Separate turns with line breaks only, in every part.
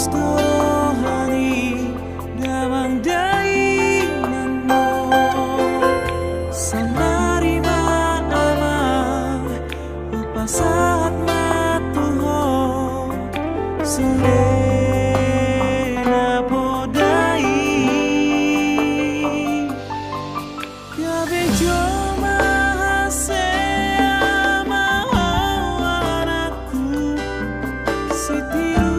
rohani damang dainganmu sanari maamang upasahat matuho sirena podai kabejo mahasea mau anakku sitiru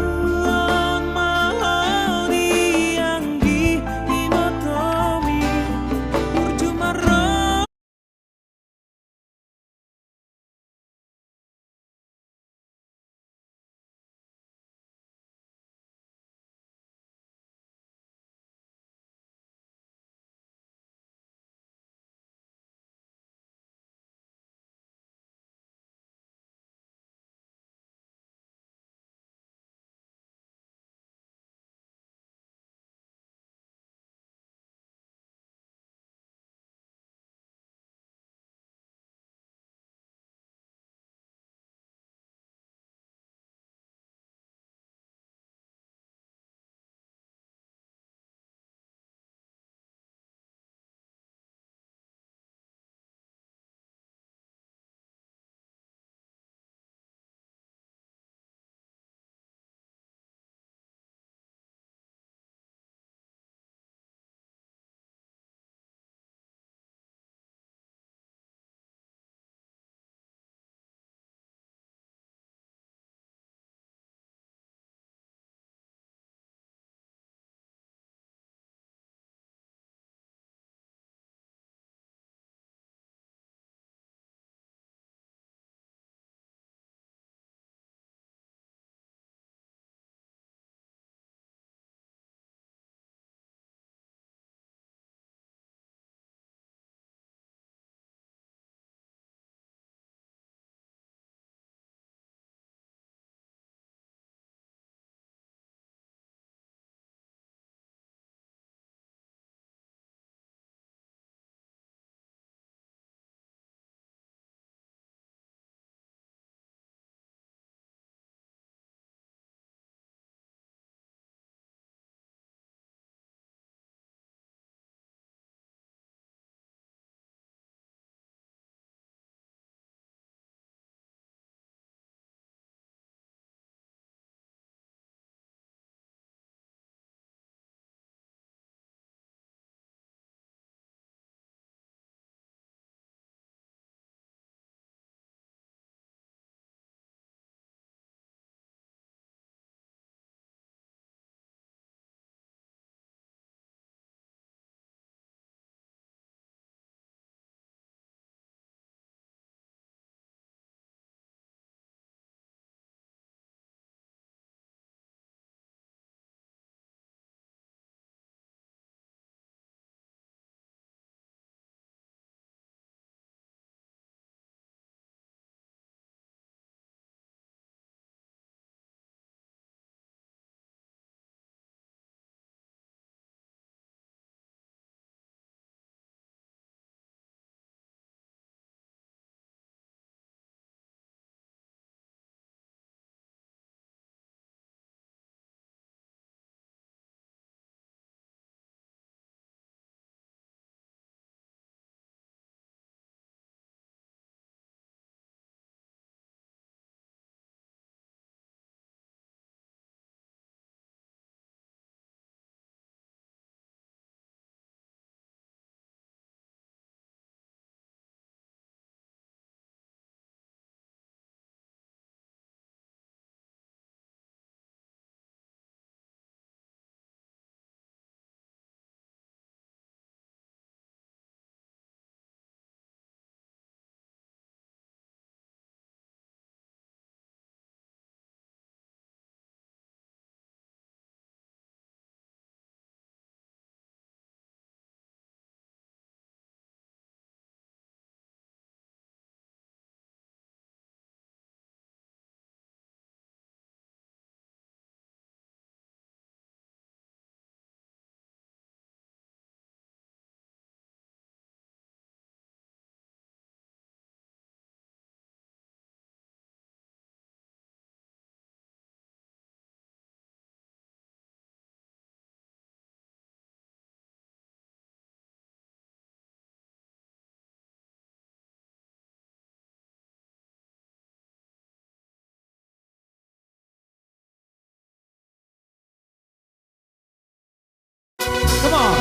Come on.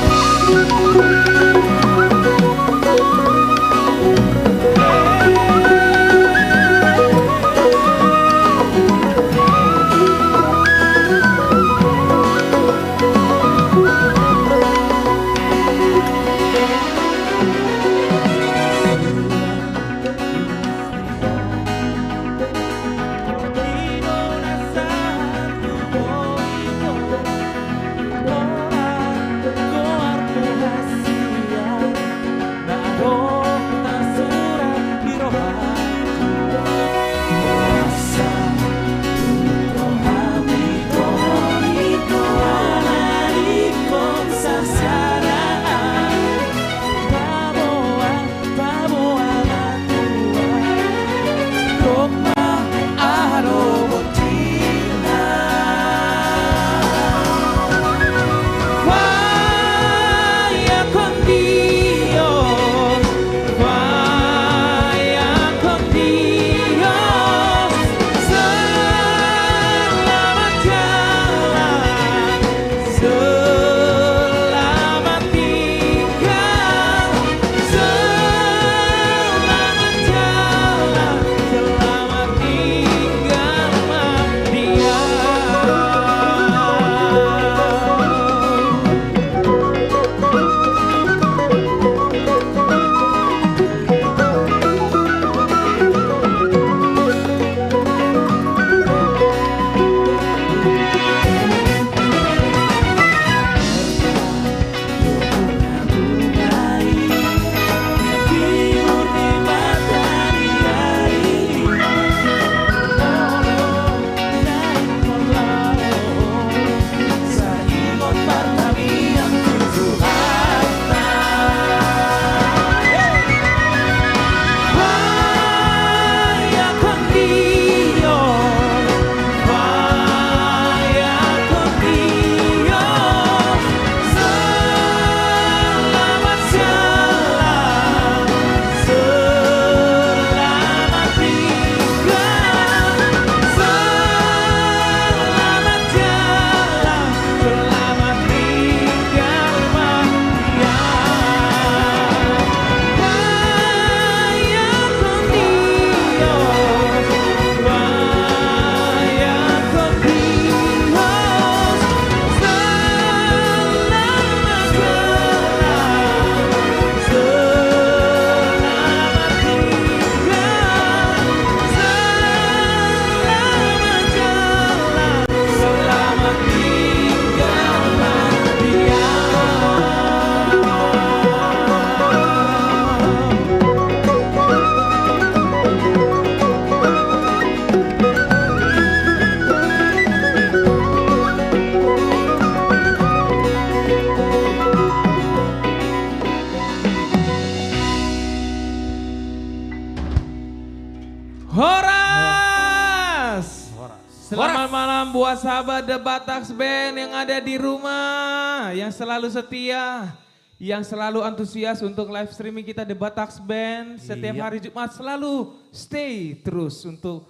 Horas. Selamat malam buat sahabat The Bataks Band yang ada di rumah, yang selalu setia, yang selalu antusias untuk live streaming kita The Bataks Band. Setiap hari Jumat selalu stay terus untuk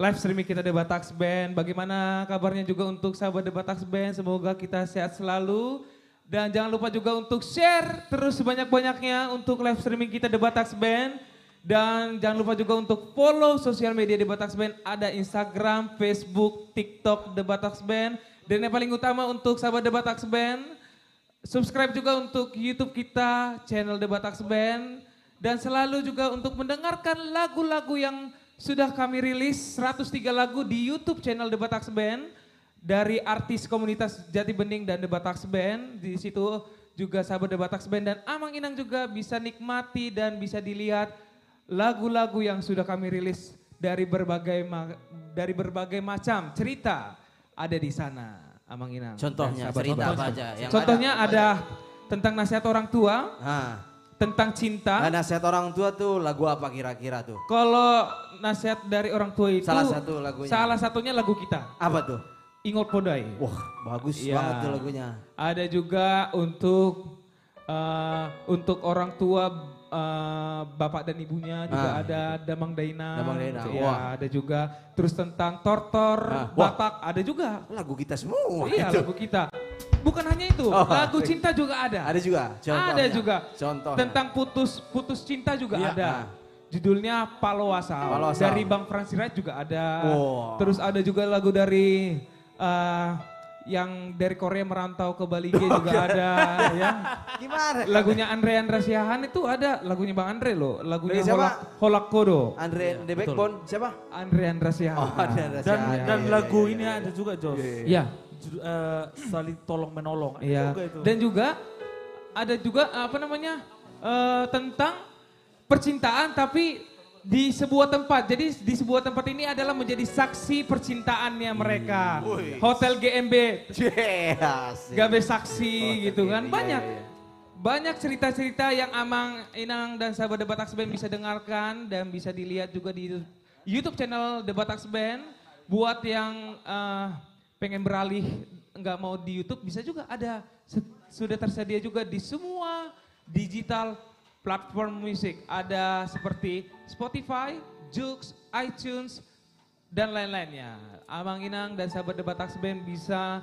live streaming kita The Bataks Band. Bagaimana kabarnya juga untuk sahabat The Bataks Band, semoga kita sehat selalu. Dan jangan lupa juga untuk share terus sebanyak-banyaknya untuk live streaming kita The Bataks Band. Dan jangan lupa juga untuk follow sosial media The Bataks Band. Ada Instagram, Facebook, TikTok The Bataks Band. Dan yang paling utama untuk sahabat The Bataks Band, subscribe juga untuk YouTube kita, channel The Bataks Band. Dan selalu juga untuk mendengarkan lagu-lagu yang sudah kami rilis, 103 lagu di YouTube channel The Bataks Band. Dari artis komunitas Jati Bening dan The Bataks Band. Di situ juga sahabat The Bataks Band dan Amang Inang juga bisa nikmati dan bisa dilihat lagu-lagu yang sudah kami rilis dari berbagai macam cerita ada di sana, Amang Inang.
Contohnya cerita apa aja?
Contohnya ada tentang nasihat orang tua, tentang cinta.
Nah, nasihat orang tua tuh lagu apa kira-kira tuh?
Kalau nasihat dari orang tua itu
salah satu lagunya.
Salah satunya lagu kita.
Apa tuh?
Ingot Podai.
Wah, bagus
ya,
banget tuh lagunya.
Ada juga untuk orang tua, bapak dan ibunya juga ada Damang Daina.
Damang Daina.
Ya, ada juga terus tentang Tortor, Batak ada juga.
Lagu kita semua.
Iya,
itu.
lagu kita. bukan hanya itu,
Oh,
lagu cinta juga ada.
Ada juga. Contohnya.
Ada juga.
Contohnya.
Tentang putus cinta juga
Iya.
ada. Judulnya Palo Asal.
Palo Asal.
Dari Bang Franz Sirait juga ada.
Wow.
Terus ada juga lagu dari yang dari Korea merantau ke Bali G juga ada ya.
Gimana?
Lagunya Andrea Siahaan itu ada, lagunya Bang Andre loh, lagunya
Dari siapa?
Holak Kodo.
Andre The Backbone siapa?
Andrea Siahaan.
Oh, ada
Dan lagu ini ada juga Jos.
Iya.
Saling tolong menolong. Ada
Iya.
juga itu.
Dan juga ada juga apa namanya tentang percintaan tapi di sebuah tempat. Jadi di sebuah tempat ini adalah menjadi saksi percintaannya mereka. Hotel GMB,
Yes.
Gabe saksi gitu kan.
Iya,
Banyak.
iya.
Banyak cerita-cerita yang Amang, Inang dan sahabat The Bataks Band bisa dengarkan dan bisa dilihat juga di YouTube channel The Bataks Band. Buat yang pengen beralih nggak mau di YouTube bisa juga ada, sudah tersedia juga di semua digital platform musik. Ada seperti Spotify, Joox, iTunes, dan lain-lainnya. Amang Inang dan sahabat The Bataks Band bisa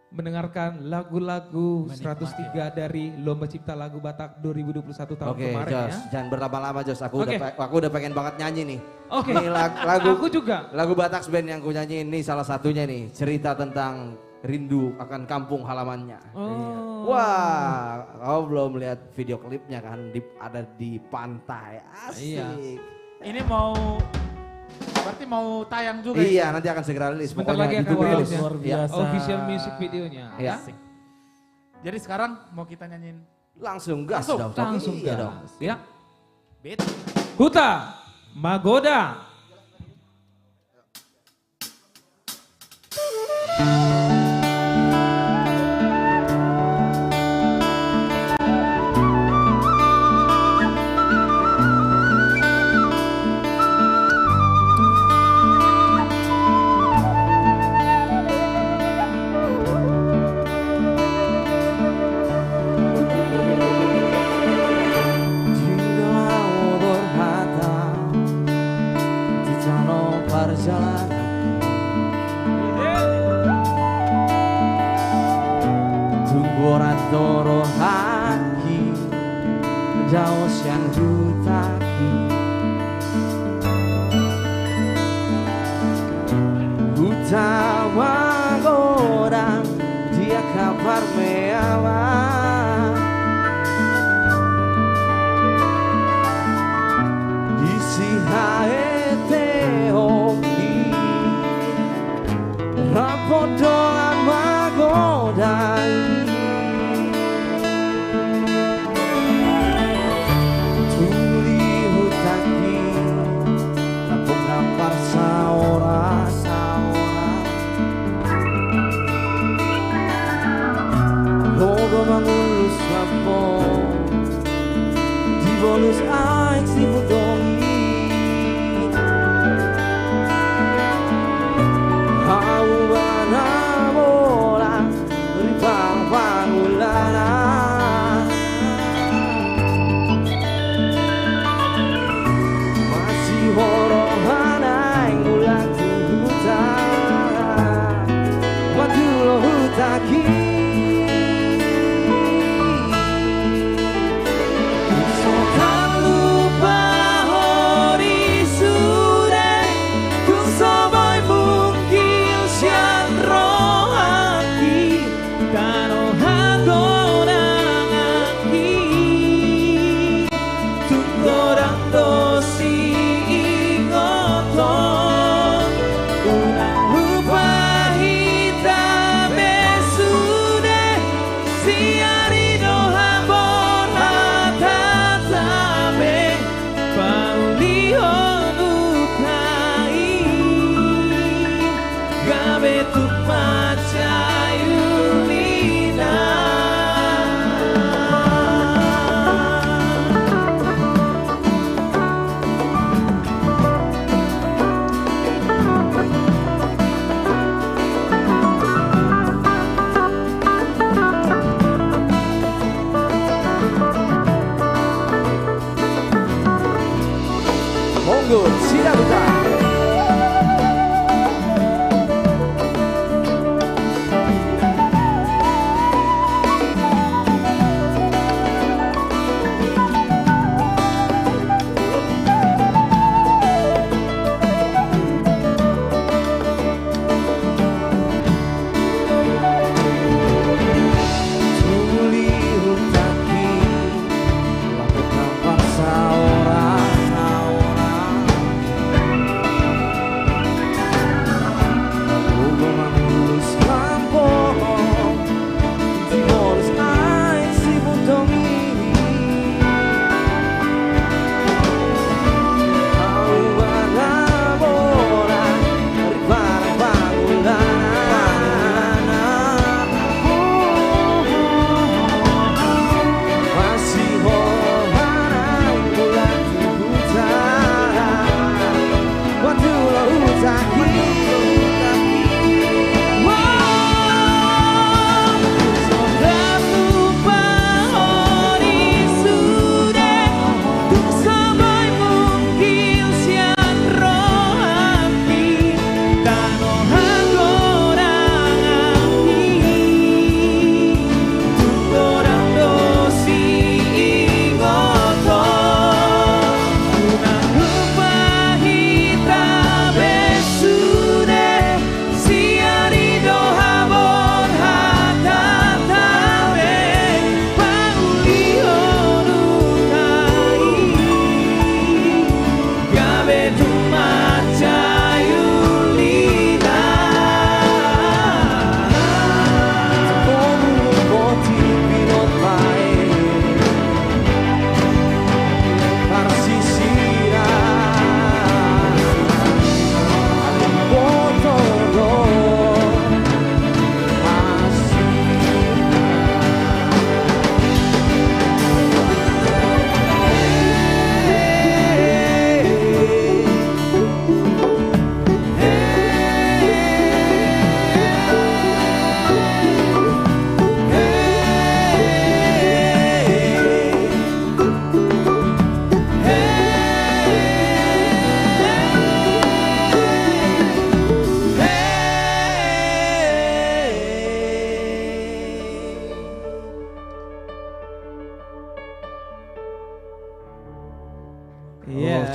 mendengarkan lagu-lagu 103 dari Lomba Cipta Lagu Batak 2021 tahun
Oke,
kemarin
Jos,
ya.
jangan berlama-lama Jos.
Oke.
Aku udah pengen banget nyanyi nih.
Oke,
Ini lagu
aku juga.
lagu Bataks Band yang ku nyanyi ini salah satunya nih, cerita tentang rindu akan kampung halamannya.
Oh.
Wah, kau belum lihat video klipnya kan, ada di pantai, asik.
Iya.
Ini berarti mau tayang juga.
Iya, nanti akan segera rilis.
Sebentar
Pokoknya
lagi akan
ditunggu
rilis
terus.
ya.
Luar
Iya.
biasa.
Official music videonya.
Iya.
Asik. Jadi sekarang mau kita nyanyiin
Langsung gas
Langsung,
dong.
Langsung
Iya dong.
gas. Ya.
beat.
Huta Magoda.
Perjalanan Tumburan toro haki Jauh siang hutaki Hutawa godang Dia kabar mewah Isi haete hoki Rapodo amagodai Tuli hutaki Tapong nampar saora Logo mangulus lapo Di bolus aik si budongi Hawana bola Ripang pangulana Masih horohanai ngulang hutan Waktu lo hutaki Tak lupa hori sure Kung sabay mungkin siyang rohaki Kano hako ng aki Tungkorang dosi ingoton Unang upahita besude Siarino hambon hatatabe Paulihon ukai Gabe tukmacayulina Monggo, siap buka.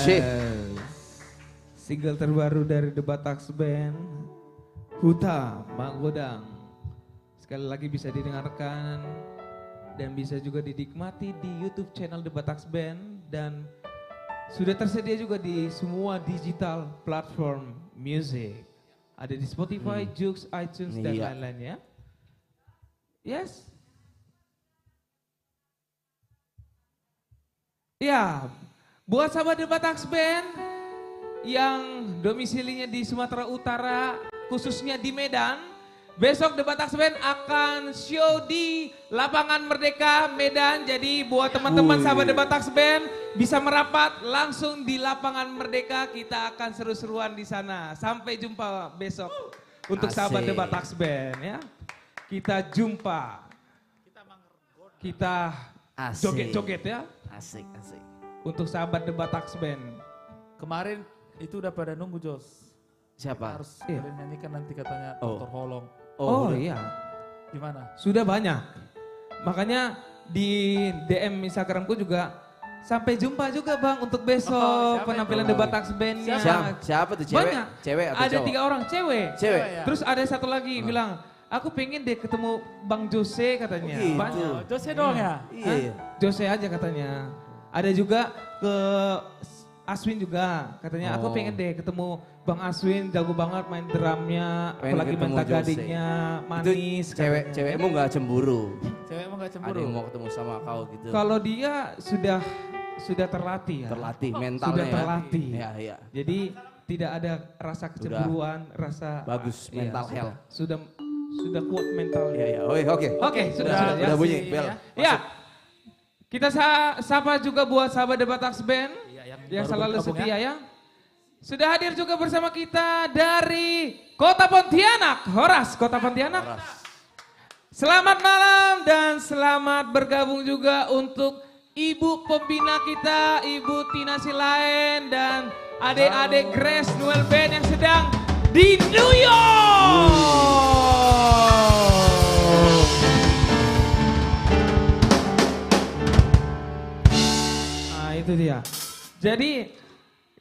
Asik.
Single terbaru dari The Bataks Band, Huta Manggodang. Sekali lagi bisa didengarkan dan bisa juga dinikmati di YouTube channel The Bataks Band dan sudah tersedia juga di semua digital platform music. Ada di Spotify, Joox, iTunes dan
Iya.
lain-lainnya. Yes. Ya, buat sahabat The Bataks Band yang domisilinya di Sumatera Utara, khususnya di Medan, besok The Bataks Band akan show di Lapangan Merdeka Medan. Jadi buat teman-teman sahabat The Bataks Band bisa merapat langsung di Lapangan Merdeka. Kita akan seru-seruan di sana. Sampai jumpa besok untuk sahabat The
Asik.
Bataks Band ya. Kita jumpa. Kita
Asik.
joget-joget ya.
Asik, asik.
Untuk sahabat The Bataks Band.
Kemarin itu udah pada nunggu Jos.
Siapa?
Harus
Iya.
kalian nyanyikan nanti katanya
Oh.
Dr. Holong.
Oh,
udah.
iya,
Gimana?
sudah banyak. Makanya di DM Instagramku juga sampai jumpa juga Bang untuk besok
siapa
penampilan
itu?
The Bataks Bandnya.
Siapa tuh cewek?
Banyak.
Cewek atau
Ada
cowok?
3 orang cewek.
Cewek.
Ya.
Terus ada satu lagi bilang, aku pengen deh ketemu Bang Jose katanya.
Oh, gitu.
Banyak.
Oh, Jose doang ya?
Iya, iya.
Jose aja katanya. Ada juga ke Aswin juga katanya aku
Oh.
pengen deh ketemu Bang Aswin, jago banget main drumnya,
Pengen
apalagi main
ketemu Jose.
tagadingnya, manis.
Itu cewek,
katanya.
cewekmu gak cemburu?
Cewek emang gak
Ada
cemburu?
yang mau ketemu sama kau gitu?
Kalau dia sudah terlatih ya.
Terlatih mentalnya
Sudah
ya?
terlatih.
Iya, iya.
Jadi tidak ada rasa kecemburuan, rasa
Bagus,
iya,
mental
sudah-
health.
Sudah kuat mentalnya.
Iya, iya. Oke.
Oke, sudah ya.
Udah bunyi,
Si-
bel.
ya.
Ya. Kita sapa juga buat sahabat The Bataks Band
Iya,
yang
baru
selalu
bergabung
setia ya. Sudah hadir juga bersama kita dari Kota Pontianak, Horas, Kota Pontianak. Selamat malam dan selamat bergabung juga untuk Ibu Pembina kita, Ibu Tina Silaen dan adik-adik Grace Noel Band yang sedang di New York. Nah itu dia. Jadi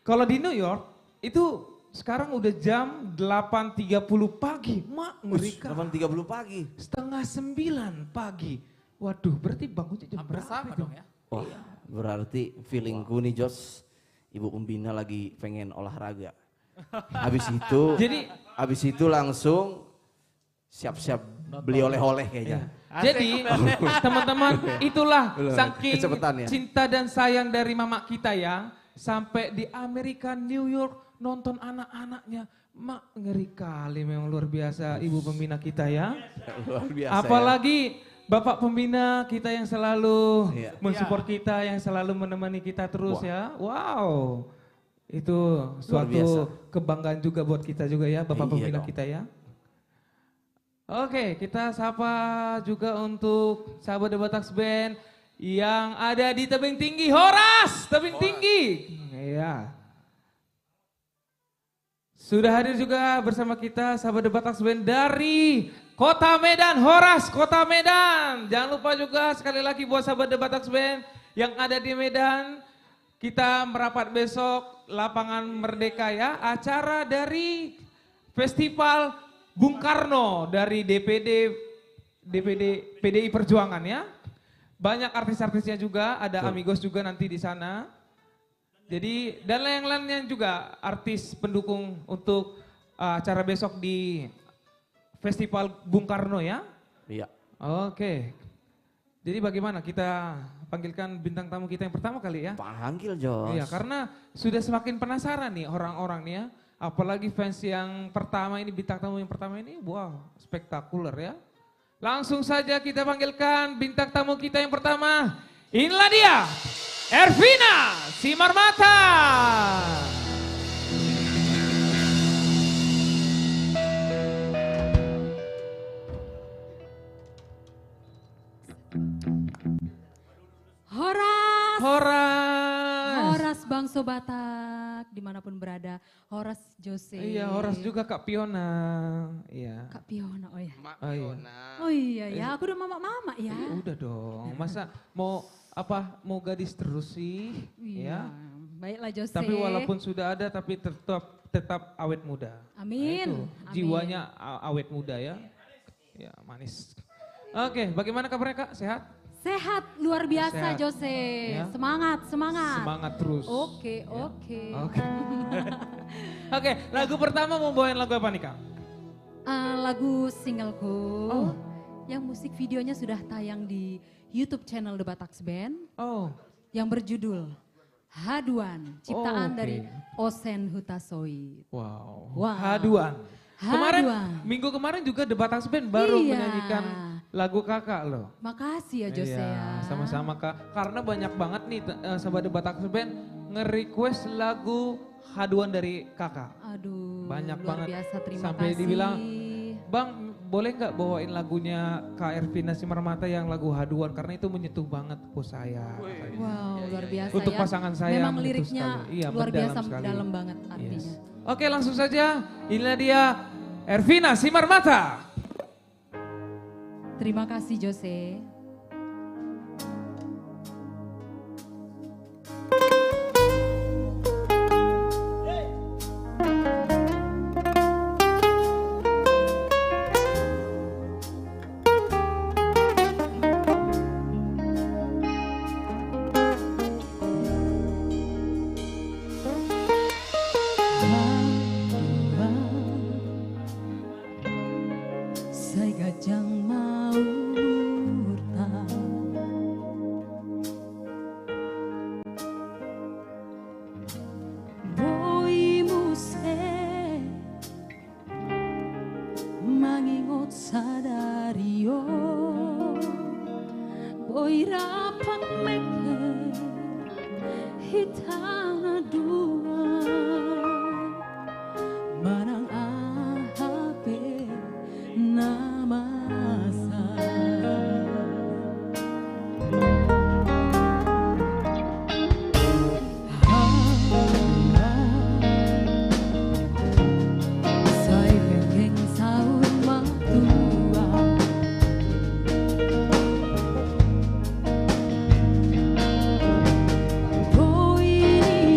kalau di New York itu sekarang udah jam 8.30 pagi. Mak ngerikan.
8.30 pagi.
Setengah 9 pagi. Waduh berarti bangunnya jam
Hampir
berapa
sama
itu?
dong ya?
Wah, berarti feelingku nih Jos, Ibu Pembina lagi pengen olahraga. Habis itu langsung siap-siap beli oleh-oleh kayaknya.
Jadi teman-teman itulah saking
Kecepetan ya?
cinta dan sayang dari mama kita ya. Sampai di Amerika, New York nonton anak-anaknya. Mak ngeri kali memang luar biasa Ibu Pembina kita ya.
Luar biasa.
Apalagi Bapak Pembina kita yang selalu
Iya.
mensupport kita, yang selalu menemani kita terus ya. Wow. Itu
biasa.
suatu kebanggaan juga buat kita juga ya, Bapak
Iya
Pembina
dong.
kita ya. Oke, kita sapa juga untuk sahabat The Bataks Band yang ada di Tebing Tinggi, Horas, Tebing Tinggi. Iya. Sudah hadir juga bersama kita sahabat The Bataks Band dari Kota Medan, Horas, Kota Medan. Jangan lupa juga sekali lagi buat sahabat The Bataks Band yang ada di Medan, kita merapat besok Lapangan Merdeka ya, acara dari Festival Bung Karno dari PDI Perjuangan ya. Banyak artis-artisnya juga, ada Amigos juga nanti di sana. Jadi dan lain-lainnya juga artis pendukung untuk acara besok di Festival Bung Karno ya.
Iya.
Oke. Jadi bagaimana kita panggilkan bintang tamu kita yang pertama kali ya?
Panggil Jos.
Iya, karena sudah semakin penasaran nih orang-orang nih ya. Apalagi fans yang pertama ini, bintang tamu yang pertama ini, wow, spektakuler ya. Langsung saja kita panggilkan bintang tamu kita yang pertama. Inilah dia, Ervina Simarmata.
Horas,
Horas.
Horas Bangso Batak, dimanapun berada. Horas Jose.
Iya, Horas juga Kak Piona. Iya.
Kak Piona, oh ya.
Oh iya.
Oh iya ya, aku udah mama-mama ya.
Udah dong, masa mau gadis terus sih?
Iya.
Ya.
Baiklah Jose.
Tapi walaupun sudah ada tapi tetap awet muda.
Amin.
Nah, itu.
Amin.
Jiwanya awet muda ya. Ya, manis. Oke, bagaimana kabarnya Kak? Sehat?
Sehat luar biasa
Sehat.
Jose.
Ya.
Semangat, semangat.
Semangat terus.
Oke,
Ya.
oke.
Oke. Oke, lagu pertama mau bawain lagu apa nih Kak?
Lagu singleku
Oh.
yang musik videonya sudah tayang di YouTube channel The Batax Band
Oh,
yang berjudul Haduan, ciptaan
Oh, oke.
dari Osen Hutasoid.
wow.
Wow.
Haduan. Kemarin,
Haduan.
minggu kemarin juga The Batax Band baru
Iya.
menyanyikan lagu kakak loh.
Makasih ya Jose
Iya,
ya.
sama-sama Kak. Karena banyak banget nih sahabat The Batax Band nge-request lagu Haduan dari kakak.
Aduh,
Banyak
luar
banget.
biasa, terima
Sampai
kasih.
dibilang, Bang, boleh nggak bawain lagunya Kak Ervina Simarmata yang lagu Haduan karena itu menyentuh banget ke saya. katanya.
Wow, luar biasa
Untuk
ya.
pasangan saya
Memang
menyentuh
liriknya
sekali. Iya,
luar
mendalam
biasa
sekali.
dalam banget artinya.
Yes. Oke, langsung saja. Inilah dia Ervina Simarmata.
Terima kasih Jose. Sai gajang mau murta Boy muse mangingot sadario Boy rapat meke hitang dua Manang ahape namasa Say pekeng saun matua Boy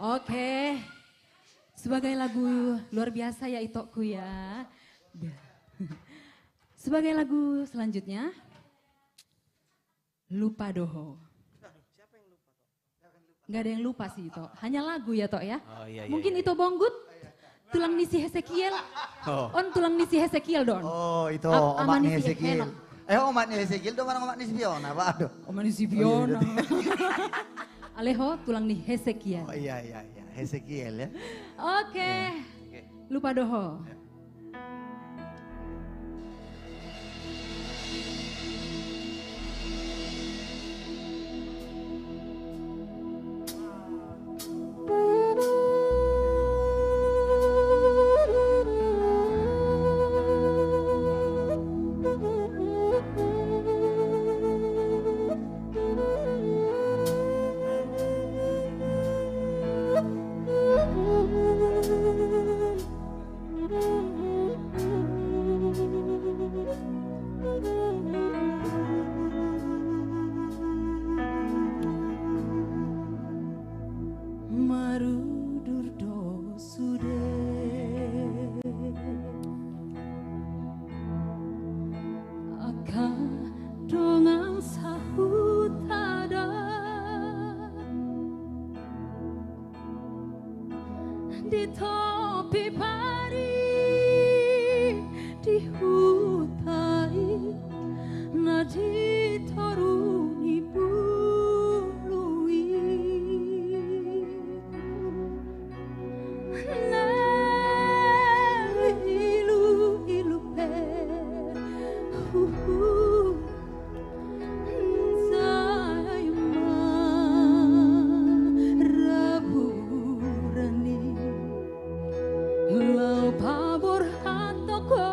Oke. Sebagai lagu luar biasa ya Itokku ya. Sebagai lagu selanjutnya. Lupa Doho. Gak ada yang lupa sih Ito. Hanya lagu ya Tok ya.
Oh, iya,
Mungkin Ito Bonggut. Tulang nisi Hesekiel. On tulang nisi Hesekiel don.
Oh itu
Ama
omaknya
nisi
Hesekiel.
enak.
Omaknya Hesekiel dong orang omaknya Fiona, Pak. Aduh.
Oma nisi Fiona. Aleho tulang nih Hesekiel.
Oh iya Hesekiel ya.
Oke. Lupa Doho. Marudur do sude akan dongang sahutada di topi pari di hutai nadi toruni bului ilu ilu pe raburani lau pabor hatoko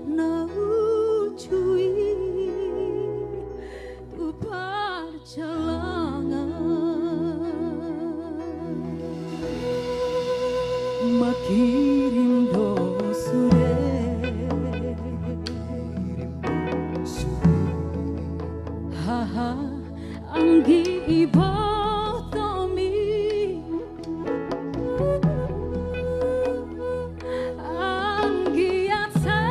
na ucui tu perjalanan makirim dosure haha anggi ibotomi anggi atsa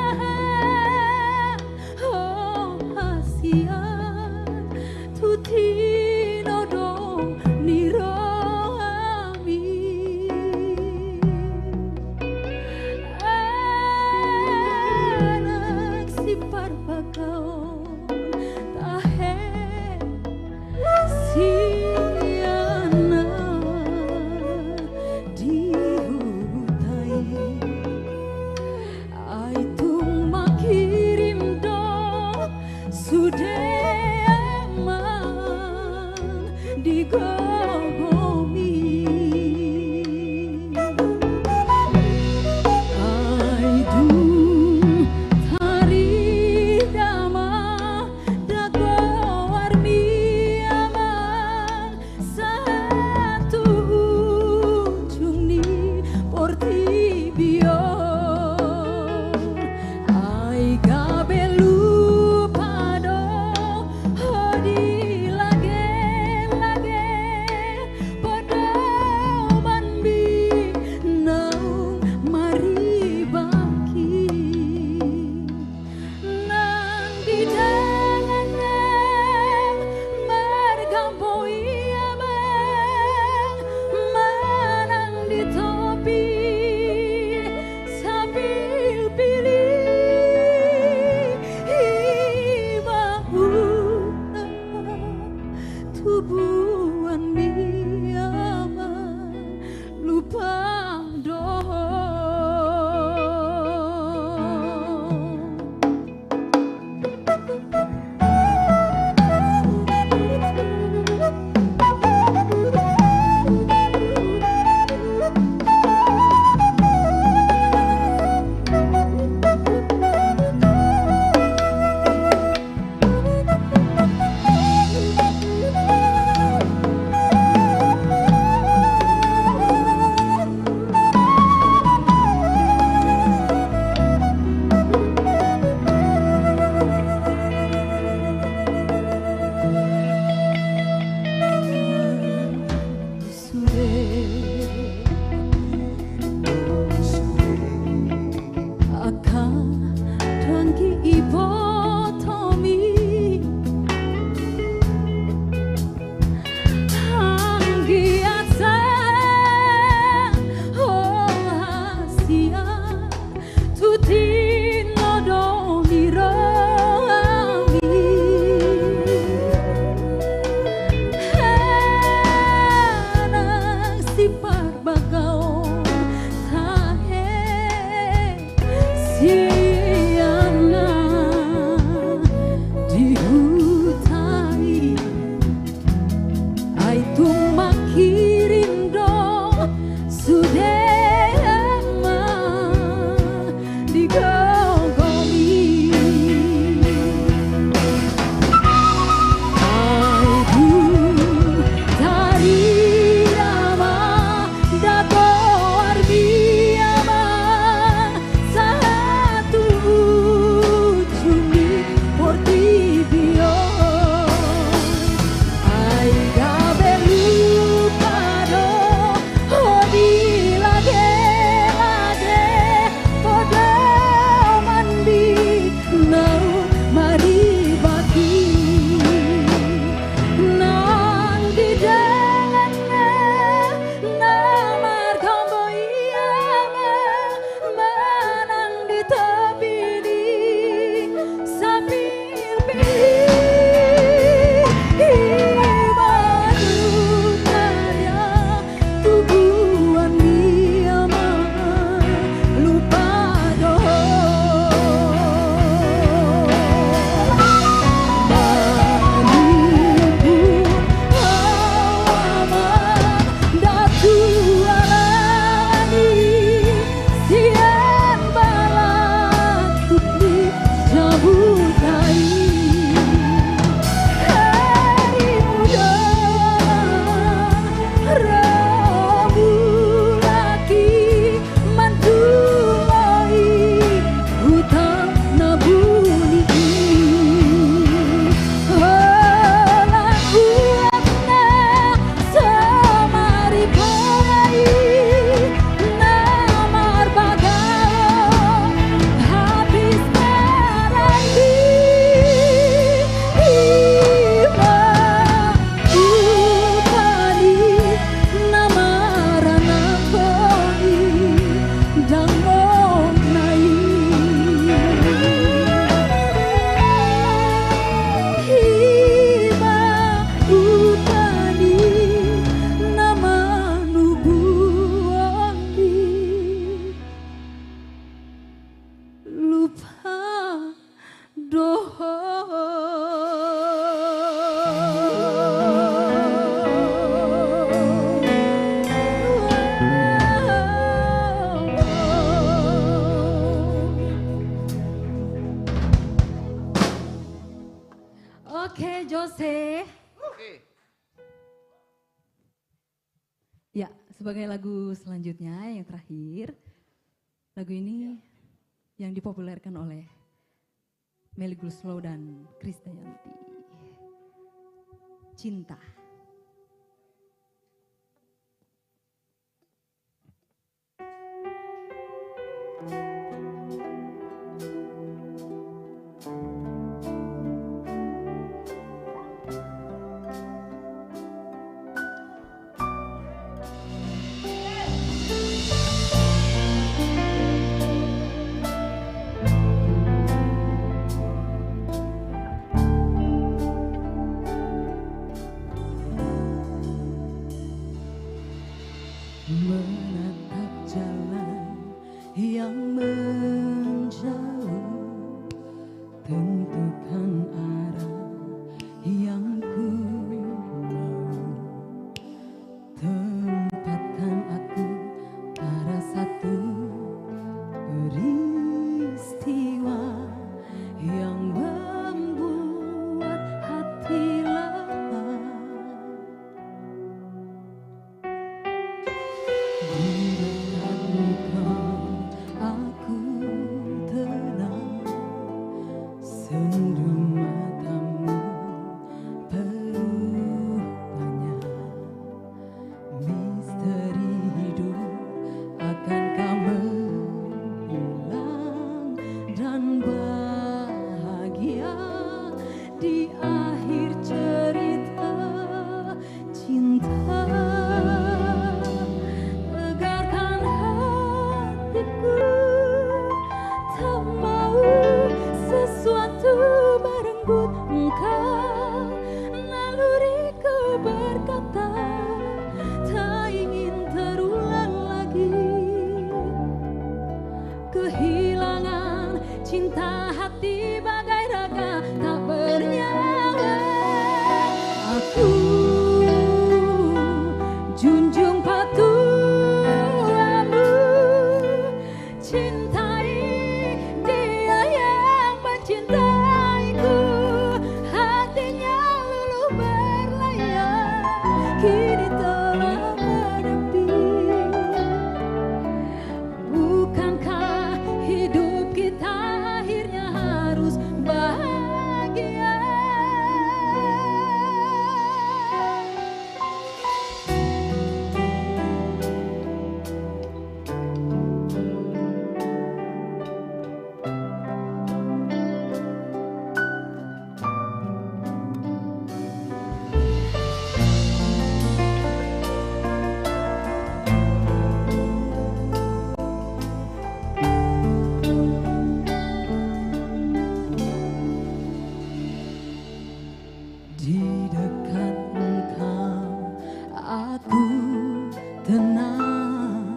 oh hasia tutino do niro ami anak si parpakaon tahe siana dihutai aitung makirim do sudah aman digogomi aidung tari dama dago warmi aman satu ujung ni portibio ai gabelu pado hodi lage lage podo banbi nau mari bangki nang di dalam mergampoi abang manang di topi Diana di hutai ai tung makirindo sudema di gogomi ai du tari rama dato arbiama satu juni portibio ai gabelu pado hodi lage podo mandi nau mari baki nang di dalana namar kamboiame menang di tepi di sambil pilih baru karya tubuhan dia lupa Oke, Jose. Ya, sebagai lagu selanjutnya yang terakhir, lagu ini yang dipopulerkan oleh Melly Goeslaw dan Krisdayanti. Cinta.
Menatap jalan yang menjauh, tentukan arah yang ku mau, tempatkan aku pada satu peristiwa yang membuat hati lelah. Aku tenang, sendu matamu penuh banyak misteri hidup. Akankah cinta hati bagai raga tak bernyawa. Aku junjung patuamu, cintai dia yang mencintaiku. Hatinya luluh berlayar, kini telah menepi. Bukankah hidup kita akhirnya harus bahagia? Di dekat engkau aku tenang,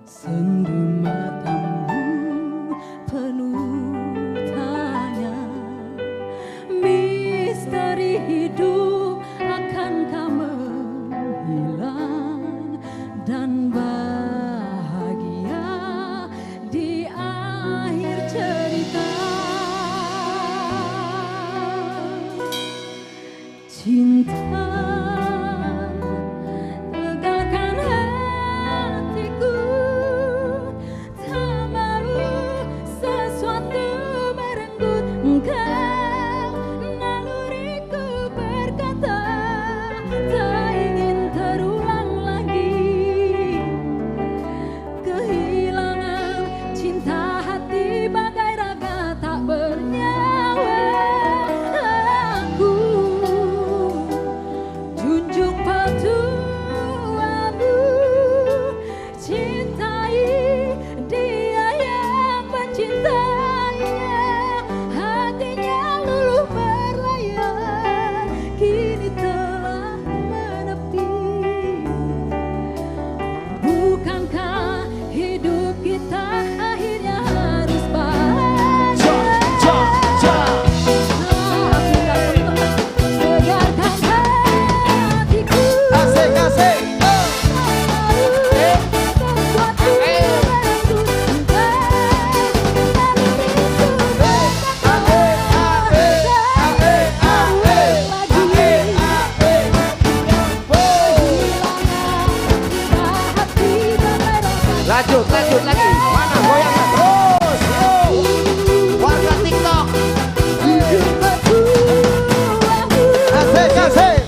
sendu matamu penuh tanya. Misteri hidup akankah menghilang dan bahagia di akhir cerita. Cinta tegarkan hatiku, tak mau sesuatu merenggut engkau. Naluriku berkata tak ingin terulang lagi. Kehilangan cinta hati bagai raga tak bernyawa. Aku junjung patuamu, cintai dia yang mencintainya. Hatinya luluh berlayar, kini telah menepi. Bukankah hidup kita akhirnya harus bahagia? Tegarkan hatiku,
Asik, asik.
sesuatu merenggut
Lanjut lagi. Mana goyangnya? Terus, yuk. Warga TikTok. Asik, asik.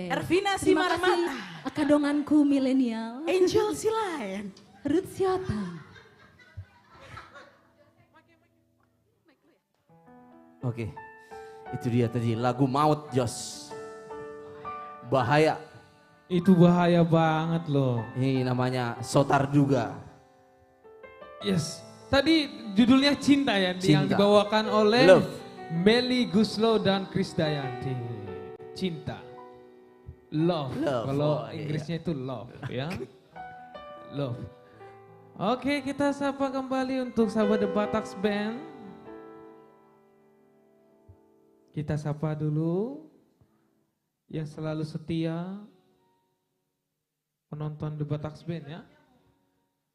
Ervina
Terima kasih
Simarmata.
akadonganku milenial.
Angel Silayan.
Ruth Siota.
Oke, itu dia tadi lagu Maut Jos. Bahaya.
Itu bahaya banget loh.
Ini namanya Sotar Duga.
Yes. Tadi judulnya Cinta ya, yang
Cinta.
dibawakan oleh
Love.
Melly Guslo dan Krisdayanti. Cinta. Love. Kalau
Oh, iya.
Inggrisnya itu love ya. Love. Oke, kita sapa kembali untuk sahabat The Bataks Band. Kita sapa dulu yang selalu setia menonton The Bataks Band ya.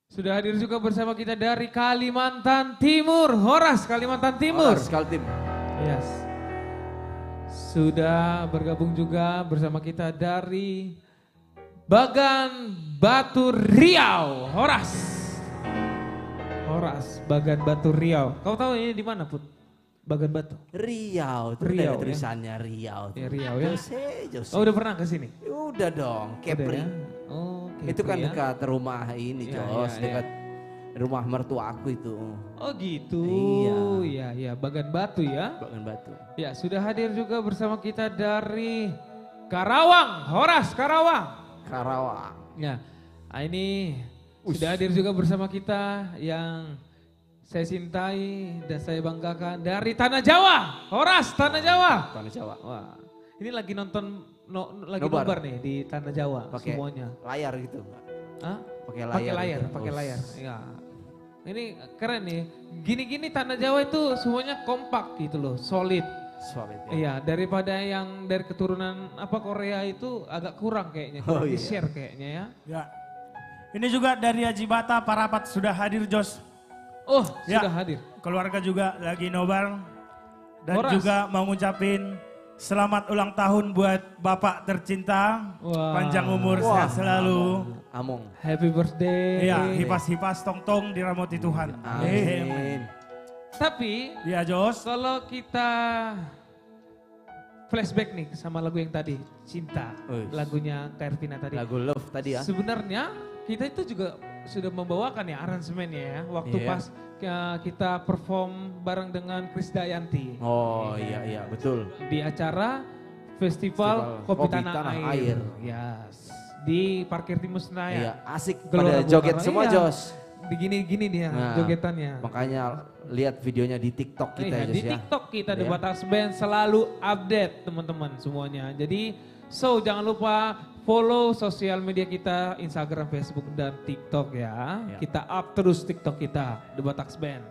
Sudah hadir juga bersama kita dari Kalimantan Timur, Horas Kalimantan Timur.
Horas Kaltim.
Yes. Sudah bergabung juga bersama kita dari Bagan Batu Riau, Horas. Horas, Bagan Batu Riau. Kau tahu ini di mana, Put? Bagan Batu.
Riau, tuh
Riau,
ada
ya.
tulisannya Riau.
Ya, Riau ya.
Jose.
Oh, udah pernah ke sini?
Udah dong,
Udah
Kepri.
ya? Oh,
Itu kan
Kepri ya.
dekat rumah ini,
Iya,
Jos.
iya,
Dekat rumah mertua aku itu.
Oh gitu.
Iya.
Iya, iya, Bagan Batu ya.
Bagan Batu.
Ya, sudah hadir juga bersama kita dari Karawang, Horas Karawang.
Karawang.
Ya, ini sudah hadir juga bersama kita yang saya cintai dan saya banggakan dari Tanah Jawa, Horas Tanah Jawa.
Tanah Jawa.
Wah, ini lagi nonton lagi
Nobar.
nobar nih di Tanah Jawa
Pakai
semuanya.
layar gitu.
Hah?
Pakai layar.
Pakai layar,
gitu.
pakai
Oh,
layar. Ya. Ini keren nih. Gini-gini Tanah Jawa itu semuanya kompak gitu loh, solid.
Solid ya.
Iya, daripada yang dari keturunan apa Korea itu agak kurang kayaknya, kurang
Oh, iya.
di-share kayaknya ya.
Ya. Ini juga dari Haji Bata, Parapat sudah hadir Jos.
Oh,
Ya.
sudah hadir.
Keluarga juga lagi nobar. Dan
Horas.
juga mau ngucapin selamat ulang tahun buat Bapak tercinta.
Wah.
Panjang umur,
Wah,
sehat selalu.
Among.
Happy birthday.
Iya, hipas-hipas tong-tong dirahmati Tuhan.
Amin.
Tapi
Iya Jos.
kalau kita flashback nih sama lagu yang tadi, Cinta,
Wih.
lagunya Kak Ervina tadi.
Lagu Love tadi ya.
Sebenarnya kita itu juga sudah membawakan ya aransemennya ya, waktu
Iya.
pas kita perform bareng dengan Krisdayanti.
Oh iya betul.
Di acara Festival Kopi Tanah, Air. Yes. Di Parkir Timur Senayan.
Iya, asik
Gelora
pada joget
Bung Karno.
semua
Iya.
Jos.
Gini dia
Nah,
jogetannya.
Makanya lihat videonya di TikTok kita
Iya,
ya Jos
di
ya.
TikTok kita The
Iya.
Bataks Band selalu update teman-teman semuanya. Jadi jangan lupa follow sosial media kita, Instagram, Facebook, dan TikTok ya.
Ya.
Kita up terus TikTok kita, The Bataks Band.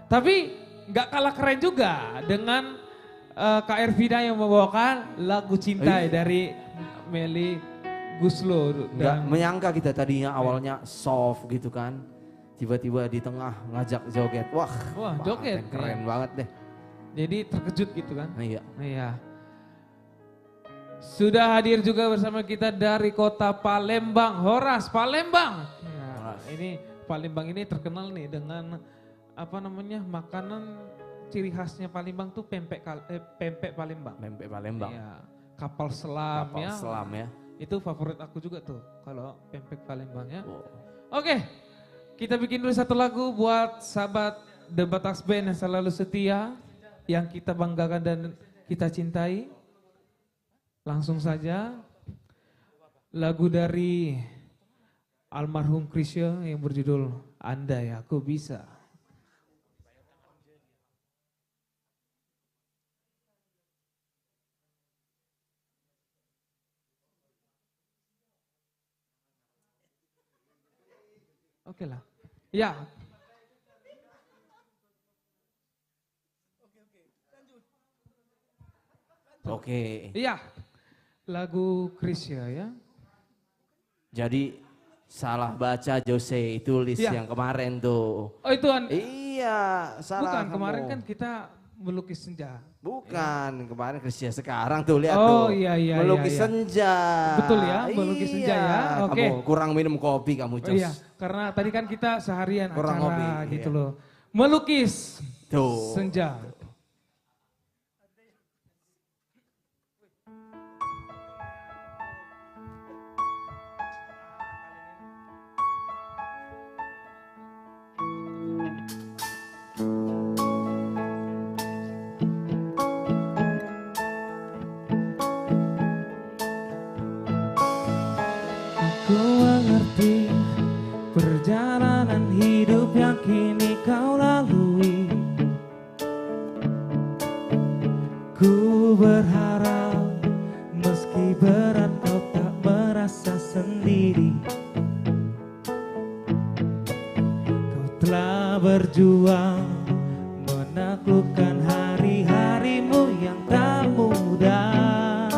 Tapi nggak kalah keren juga dengan Kak Ervina yang membawakan lagu Cinta dari Melly Guslo.
Nggak
Dan
menyangka kita tadinya awalnya soft gitu kan. Tiba-tiba di tengah ngajak joget. Wah
joget.
keren banget deh.
Jadi terkejut gitu kan.
Nah, iya.
Iya. Sudah hadir juga bersama kita dari kota Palembang, Horas Palembang. Ya,
Horas.
ini Palembang ini terkenal nih dengan apa namanya makanan ciri khasnya Palembang tuh pempek Palembang.
Pempek Palembang.
Iya, kapal selam
Kapal
ya.
selam ya.
Itu favorit aku juga tuh kalau pempek Palembang ya.
Oh.
Oke, kita bikin dulu satu lagu buat sahabat The Bataks Band yang selalu setia, yang kita banggakan dan kita cintai. Langsung saja lagu dari almarhum Chrisye yang berjudul Andai Aku Bisa. Oke lah. Ya.
Oke.
Iya. Lagu Chrisye ya.
Jadi salah baca Jose itu list
Iya.
yang kemarin tuh.
Oh itu
Iya, salah
bukan
kamu.
kemarin kan kita melukis senja.
Bukan, kemarin Krisya sekarang tuh lihat
Oh,
tuh.
iya, iya,
melukis
iya, iya.
senja.
Betul ya, melukis senja ya, oke.
Kamu kurang minum kopi kamu,
Oh
Jos.
iya, karena tadi kan kita seharian
Kurang
acara
ngopi,
gitu
iya.
loh. Melukis
Tuh.
senja. Ku mengerti perjalanan hidup yang kini kau lalui.
telah berjuang menaklukkan hari-harimu yang tak mudah.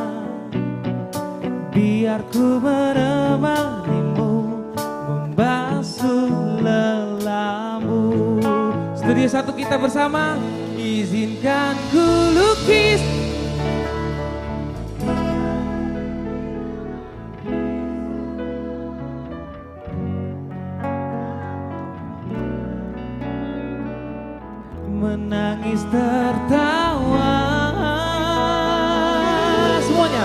Biar ku menemanimu membasuh lelahmu. Studio 1 kita bersama. Izinkan ku lukis menangis tertawa semuanya.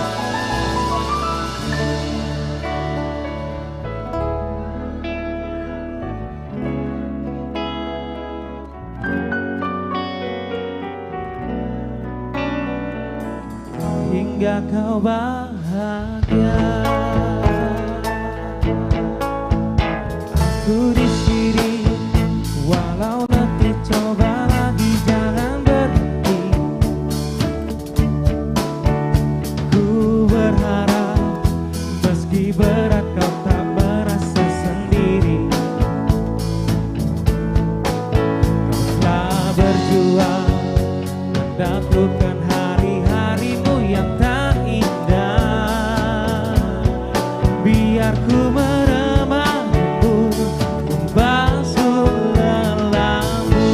Hingga kau bahagia. Aku di sini walau nanti coba lagi jangan berhenti. Ku berharap meski berat kau tak merasa sendiri. Kau telah berjuang menaklukkan hari-harimu yang tak indah. Biar ku menemanimu membasuh lelahmu.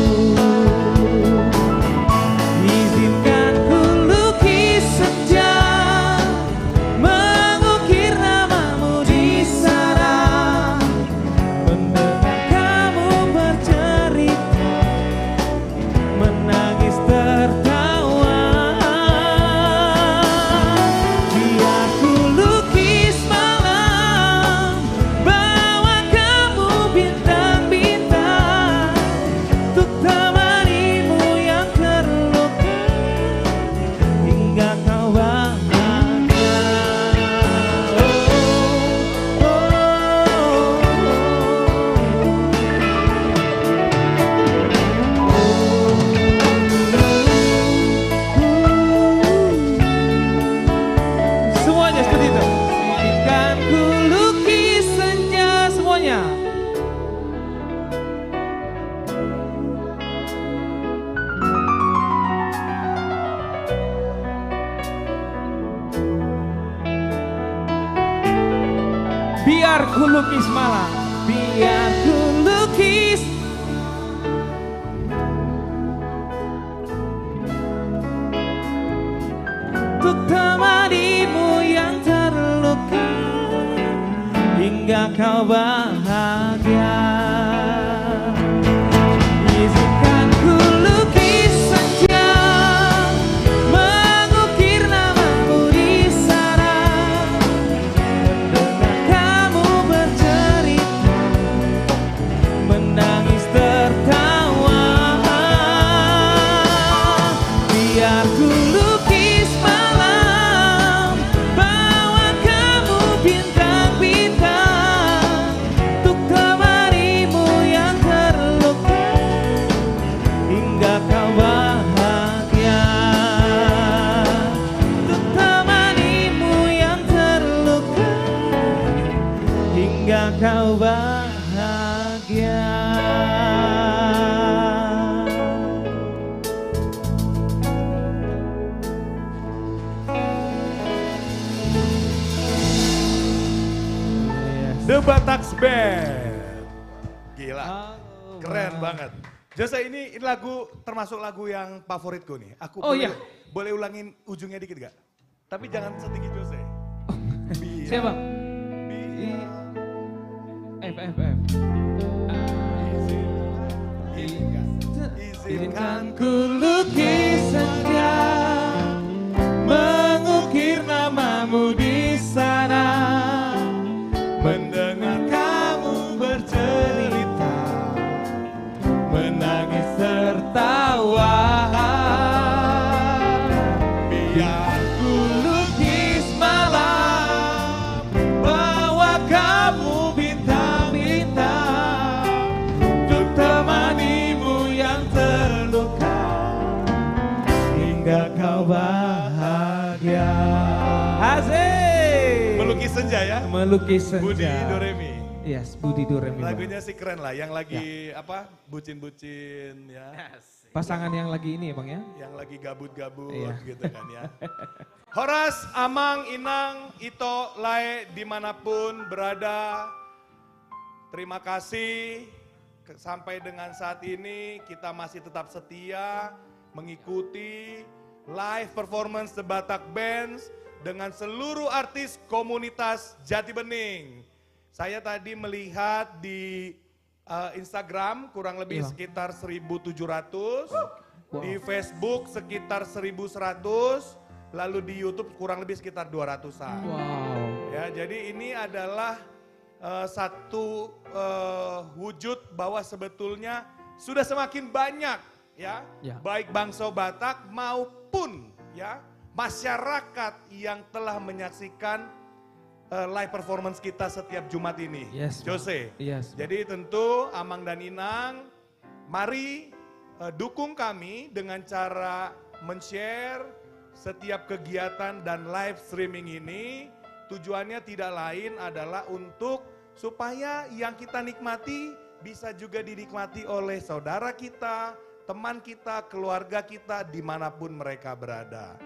Izinkan ku lukis senja, mengukir namamu di sana, mendengar kamu bercerita, menangis tertawa. Biar ku lukis malam, bawa kamu bintang-bintang, untuk temanimu yang terluka hingga kau bahagia. Semuanya seperti itu. Izinkan ku lukis senja semuanya. Biar ku lukis malam, biar ku lukis untuk temanimu yang terluka hingga kau bahagia. Izinkan ku lukis senja, mengukir namamu di sana, mendengar kamu bercerita, menangis tertawa. Biar ku lukis malam, bawa kamu bintang-bintang, untuk temanimu yang terluka hingga kau bahagia. Untuk temanimu yang terluka hingga kau bahagia.
The Batax Band. Gila, keren banget. Jose ini lagu termasuk lagu yang favoritku nih. Aku
Oh,
boleh,
iya.
boleh ulangin ujungnya dikit gak? Tapi jangan setinggi Jose.
Siapa?
Biar
F. Izinkan ku lukis senja, mengukir namamu di sana, mendengar kamu bercerita, menangis tertawa. Biar ku lukis malam, bawa kamu bintang-bintang, untuk temanimu yang terluka hingga kau bahagia. Asik.
melukis senja ya.
Melukis senja.
Budi Doremi.
Yes, Budi Duremi. Bang.
Lagunya sih keren lah, yang lagi apa bucin-bucin ya.
Pasangan yang lagi ini ya Bang ya.
Yang lagi gabut-gabut
Iya.
gitu kan ya. Horas, Amang, Inang, Ito, Lae, dimanapun berada. Terima kasih sampai dengan saat ini kita masih tetap setia mengikuti live performance The Batak Bands dengan seluruh artis komunitas Jati Bening. Saya tadi melihat di Instagram kurang lebih sekitar 1.700, di Facebook sekitar 1.100, lalu di YouTube kurang lebih sekitar 200-an.
Wow.
Ya, jadi ini adalah satu wujud bahwa sebetulnya sudah semakin banyak ya, baik bangsa Batak maupun ya masyarakat yang telah menyaksikan live performance kita setiap Jumat ini.
Yes,
Jose.
Yes.
Jadi tentu Amang dan Inang, mari dukung kami dengan cara men-share setiap kegiatan dan live streaming ini. Tujuannya tidak lain adalah untuk supaya yang kita nikmati bisa juga dinikmati oleh saudara kita, teman kita, keluarga kita dimanapun mereka berada.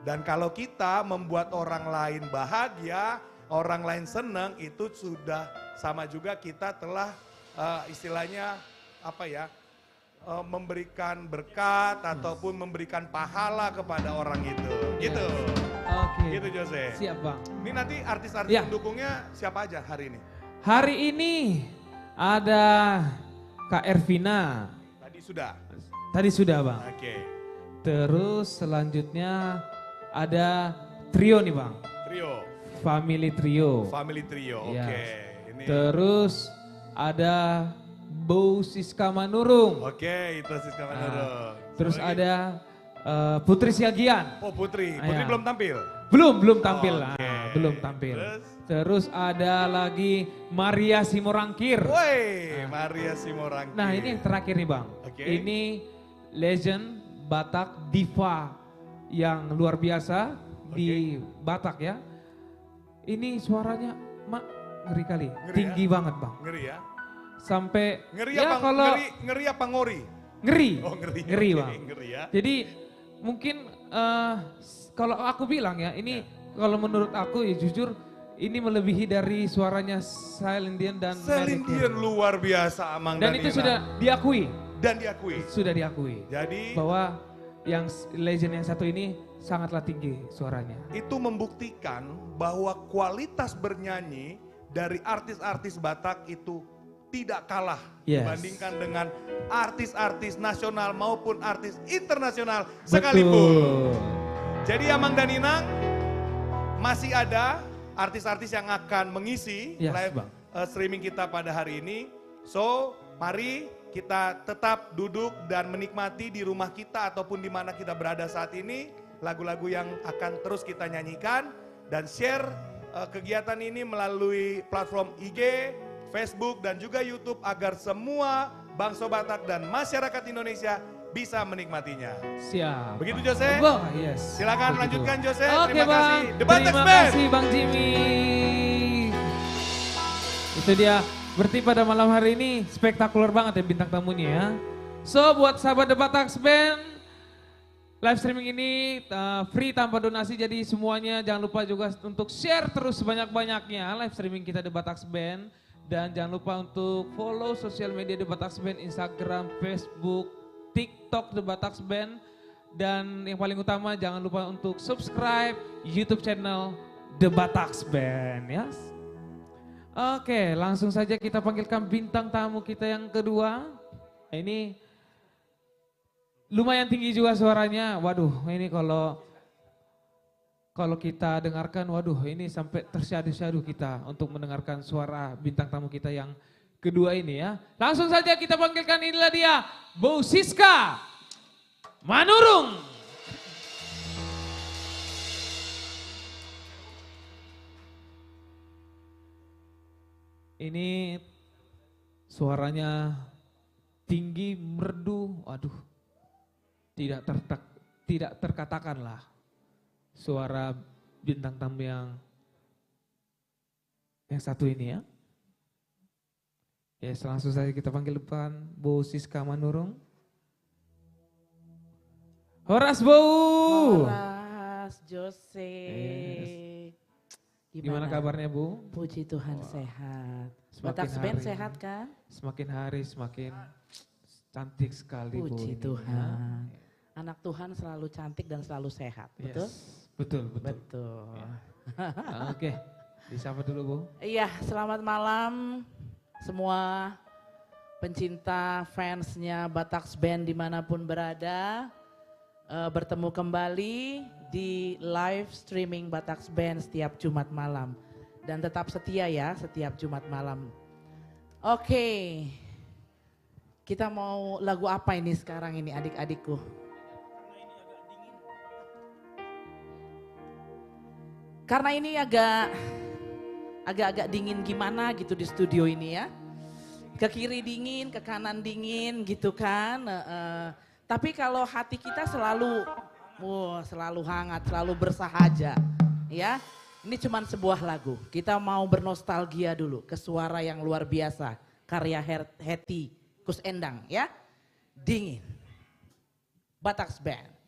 Dan kalau kita membuat orang lain bahagia, orang lain senang, itu sudah sama juga kita telah istilahnya apa ya, memberikan berkat ataupun memberikan pahala kepada orang itu. Gitu.
Oke.
Gitu Jose.
Siap Bang.
Ini nanti artis-artis
Ya.
pendukungnya siapa aja hari ini?
Hari ini ada Kak Ervina. Tadi sudah Bang.
Oke.
Terus selanjutnya ada trio nih Bang.
Trio.
Family Trio.
Family Trio.
Ya.
Oke. Ini.
Terus ada Bau Siska Manurung.
Oke, itu Siska Manurung.
Terus
Siapa lagi?
ada Putri Siagian.
Oh Putri.
Ah,
Putri
ya.
belum tampil.
Belum tampil.
Oke.
Belum tampil.
Terus?
ada lagi Maria Simorangkir.
Woi, Maria Simorangkir.
Nah ini yang terakhir nih Bang.
Oke.
Ini legend Batak diva yang luar biasa di Batak ya. Ini suaranya mak ngeri kali,
Ngeri
tinggi
ya?
banget Bang.
Ngeri ya.
Sampai
Ngeri
ya
apa?
kalau
Ngeri apa ngori?
ngeri,
Oh ngeri.
ngeri
Oke,
Bang.
Ngeri ya.
Jadi mungkin kalau aku bilang ya ini kalau menurut aku ya jujur ini melebihi dari suaranya Celine Dion dan
Celine
Mariah
Dion
Carey.
luar biasa Amang
Dan itu
Inang.
sudah diakui.
Dan diakui.
Sudah diakui.
Jadi
Bahwa yang legend yang satu ini sangatlah tinggi suaranya.
itu membuktikan bahwa kualitas bernyanyi dari artis-artis Batak itu tidak kalah
Yes.
dibandingkan dengan artis-artis nasional maupun artis internasional sekalipun.
Betul.
Jadi Amang dan Inang masih ada artis-artis yang akan mengisi
Yes,
live
Bang.
streaming kita pada hari ini. So, mari kita tetap duduk dan menikmati di rumah kita ataupun di mana kita berada saat ini lagu-lagu yang akan terus kita nyanyikan dan share kegiatan ini melalui platform IG, Facebook dan juga YouTube agar semua bangsa Batak dan masyarakat Indonesia bisa menikmatinya.
Siap.
Begitu Jose?
Wah, yes.
Silakan
Begitu.
lanjutkan Jose.
Oke
Terima
Bang,
kasih. The Batak
terima
Band.
kasih Bang Jimmy. Itu dia, berarti pada malam hari ini spektakuler banget ya bintang tamunya ya. So buat sahabat The Batak Band, live streaming ini free tanpa donasi, jadi semuanya jangan lupa juga untuk share terus sebanyak-banyaknya live streaming kita The Batak Band. Dan jangan lupa untuk follow sosial media The Batak Band, Instagram, Facebook, TikTok The Batak Band. Dan yang paling utama jangan lupa untuk subscribe YouTube channel The Batak Band. Yes. Oke, langsung saja kita panggilkan bintang tamu kita yang kedua. Ini lumayan tinggi juga suaranya. Waduh, ini kalau kita dengarkan, waduh ini sampai tersyadu-syadu kita untuk mendengarkan suara bintang tamu kita yang kedua ini ya. Langsung saja kita panggilkan, inilah dia, Bau Siska Manurung. Ini suaranya tinggi, merdu, waduh tidak terkatakan lah. Suara bintang tamu yang satu ini ya. Yes, langsung saja kita panggil depan Bu Siska Manurung. Horas Bu.
Horas Jose.
Gimana kabarnya Bu?
Puji Tuhan sehat.
Semakin
Batak Band
hari,
sehat kan?
Semakin hari semakin cantik sekali Bu.
Puji
ini,
Tuhan.
ya.
Anak Tuhan selalu cantik dan selalu sehat,
Yes,
betul?
betul, betul.
Betul.
Oke, disapa dulu Bu.
Iya, selamat malam semua pencinta fansnya Batak Band dimanapun berada. Bertemu kembali di live streaming Batak Band setiap Jumat malam. Dan tetap setia ya setiap Jumat malam. Oke, kita mau lagu apa ini sekarang ini adik-adikku? Karena ini agak-agak dingin gimana gitu di studio ini ya. Ke kiri dingin, ke kanan dingin gitu kan. Tapi kalau hati kita selalu hangat, selalu bersahaja ya. Ini cuman sebuah lagu. Kita mau bernostalgia dulu ke suara yang luar biasa. Karya Hetty Kus Endang ya. Dingin. Batak Band.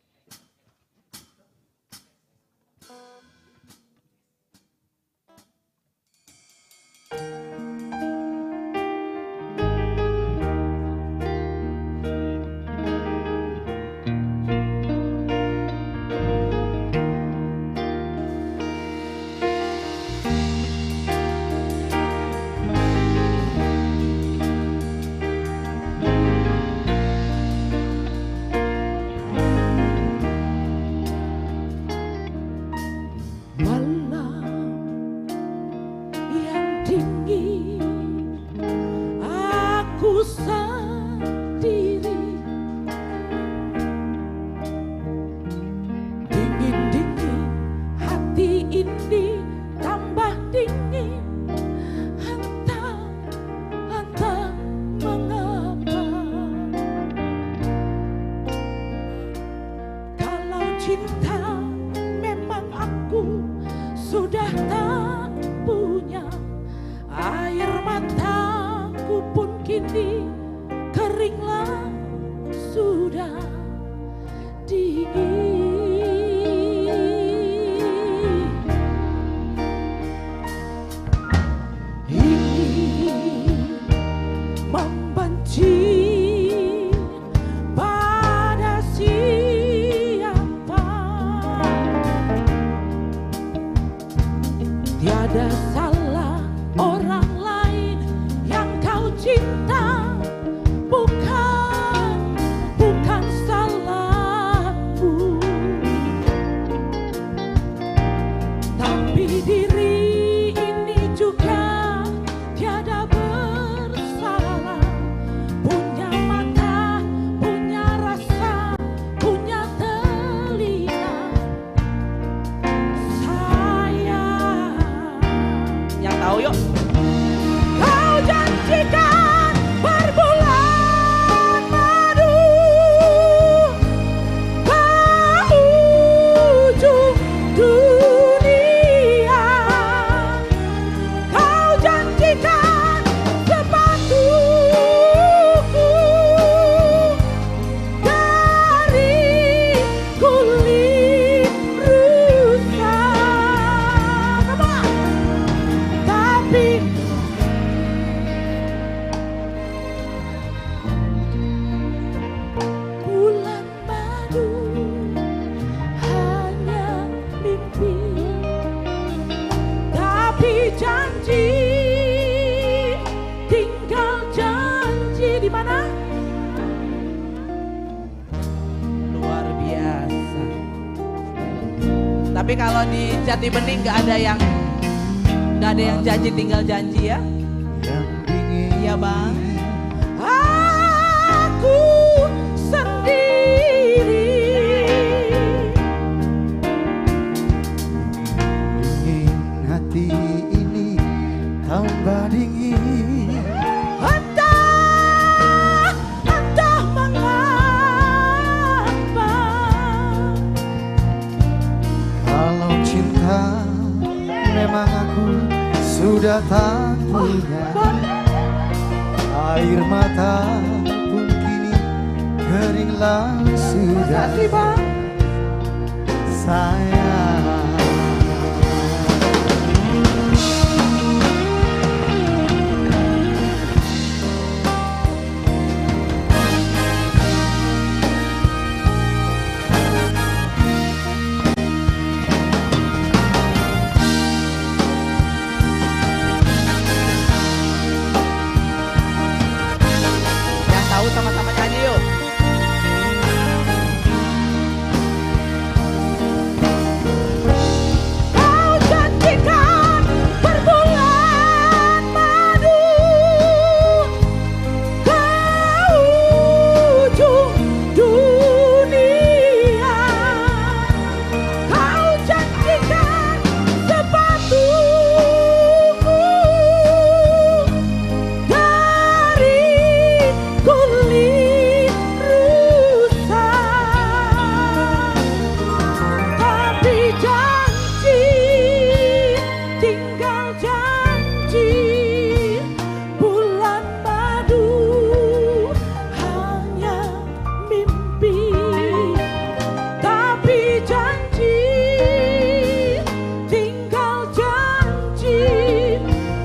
Tapi kalau di Jati Bening nggak ada yang janji tinggal janji ya.
Yang dingin.
Iya bang. Aku sendiri.
Dingin hati ini tambah dingin.
Entah mengapa.
Kalau cinta memang aku sudah tak punya. Air mata pun kini keringlah sudah sayang.
Yang tahu sama-sama nyanyi yuk.
Kau janjikan berbulan madu ke ujung dunia. Kau janjikan sepatuku dari kulit rusa. Tapi janji, tinggal janji, bulan madu hanya mimpi. Tapi janji, tinggal janji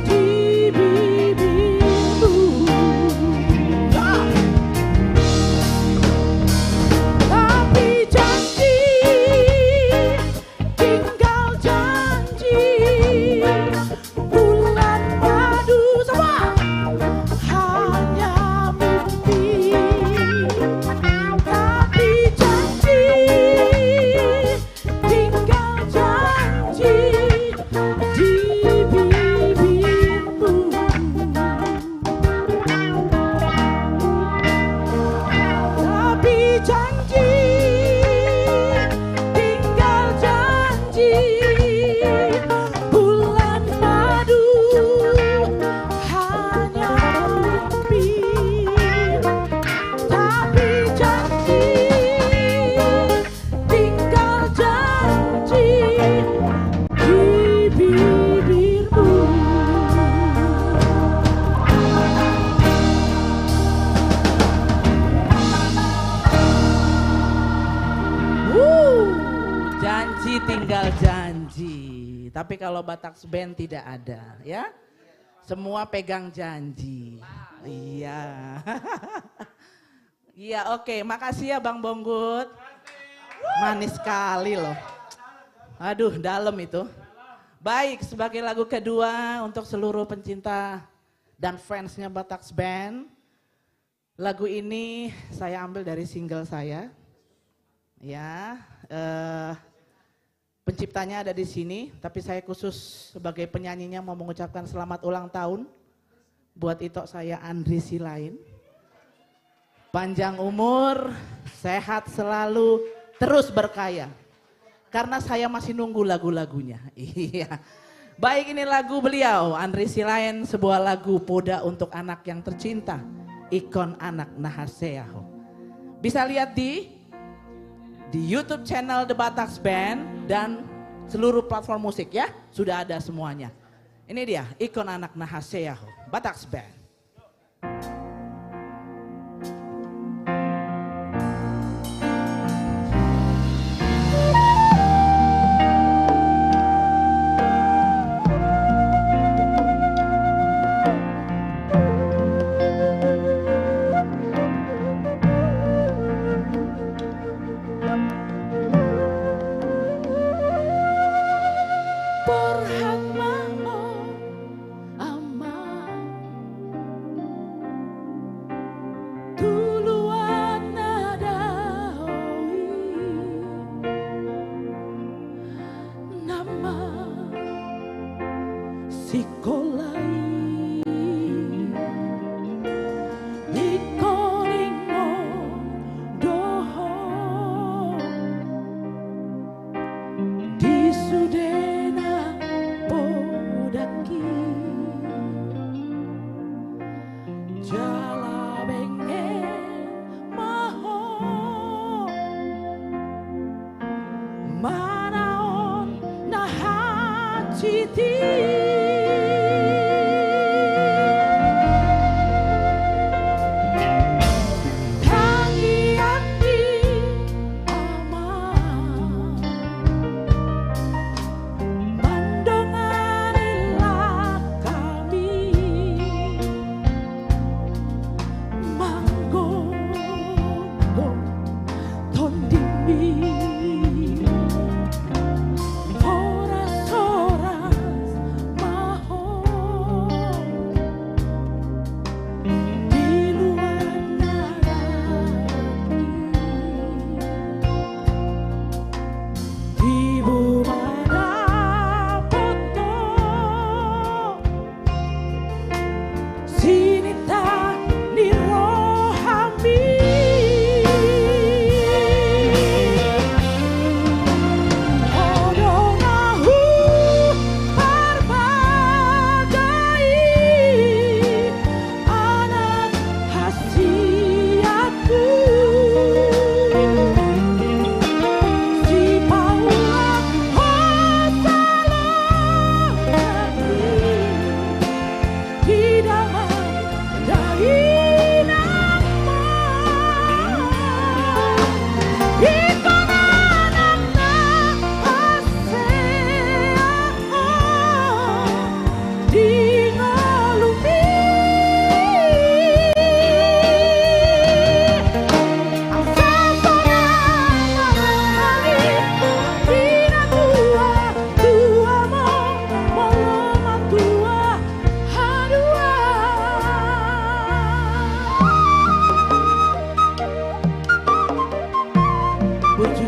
di bibirmu. Tapi janji, tinggal janji, bulan madu semua hanya mimpi. Tapi janji, tinggal janji di bibirmu. Tapi janji, tinggal janji, bulan madu hanya mimpi. Tapi janji, tinggal janji di bibirmu.
Janji tinggal janji. Tapi kalau Batak Band tidak ada ya. Semua pegang janji. Iya. Iya oke, makasih ya Bang Bonggut. Manis sekali loh. Aduh dalam itu. Baik, sebagai lagu kedua untuk seluruh pencinta dan fansnya Batak Band. Lagu ini saya ambil dari single saya. Ya, penciptanya ada di sini, tapi saya khusus sebagai penyanyinya mau mengucapkan selamat ulang tahun buat itok saya Andri Silain. Panjang umur, sehat selalu, terus berkaya. Karena saya masih nunggu lagu-lagunya. Iya. Baik, ini lagu beliau, Andri Silain, sebuah lagu Poda untuk Anak yang Tercinta, ikon anak Nahaseaho. Bisa lihat di YouTube channel The Batak Band dan seluruh platform musik ya, sudah ada semuanya. Ini dia, ikon anak Nahaseaho, Batak Band.
Berhak mau aman tuluan nadaoi nama sikolai ikoringo doho di sudena podaki jala benge maho manaon nahaciti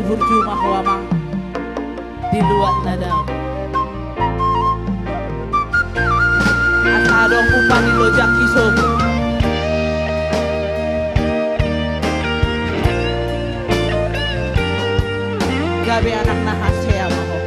burju mahwamang di luar nadau. Asa dong upah di lojak kiso. Gabe anak nahasea maho.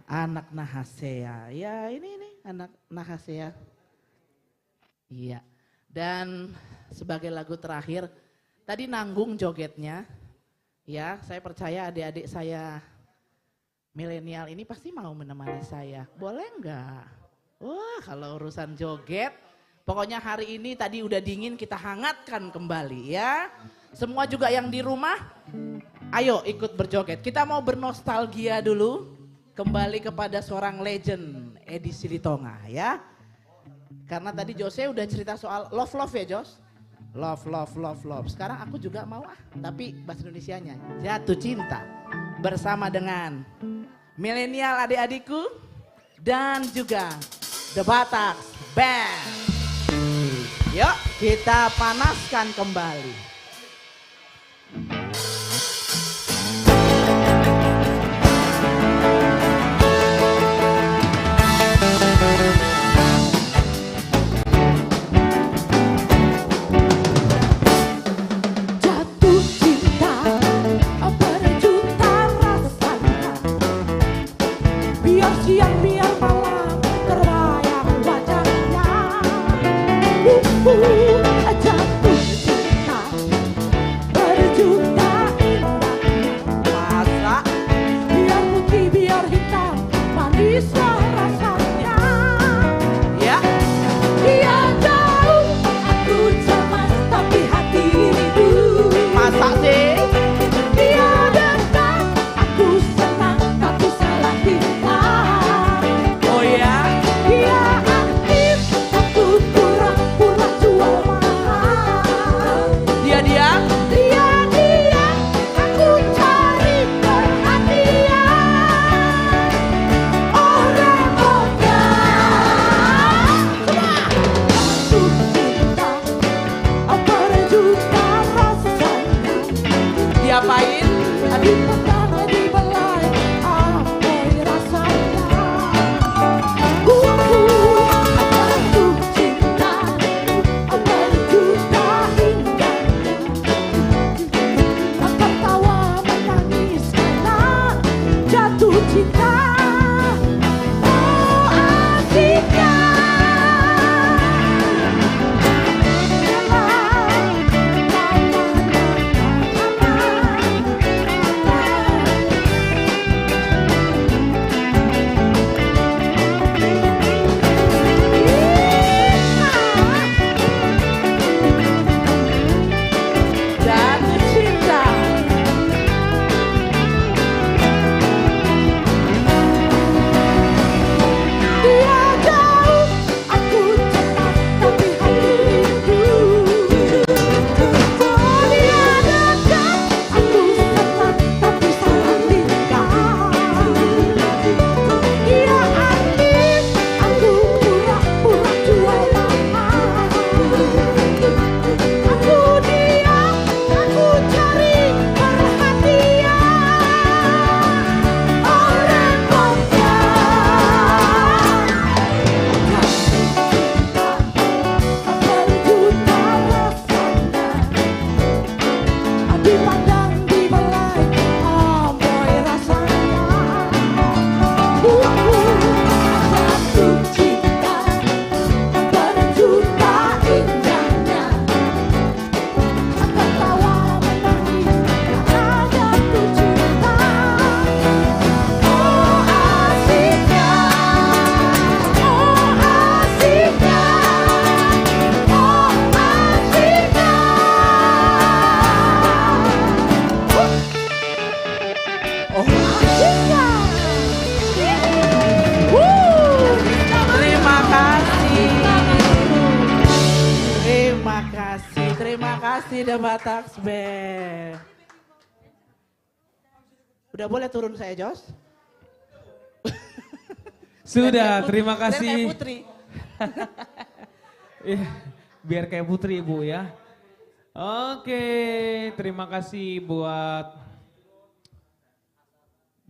Anak nahasea, ya ini anak nahasea. Iya, dan sebagai lagu terakhir, tadi nanggung jogetnya. Ya, saya percaya adik-adik saya milenial ini pasti mau menemani saya. Boleh enggak? Wah, kalau urusan joget, pokoknya hari ini tadi udah dingin, kita hangatkan kembali ya. Semua juga yang di rumah, ayo ikut berjoget. Kita mau bernostalgia dulu, kembali kepada seorang legend, Edi Silitonga ya. Karena tadi Jose udah cerita soal love ya Jos. Love. Sekarang aku juga mau tapi bahasa Indonesianya jatuh cinta. Bersama dengan milenial adik-adikku dan juga The Batak Band. Yuk kita panaskan kembali.
Jatuh cinta
kasih The Bataks Band. Udah boleh turun saya, Jos?
Sudah, terima
Biar kayak
kasih.
Putri.
Iya, biar kayak Putri Ibu ya. Oke, terima kasih buat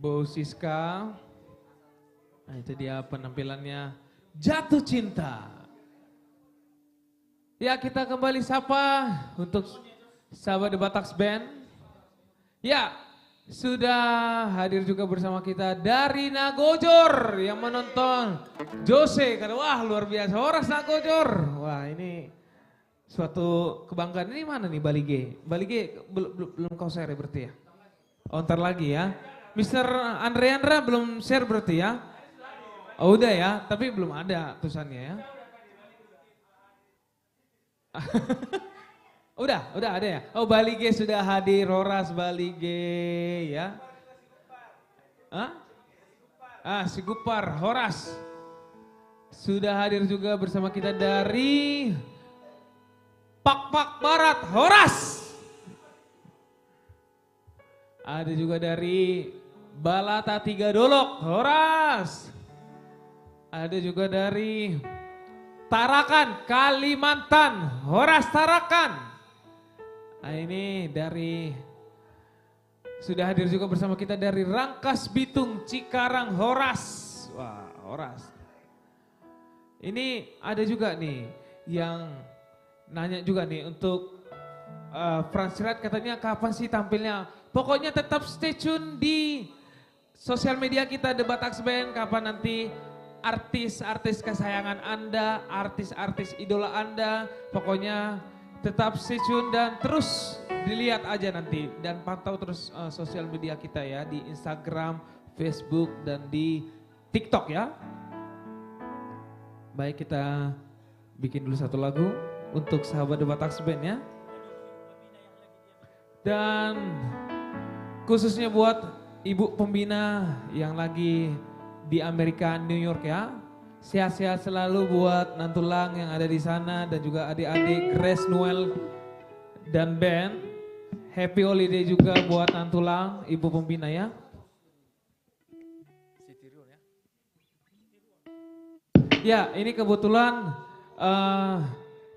Bu Siska. Nah, itu dia penampilannya Jatuh Cinta. Ya, kita kembali sapa untuk sahabat The Bataks Band. Ya, sudah hadir juga bersama kita dari Nagojor yang menonton Jose. Wah, luar biasa, Horas Nagojor. Wah, ini suatu kebanggaan. Ini mana nih Bali G? Bali G belum kau share berarti ya? Oh, ntar lagi ya. Mr. Andrea belum share berarti ya? Oh, udah ya, tapi belum ada tulisannya ya. Udah ada ya? Oh, Bali G sudah hadir, Horas Bali G ya. Hah? Si Gupar, Horas. Sudah hadir juga bersama kita dari Pak Barat, Horas. Ada juga dari Balata Tiga Dolok, Horas. Ada juga dari Tarakan, Kalimantan, Horas Tarakan. Nah, ini dari, sudah hadir juga bersama kita dari Rangkas Bitung, Cikarang, Horas. Wah, Horas. Ini ada juga nih yang nanya juga nih untuk Franz Red, katanya kapan sih tampilnya? Pokoknya tetap stay tune di sosial media kita The Bataks Band, kapan nanti artis-artis kesayangan Anda, artis-artis idola Anda, pokoknya tetap stay tune dan terus dilihat aja nanti dan pantau terus sosial media kita ya di Instagram, Facebook dan di TikTok ya. Baik, kita bikin dulu satu lagu untuk sahabat The Bataks Band ya. Dan khususnya buat ibu pembina yang lagi di Amerika, New York ya. Sehat-sehat selalu buat Nantulang yang ada di sana dan juga adik-adik Grace Noel dan band. Happy holiday juga buat Nantulang, ibu pembina ya. Ya, ini kebetulan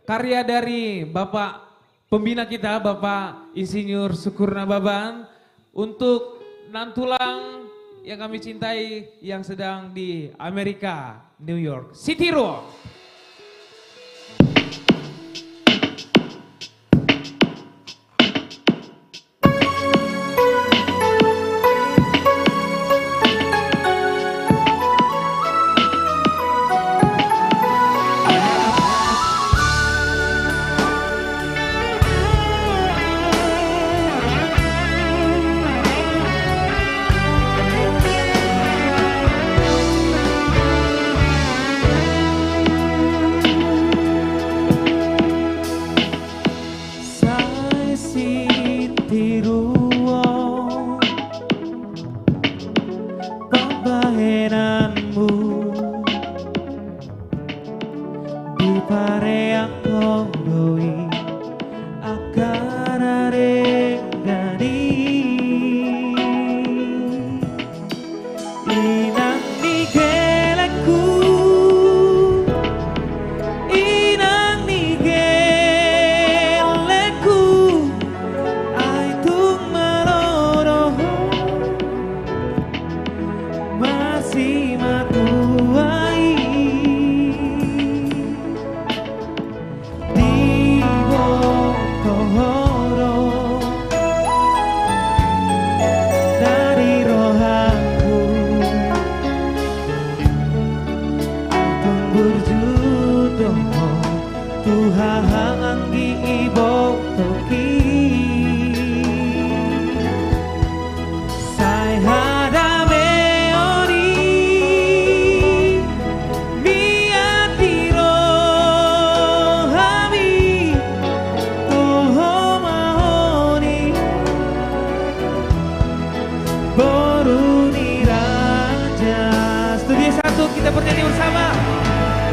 karya dari Bapak pembina kita, Bapak Insinyur Sukurna Baban, untuk Nantulang yang kami cintai yang sedang di Amerika, New York City Road.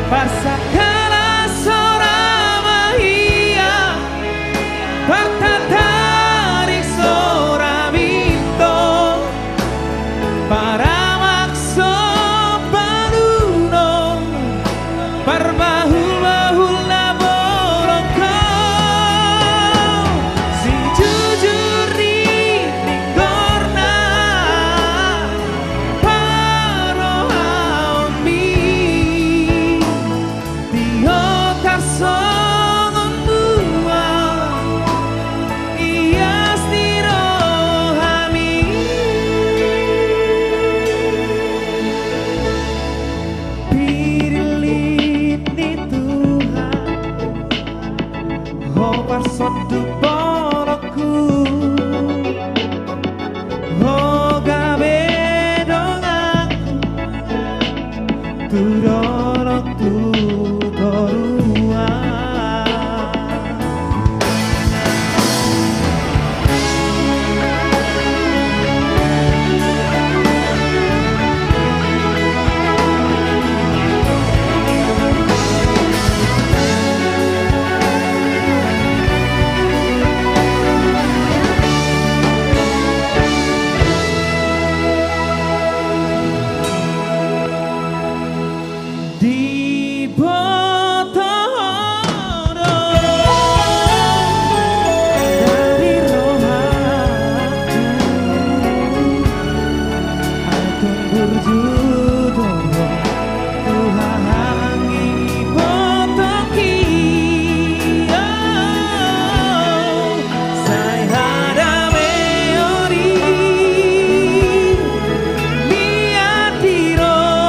Pasakala sorama iya du poroku Oh gabe dongaku Turoro tu torua Di Botono dari rohaku Atung berjudono Tuhangi botoki Sai hada meori Lihat di rohani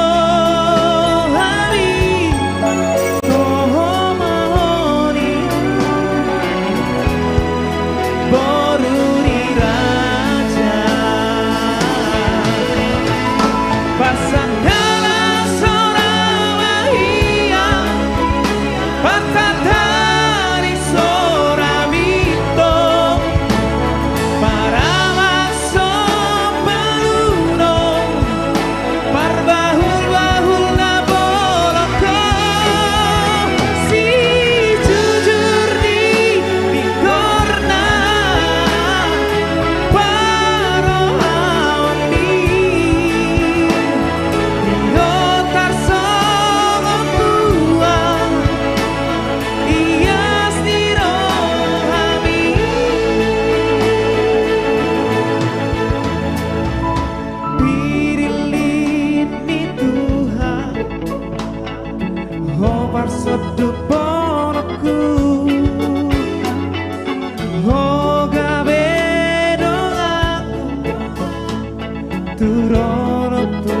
Toho mahoni Boruni raja Pasangan seorang wahia Pertandani seorang mito Para masuk peluno Parbahul-bahul na boloko Si jujur di korna Parohawan di Diotar songon tua Ias di rohami Pirilit ni Tuhan Oh parsodu ponoku Oh gabe dongaku Turoro tu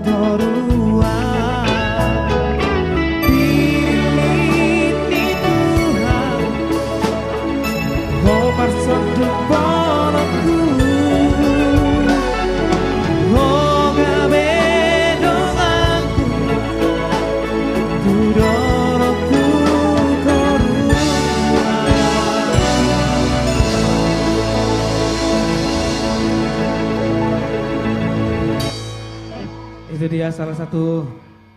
torua Pirilit ni Tuhan Oh parsodu ponoku Oh gabe dongaku Turoro tu torua Itu dia salah satu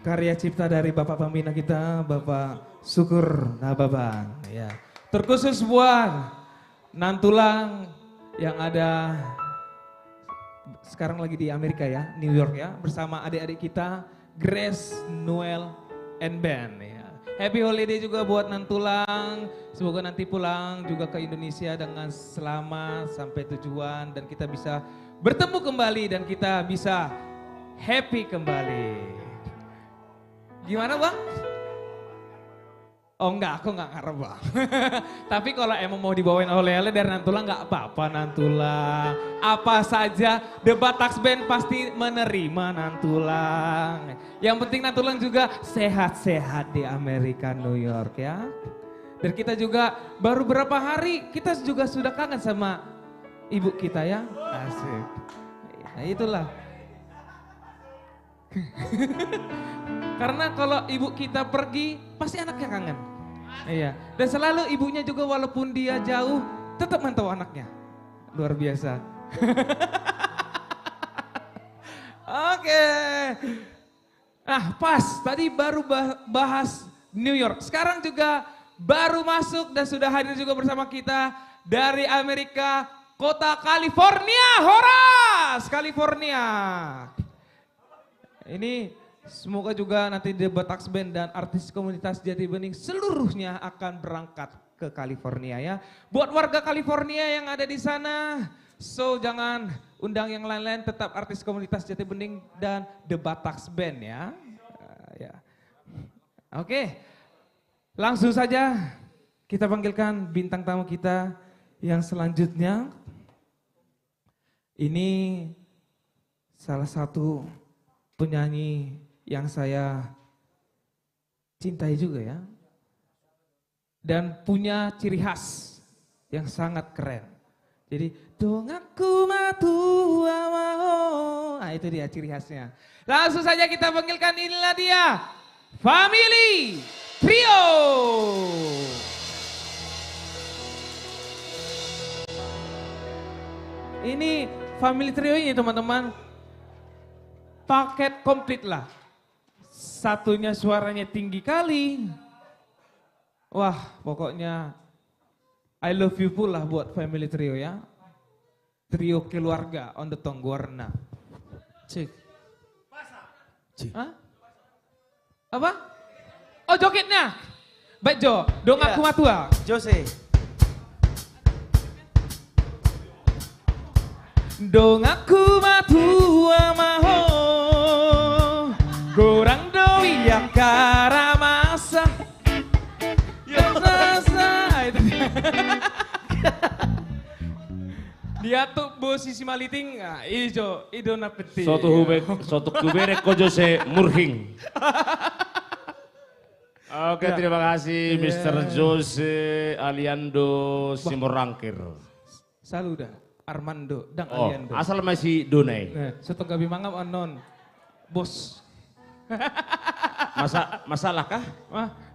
karya cipta dari Bapak Pembina kita, Bapak Syukur Nababan. Ya. Terkhusus buat Nantulang yang ada sekarang lagi di Amerika ya, New York ya, bersama adik-adik kita, Grace, Noel, and Ben. Ya. Happy holiday juga buat Nantulang, semoga nanti pulang juga ke Indonesia dengan selamat sampai tujuan dan kita bisa bertemu kembali dan kita bisa happy kembali. Gimana Bang? Oh enggak, aku enggak ngarep Bang. Tapi kalau emang mau dibawain oleh-oleh dari Nantulang enggak apa-apa Nantulang. Apa saja The Bataks Band pasti menerima Nantulang. Yang penting Nantulang juga sehat-sehat di Amerika, New York ya. Dan kita juga baru berapa hari kita juga sudah kangen sama ibu kita ya. Asik. Nah itulah. Karena kalau ibu kita pergi, pasti anaknya kangen. Iya. Dan selalu ibunya juga walaupun dia jauh, tetap mantau anaknya. Luar biasa. Oke. Nah pas, tadi baru bahas New York. Sekarang juga baru masuk dan sudah hadir juga bersama kita dari Amerika, kota California. Horas, California. Ini semoga juga nanti The Bataks Band dan artis komunitas Jati Bening seluruhnya akan berangkat ke California ya. Buat warga California yang ada di sana, so jangan undang yang lain-lain, tetap artis komunitas Jati Bening dan The Bataks Band ya. Oke, langsung saja kita panggilkan bintang tamu kita yang selanjutnya. Ini salah satu penyanyi yang saya cintai juga ya. Dan punya ciri khas
yang sangat keren. Jadi dongaku matua mau. Nah itu dia ciri khasnya. Langsung saja kita panggilkan, inilah dia Family Trio. Ini Family Trio ini teman-teman, paket komplit lah. Satunya suaranya tinggi kali. Wah pokoknya I love you full lah buat Family Trio ya. Trio keluarga on the Tonggorna. Cik. Hah? Apa? Oh jogetnya. Baik Jo, dong aku matua.
Jose.
Dong aku matua maho. Gorang doi ya karamasa. Ya rasa. Itu dia. Dia tuh posisi maliting, ijo, idona peti.
Soto kubere ko Jose Murhing. Oke, terima kasih Mr. Jose Aliando Simorangkir.
Saluda, Armando, dan
Oh,
Aliando.
asal masih Donai.
Soto gabi mangap anon, bos.
Masalah kah?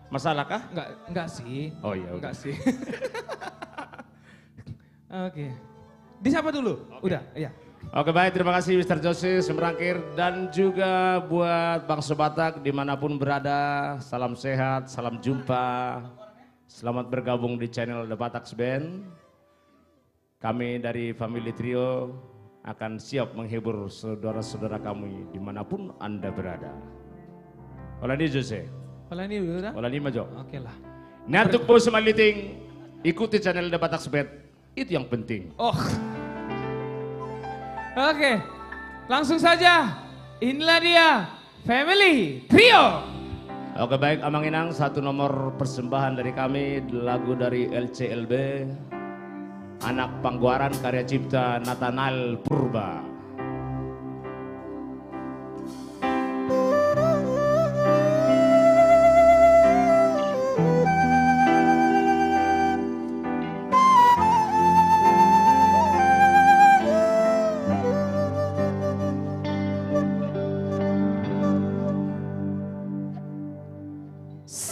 Masalah kah?
Enggak sih.
Oh iya,
enggak sih. Oke. Disapa dulu? Udah, iya.
Oke baik, terima kasih Mr. Jose Semrangkir dan juga buat Bangsa Batak dimanapun berada, salam sehat, salam jumpa, selamat bergabung di channel The Bataks Band. Kami dari Family Trio akan siap menghibur saudara-saudara kami dimanapun Anda berada. Olani Jose.
Olani udah?
Olani Majo.
Oke lah.
Nantuk po semaliting, ikuti channel The Bataks Band, itu yang penting.
Oh. Oke, langsung saja. Inilah dia Family Trio.
Oke baik, Amang Inang, satu nomor persembahan dari kami, lagu dari LCLB, Anak Pangguaran karya cipta Nathanael Purba.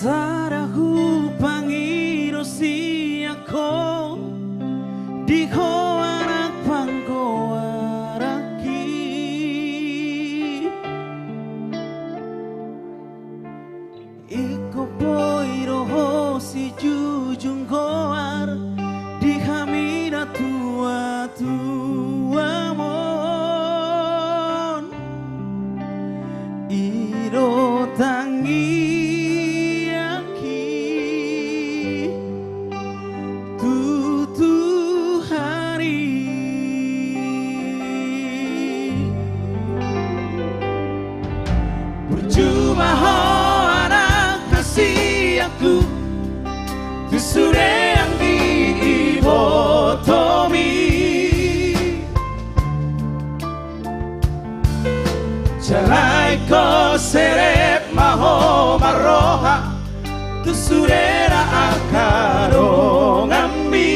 Sarahu pangiro siako diho anak panggoaraki iko poiro ho si jujung goar dihamira tua tua mon iro tangi Sure yang diibotomi Jalai ko serep maho maroha Tu surera akaro ngambi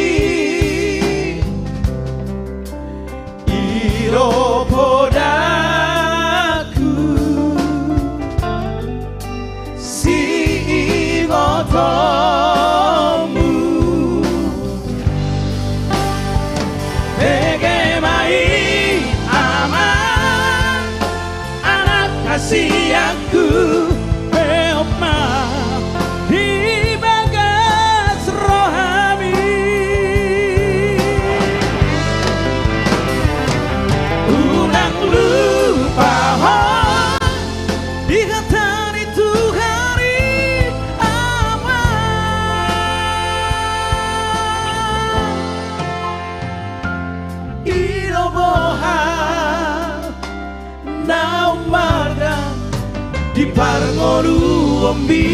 Iro podaku Si ibotomi Siangku peopma di bagas rohami Unang lupa di kata itu hari aman Iroboha naumarga di parngoru ombi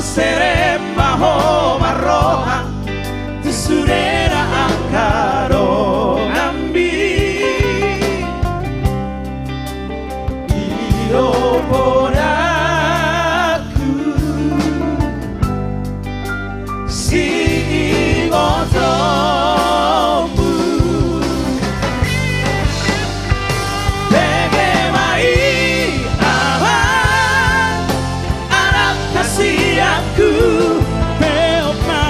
seremba ho marroha Tisurera angkaro ngambi Irobodaku Si ngotomu Begemai aman Anak kasih aku Beopma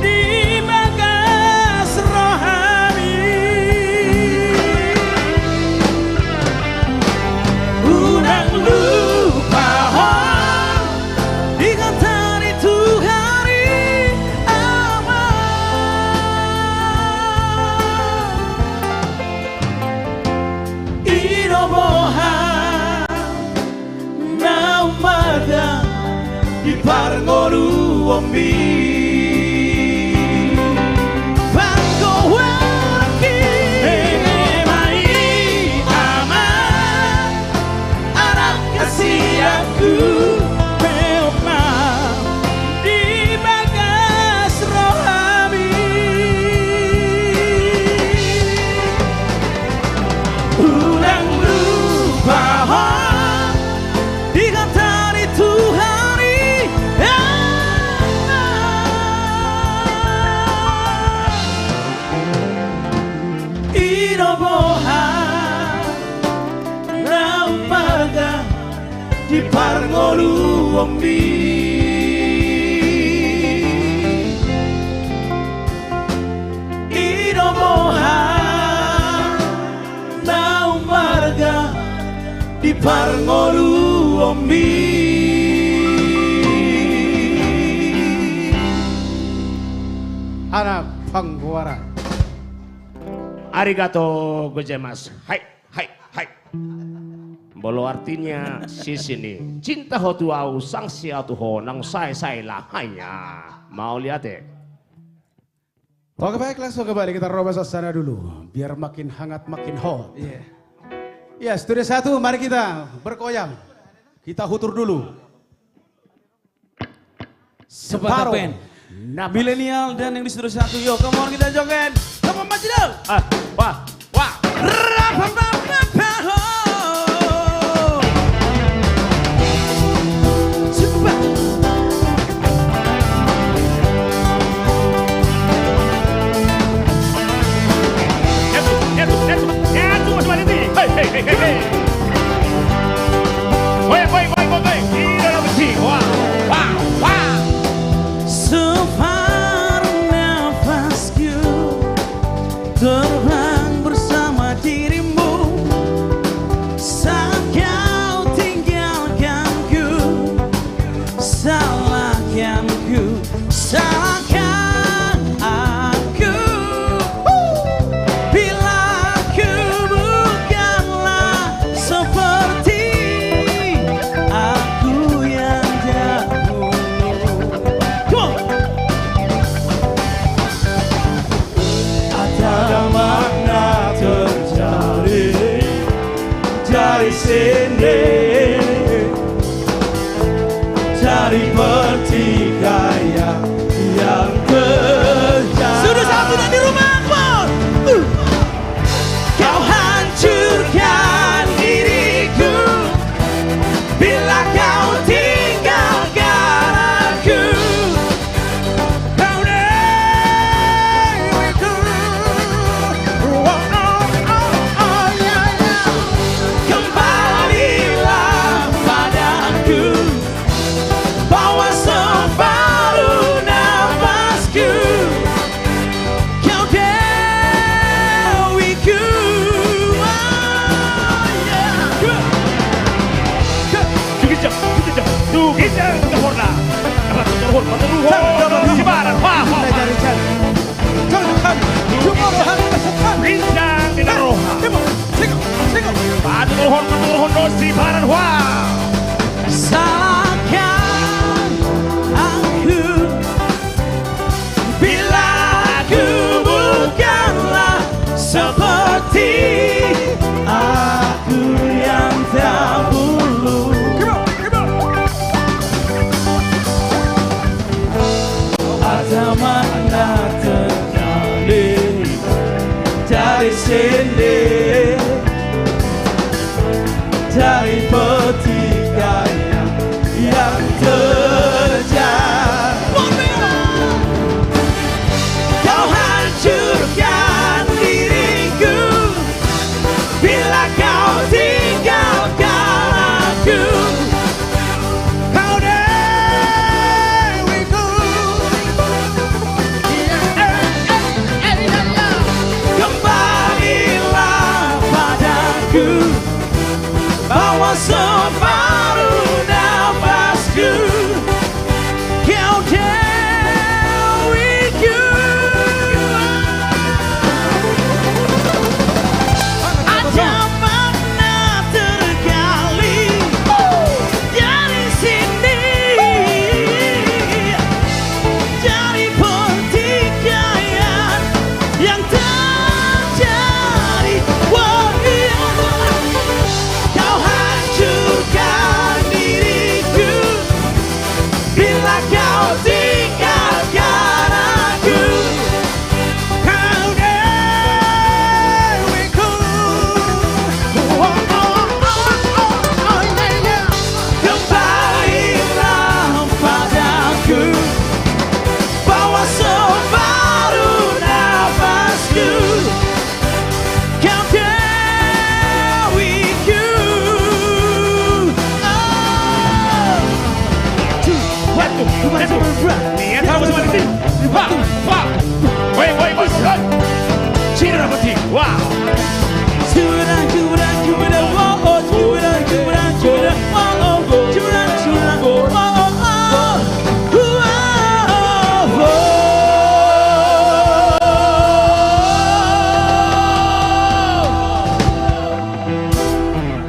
di bagas rohani Unang lupa Dikatakan itu hari aman Inoboha Naumaga Di parngoru ombi Bangko waki Mengemai aman Anak kasih aku Beopna Di bagas rohami Ulang lupa Dikatakan itu hari Inoboha Nampaga Di parngolu ombi Inoboha Nampaga Di parngolu ombi
Anak Pangguara. Arigato gozaimasu. Hai, hai, hai. Bolo artinya si sini. Cinta ho tuau sang siatu ho nang sai lah hanya. Mau lihat deh.
Oke baik, langsung kembali kita robah suasana dulu. Biar makin hangat, makin hot. Ya, studio 1, mari kita berkoyang. Kita hutur dulu.
Separuh milenial dan yang di studio 1, yo come on kita joget. Come on maju dong.
Wah, wah.
Separuh nafasku terbang bersama dirimu saat kau tinggalkanku. Salahkanku, salahkan aku bila aku bukanlah seperti aku yang dahulu. Ada makna terjadi dari sini, dari pertikaian yang terjadi. Sudah satu dan di rumah pun kau hancurkan diriku bila kau tinggalkan aku. Kau diriku, kembalilah padaku, bawa separuh nafasku. Kau dewiku, salahkan aku bila aku bukanlah seperti aku yang dahulu. pertikaian yang terjadi. Kau hancurkan diriku bila kau tinggalkan aku. Kau dewiku, kembalilah padaku, bawa separuh nafasku. Kau dewiku, ada makna tergali dari sini, dari pertikaian yang terjadi. Wah, iya. Kau hancurkan diriku bila kau tinggalkan aku. Kau dewiku, kembalilah padaku, bawa separuh nafasku. Kau dewiku.
Niat kamu seperti ini. Wah, wah. Woi, woi, woi. Cina peti. Wow.
Curang, curang, curang, oh, oh, curang, curang, curang, oh, oh, curang, curang, oh, oh, oh,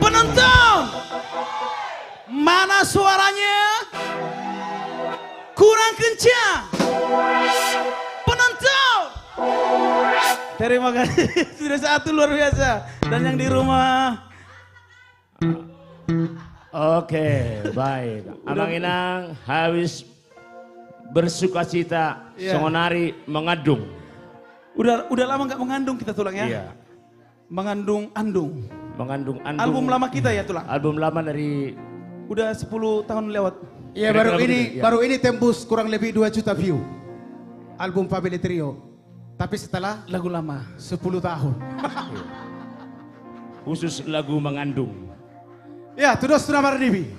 penonton, mana suaranya? Kurang kencang. Penonton, terima kasih. Sudah satu luar biasa. Dan yang di rumah,
Oke, baik. Abang Inang habis bersuka cita,
Iya.
songonari mengandung.
udah lama nggak mengandung kita tulang ya.
Iya.
Mengandung andung.
Mengandung andung.
Album lama kita ya tulang.
Album lama dari
Udah 10 tahun lewat.
Ya baru ini tembus kurang lebih 2 juta view. Album Family Trio. Tapi setelah
lagu lama
10 tahun.
khusus lagu mengandung.
Ya, Tudos Tunamar-Divi.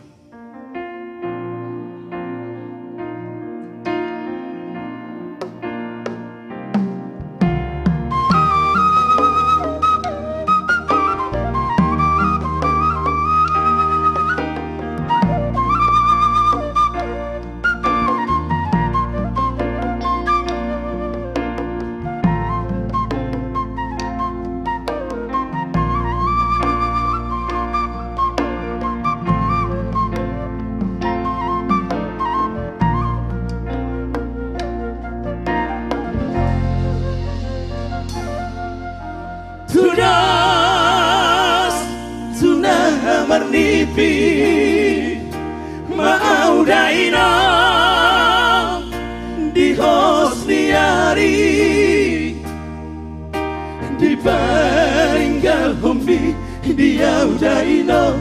Tudos Tunamar-Divi mau daino di hosniari di paringgal hombi dia daino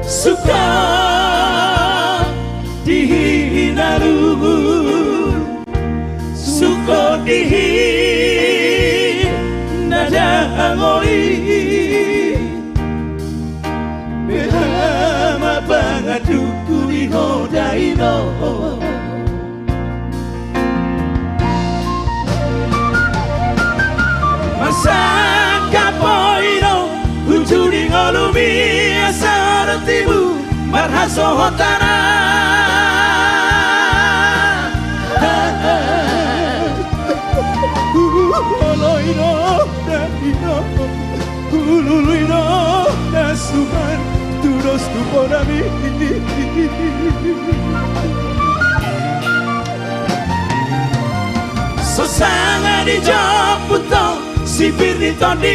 suka dihina luhur suka dihina dangoi behama pangaduku dihodaino masa kapoino ujudi ngolumi asar tibu marhaso hotana Oloino daino ululuino nasuhan tudos tu podami Sosana di Joputo si Pirito di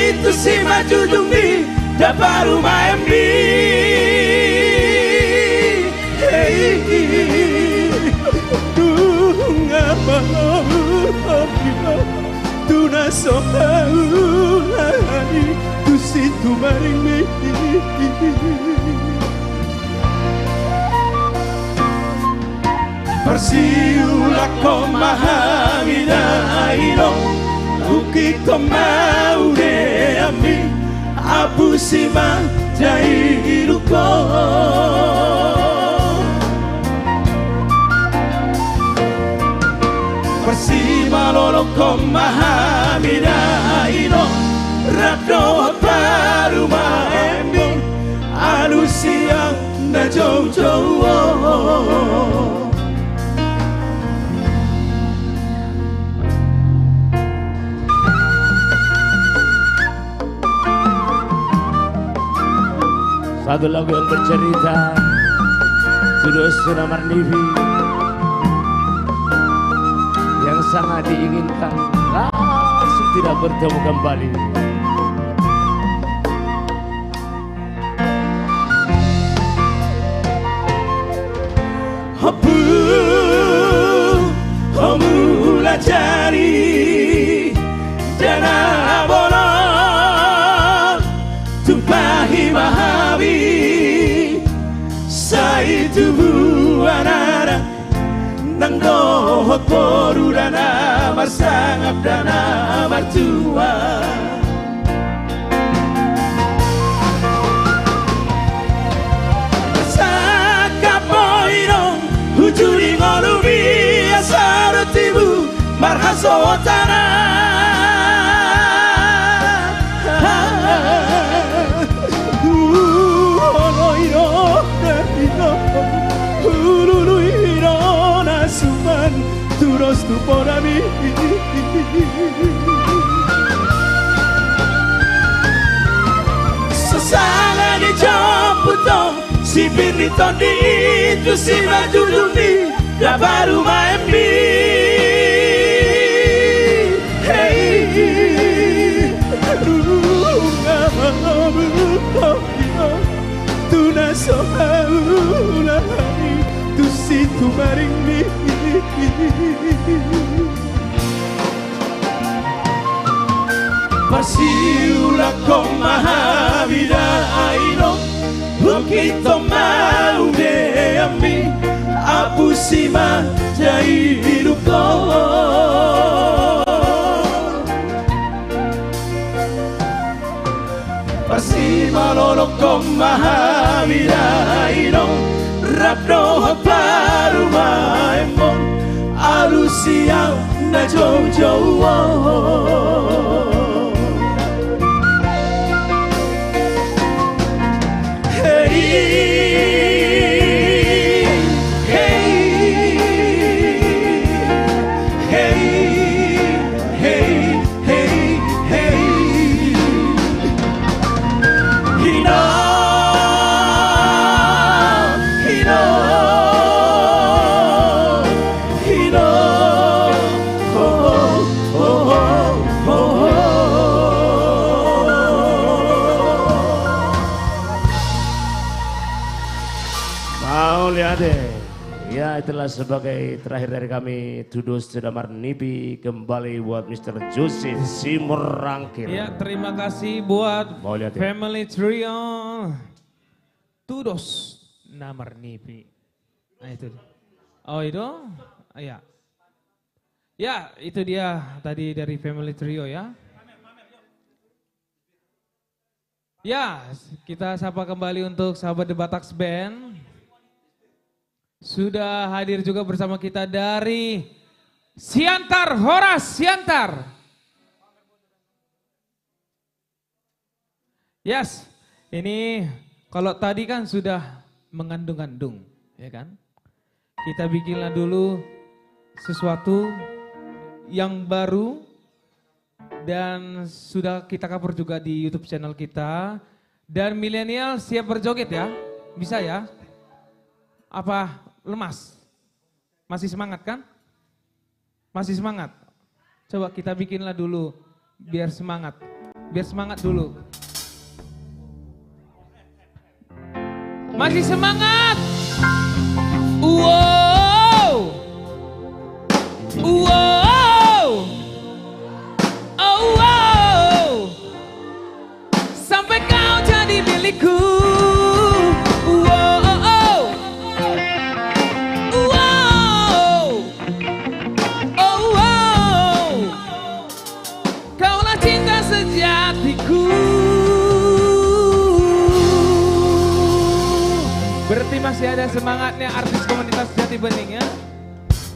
itu si maju dumbi daparu maembi Tunga malu tuna sohaulani tu situ maring mi Persiula ko mahamida ino ukito maude ami abu sima jairu ko Persima lolo ko mahamida ino rado paruma emi alusiang na jojo
Satu lagu yang bercerita Tudus Sudamar Nivi yang sangat diinginkan langsung tidak bertemu kembali.
Hopu homula jari jana bola tumpahi mahavi sai tubuh anara nang dohot poru dana marsangap dana martua sakapoirong hujuri ngolubi asaratibu marhasotana Turos tu por mí Sosana di jamputo si pirito di tu si majulumi da baru maembi Hey tu na sohaula tu si tu maring mi Persiula ko mahavida aino Bukito maude ami Apusima jairu ko Persima lolo ko mahavida aino Rapno paruma emong Alusiang na jojo
Ya itulah sebagai terakhir dari kami Tudus Sudamar Nipi kembali buat Mr. Joseph Simorangkir.
Ya terima kasih buat Family Trio Tudus Namar Nipi. Nah itu. Oh itu? Ya. Ya itu dia tadi dari Family Trio ya. Ya kita sapa kembali untuk sahabat The Bataks Band. Sudah hadir juga bersama kita dari Siantar, Horas Siantar. Yes, ini kalau tadi kan sudah mengandung-andung, ya kan? Kita bikinlah dulu sesuatu yang baru dan sudah kita cover juga di YouTube channel kita. Dan milenial siap berjoget ya? Bisa ya? Apa lemas? Masih semangat kan? Masih semangat? Coba kita bikinlah dulu biar semangat. Biar semangat dulu. Masih semangat? Wow! Wow! Oh! sejatiku. Berarti masih ada semangatnya artis komunitas Jati Bening ya.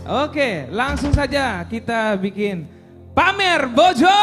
Oke, langsung saja kita bikin Pamer Bojo.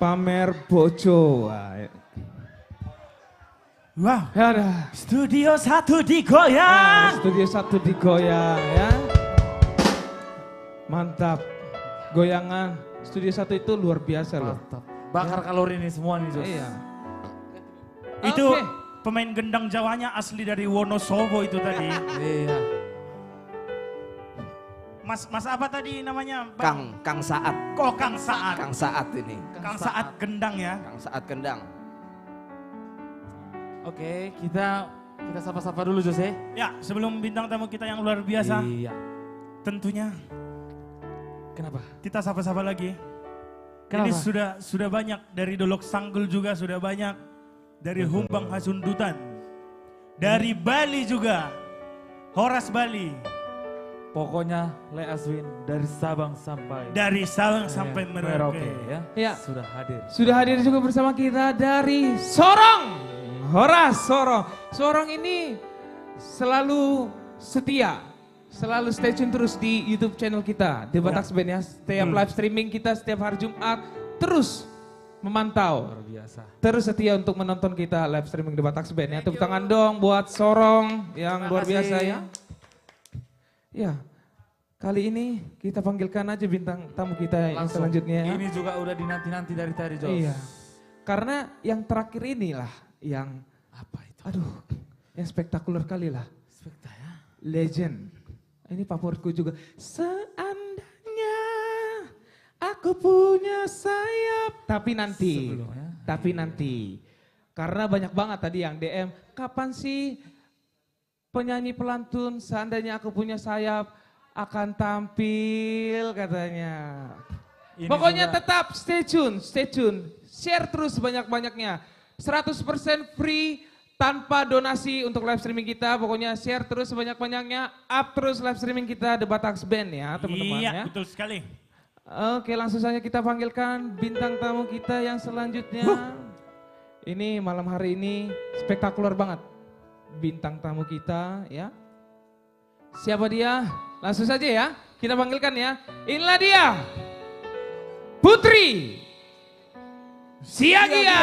Pamer Bojo.
Wow.
Ya,
Studio 1 digoyang.
Studio 1 digoyang ya.
Mantap. Goyangan Studio 1 itu luar biasa loh.
Mantap. Bakar kalori nih semua nih Jos.
Iya.
Itu
Oke.
pemain gendang Jawanya asli dari Wonosobo itu tadi.
Iya.
Mas apa tadi namanya? Bang?
Kang Saat.
Kok Kang Saat?
Kang Saat ini.
Kang Saat gendang ya.
Kang Saat gendang.
Oke, kita sapa-sapa dulu Jos ya.
Ya, sebelum bintang tamu kita yang luar biasa.
Iya.
Tentunya
Kenapa?
kita sapa-sapa lagi.
Kenapa?
Ini sudah banyak dari Dolok Sanggul juga sudah banyak, dari Humbang Hasundutan, dari Bali juga, Horas Bali,
Pokoknya Le Aswin dari Sabang sampai
Merauke.
ya.
Ya.
Sudah hadir.
Sudah hadir juga bersama kita dari Sorong. Horas Sorong. Sorong ini selalu setia. Selalu stay tune terus di YouTube channel kita, The Batax Band ya. Setiap live streaming kita setiap hari Jumat terus memantau.
Luar biasa.
Terus setia untuk menonton kita live streaming The Batax Band ya. Tepuk tangan dong buat Sorong yang luar biasa ya. Ya, kali ini kita panggilkan aja bintang tamu kita yang
Langsung.
selanjutnya.
Ini juga udah dinanti-nanti dari tadi Jos.
Iya, karena yang terakhir inilah yang,
Apa itu?
aduh, yang spektakuler kali lah.
Spekta ya.
Legend. Ini favoritku juga. Seandainya aku punya sayap. Tapi nanti,
Sebelumnya.
tapi nanti. Karena banyak banget tadi yang DM, kapan sih penyanyi pelantun seandainya aku punya sayap akan tampil katanya.
Ini
Pokoknya
juga-
tetap stay tune, stay tune. Share terus banyak-banyaknya. 100% free tanpa donasi untuk live streaming kita. Pokoknya share terus sebanyak-banyaknya. Up terus live streaming kita The Batax Band ya teman-teman
Iya,
ya.
betul sekali.
Oke, langsung saja kita panggilkan bintang tamu kita yang selanjutnya. Ini malam hari ini spektakuler banget. Bintang tamu kita ya. Siapa dia? Langsung saja ya. Kita panggilkan ya. Inilah dia. Putri Siagian.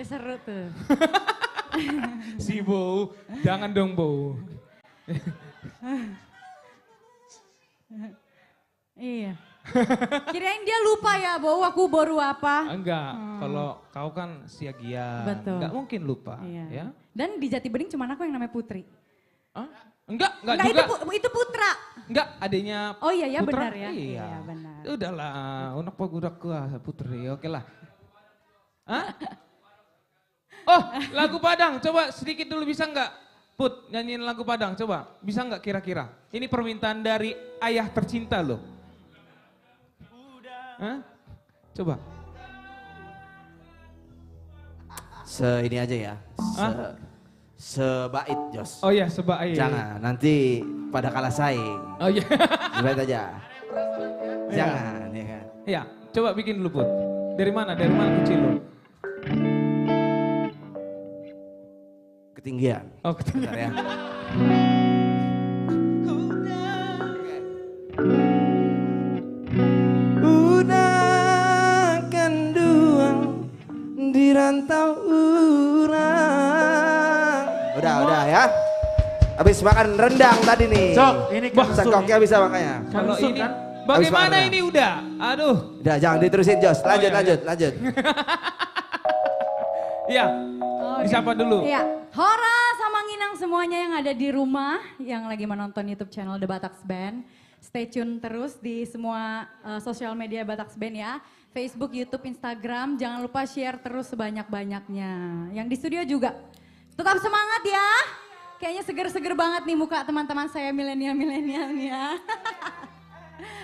Seru tuh.
Si Bo, jangan dong Bo.
Iya. Kirain dia lupa ya, bahwa aku baru apa.
Enggak, kalau kau kan Siagian.
Betul.
Enggak mungkin lupa
Iya.
ya.
Dan di Jati Bening cuma aku yang namanya Putri.
Hah? Enggak
Enggak,
juga.
itu Putra.
Enggak, adanya
Oh iya ya
Putra.
benar ya.
Iya.
Benar.
Udahlah, unak pagudak Putri, oke lah. Hah? Oh, lagu Padang, coba sedikit dulu bisa enggak? Put, nyanyiin lagu Padang, coba. Bisa enggak kira-kira? Ini permintaan dari ayah tercinta loh. Hah? Coba.
Ini aja ya. Sebait Jos.
Oh iya, sebaik.
Jangan, nanti pada kalah saing.
Oh iya.
Sebait aja. Jangan, ya kan.
Iya, coba bikin dulu Put. Dari mana kecil lo?
Ketinggian.
Oh, ketinggian.
Bentar ya. Udah kenduang di rantau urang. Udah ya. Habis makan rendang tadi nih.
Cok, ini kan
Sekoknya bisa makanya.
Kalau
Langsung
ini
kan?
bagaimana
Habis
ini udah? Aduh.
Udah jangan diterusin Jos. Lanjut,
iya,
lanjut.
Iya. Disapa dulu.
Iya, Hora sama Nginang semuanya yang ada di rumah, yang lagi menonton YouTube channel The Batax Band. Stay tune terus di semua sosial media Batax Band ya. Facebook, YouTube, Instagram, jangan lupa share terus sebanyak-banyaknya. Yang di studio juga, tetap semangat ya. Kayaknya seger-seger banget nih muka teman-teman saya milenial-milenial nih ya.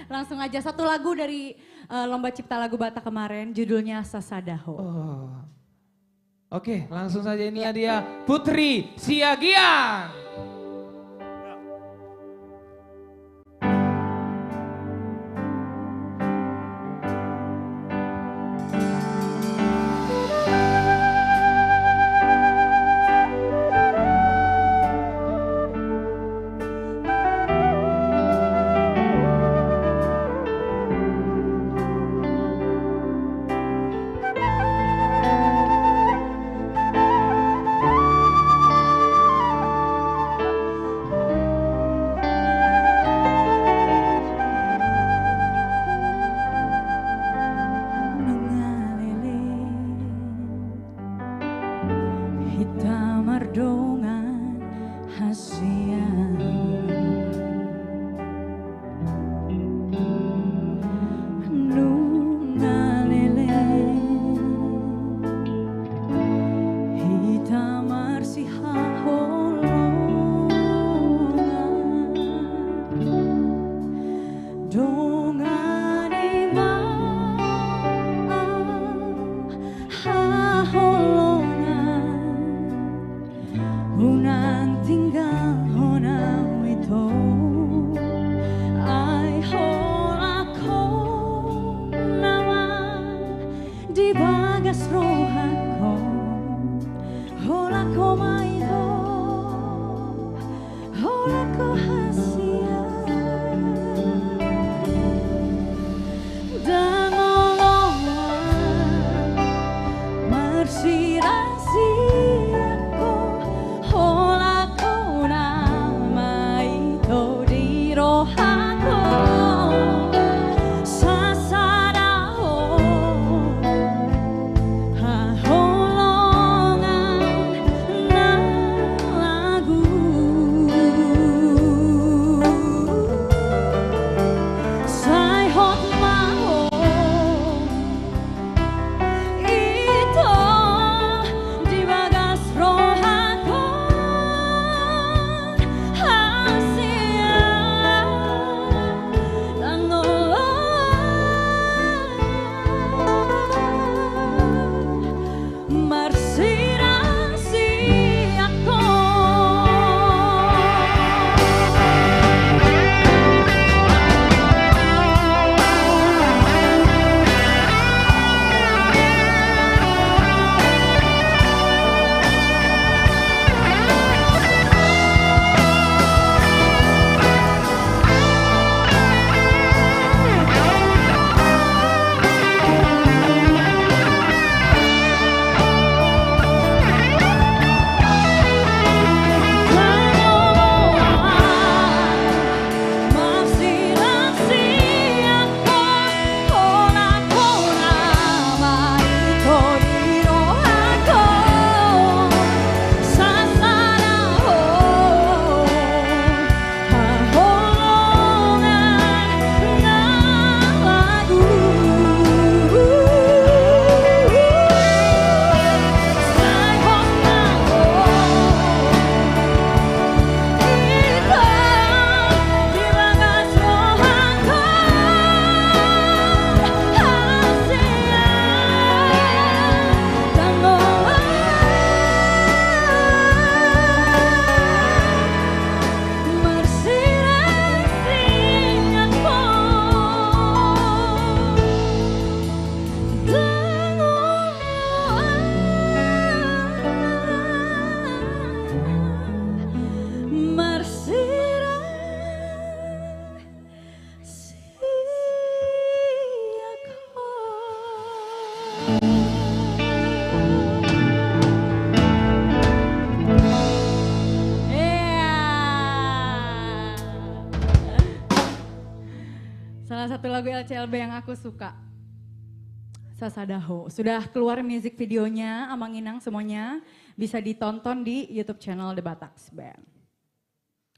Langsung aja satu lagu dari Lomba Cipta Lagu Batak kemarin, judulnya Sasadaho.
Oh. Oke, langsung saja inilah dia Putri Siagian.
dongani haholongan unang tinggal hona wito ay holako nama di bagas rohako holako maito holako hasia Salah satu lagu LCLB yang aku suka, Sasadaho. Sudah keluar music videonya, Amang Inang semuanya. Bisa ditonton di YouTube channel The Bataks Band.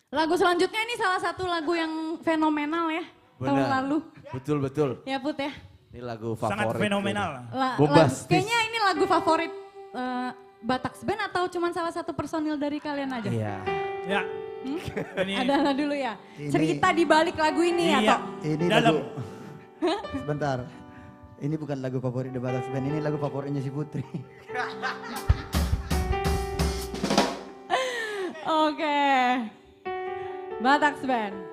Lagu selanjutnya ini salah satu lagu yang fenomenal ya, tahun lalu.
Betul.
Ya Put ya.
Ini lagu favorit.
Sangat fenomenal.
Kayaknya ini lagu favorit Bataks Band atau cuma salah satu personil dari kalian aja?
Iya.
Ya.
Adalah dulu ya.
Ini,
cerita di balik lagu ini ya, Tok?
Ini lagu. Sebentar. Ini bukan lagu favorit The Bataks Band, ini lagu favoritnya si Putri.
Oke. Bataks Band.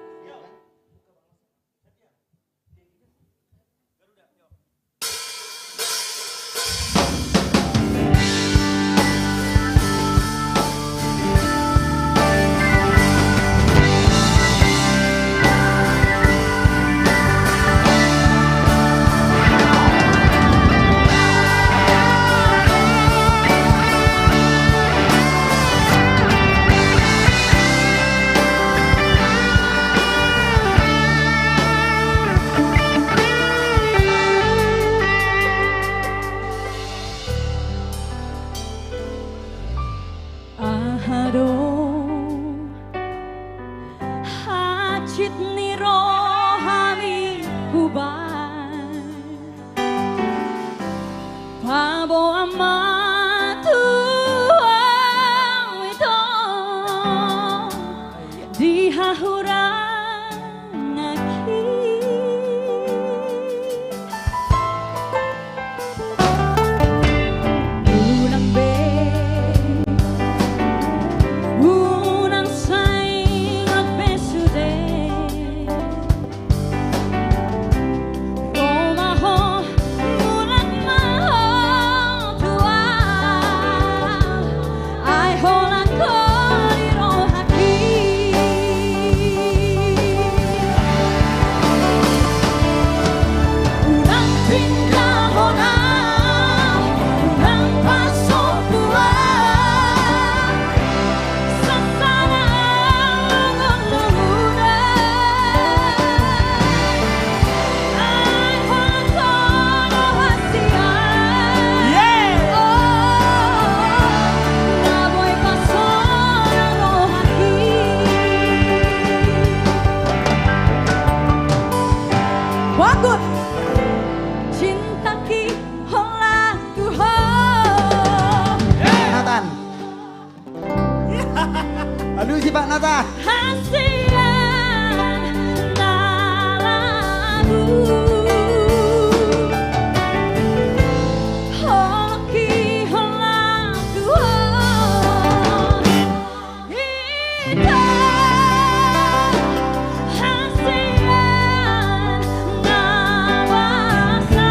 Bagus. Cinta ki hola tuho.
Nathan. Aduh si Pak Nathan.
Hasian nalagu. Hoki hola tuho. Ika hasian nawasa.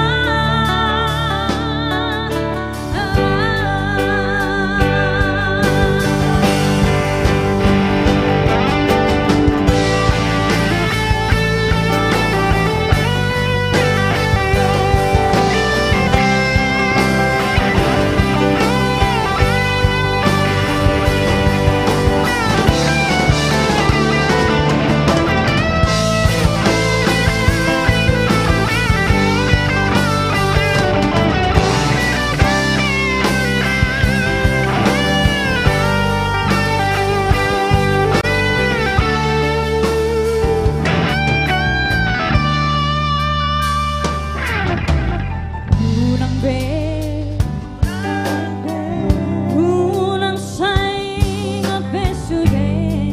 Unang saing at besuye.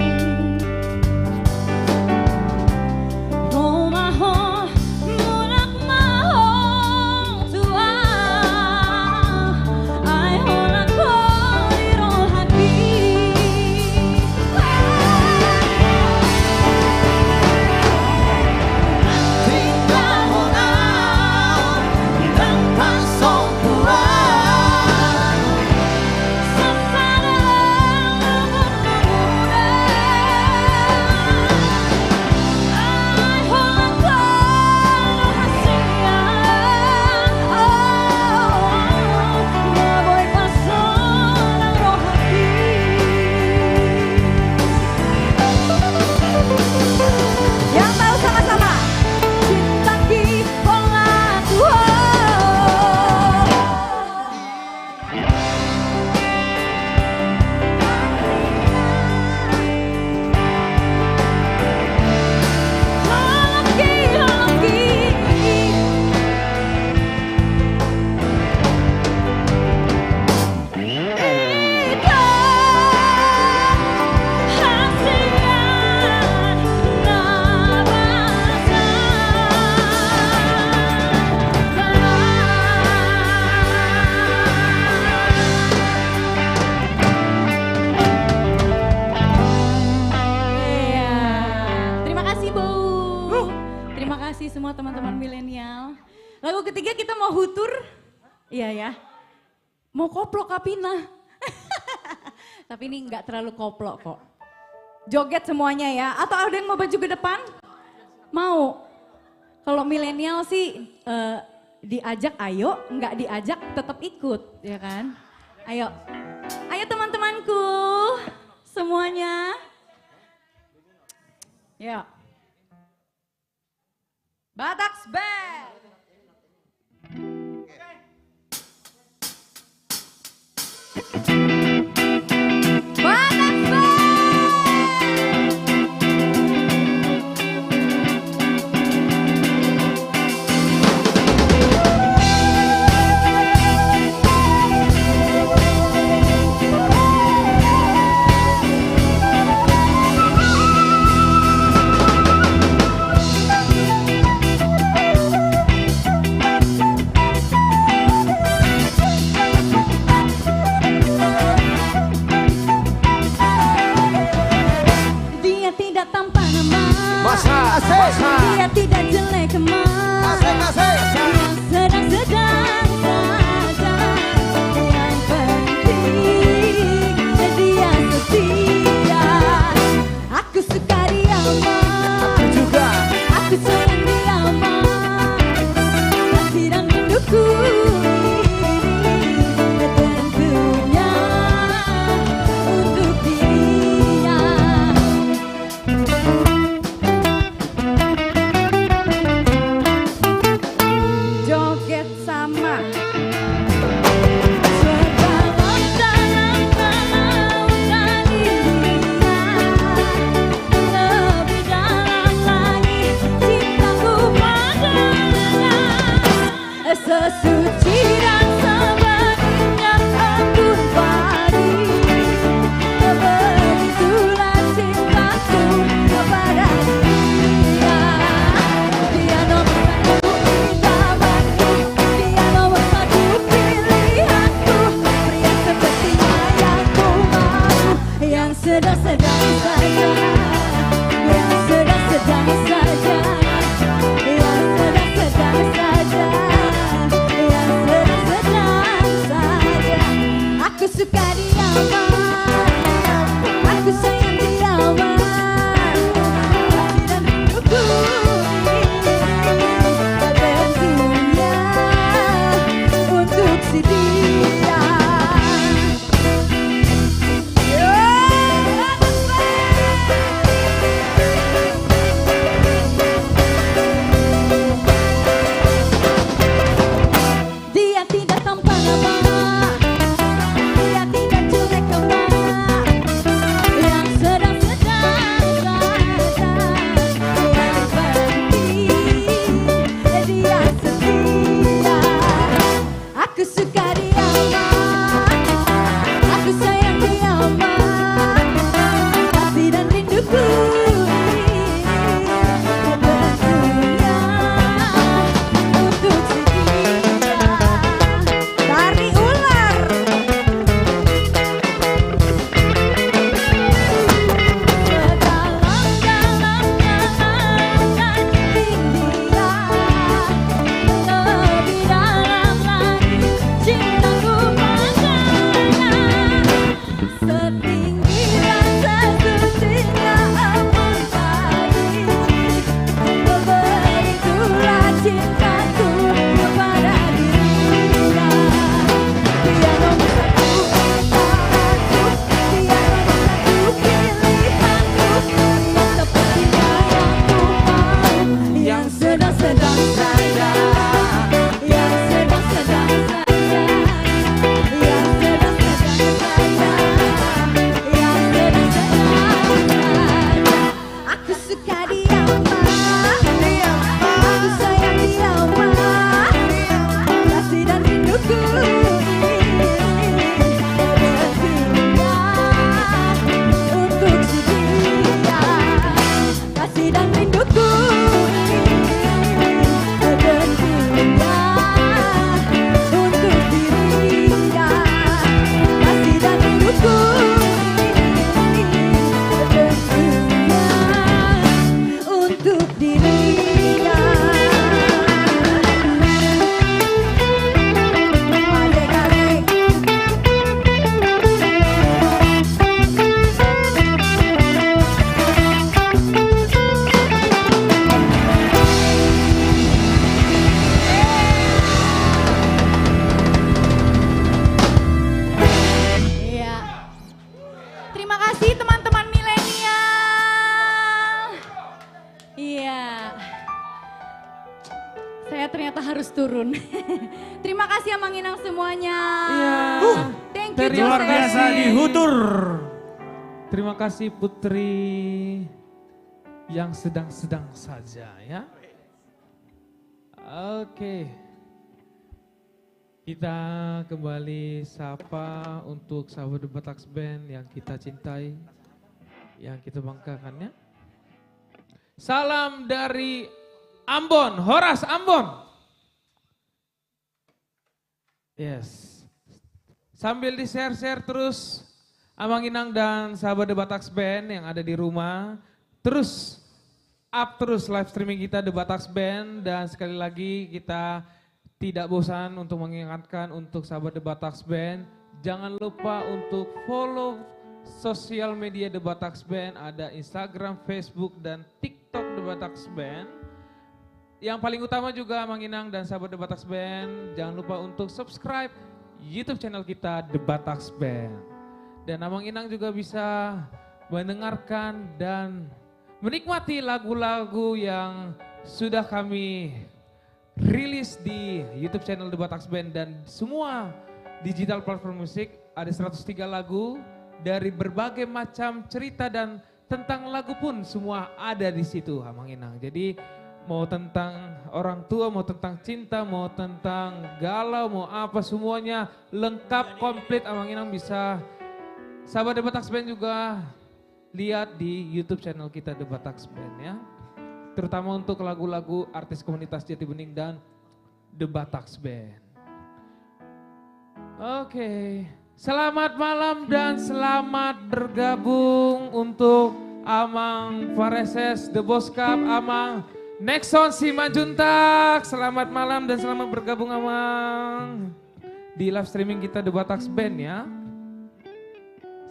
Romaho munak maho tua. Ay honak ko irong hati. Tinggal mo na ilang pasong buwan. Sa sarang ay holang ko hasian. Maboy pasong ang rohati. Yang tahu sama-sama. Cinta ki hola tuho. Halaki, halaki. Ika hasian nawasa. Iya. Terima kasih Bu. Terima kasih semua teman-teman milenial. Lagu ketiga kita mau hutur. Iya ya. Mau koplok Kapina. Tapi ini nggak terlalu koplok kok. Joget semuanya ya. Atau ada yang mau baju ke depan? Mau. Kalau milenial sih diajak ayo, nggak diajak tetap ikut, ya kan? Ayo. Ayo teman-temanku. Semuanya. Ya. Bataks Band. Bataks Band. sesuci dan sebenarnya embun padi. Begitulah cintaku kepada dia. Dia nomor satu idamanku, dia nomor satu pilihanku. Pria sepertinya yang ku mau, yang sedang-sedang saja, yang sedang-sedang saja, yang sedang-sedang saja, yang sedang-sedang saja. Aku suka dia man, aku sayang dia man, hati dan rinduku tentunya untuk si dia. Dia tidak tampan apa, dia tidak jelek apa, yang sedang-sedang saja, yang penting dia setia. Aku suka dia man, aku sayang dia man, hati dan rinduku tentunya untuk si dia. Tari ular. Sedalam-dalamnya lautan India, lebih dalam lagi cintaku padanya. Setinggi dan sesucinya embun padi, begitulah cintaku kepada dia. Dia nomor satu idamanku, dia nomor satu pilihanku. Pria sepertinya yang ku mau, yang sedang-sedang saja, yang sedang-sedang saja, yang sedang-sedang saja, yang sedang-sedang saja. Aku suka dia man, aku sayang dia man, kasih dan rinduku tentunya untuk si dia. Kasih dan rinduku tentunya untuk dirinya. Kasih dan rinduku tentunya untuk dirinya. Adik-adik. Iya. Terima kasih teman-teman milenial. Iya. Saya ternyata harus turun. Terima kasih Amang Inang semuanya.
Iya.
Thank you
Luar
Jose.
biasa dihutur.
Terima kasih Putri yang sedang-sedang saja ya. Oke. Kita kembali sapa untuk sahabat The Bataks Band yang kita cintai, yang kita banggakan ya. Salam dari Ambon, Horas Ambon. Yes. Sambil di-share-share terus Amang Inang dan sahabat The Bataks Band yang ada di rumah. Terus up terus live streaming kita The Bataks Band, dan sekali lagi kita tidak bosan untuk mengingatkan untuk sahabat The Bataks Band, jangan lupa untuk follow sosial media The Bataks Band, ada Instagram, Facebook, dan TikTok The Bataks Band. Yang paling utama juga Amang Inang dan sahabat The Bataks Band, jangan lupa untuk subscribe YouTube channel kita The Bataks Band. Dan Amang Inang juga bisa mendengarkan dan menikmati lagu-lagu yang sudah kami rilis di YouTube channel The Bataks Band dan semua digital platform musik. Ada 103 lagu dari berbagai macam cerita dan tentang lagu pun semua ada di situ Amang Inang. Jadi Mau tentang orang tua, mau tentang cinta, mau tentang galau, mau apa semuanya lengkap, komplit. Amang Inang bisa, sahabat The Batax Band juga lihat di YouTube channel kita The Batax Band ya. Terutama untuk lagu-lagu artis komunitas Jati Bening dan The Batax Band. Oke, selamat malam dan selamat bergabung untuk Amang Fareses, The Boss Cup, Amang Nexon Simanjuntak. Selamat malam dan selamat bergabung Amang di live streaming kita The Batax Band ya.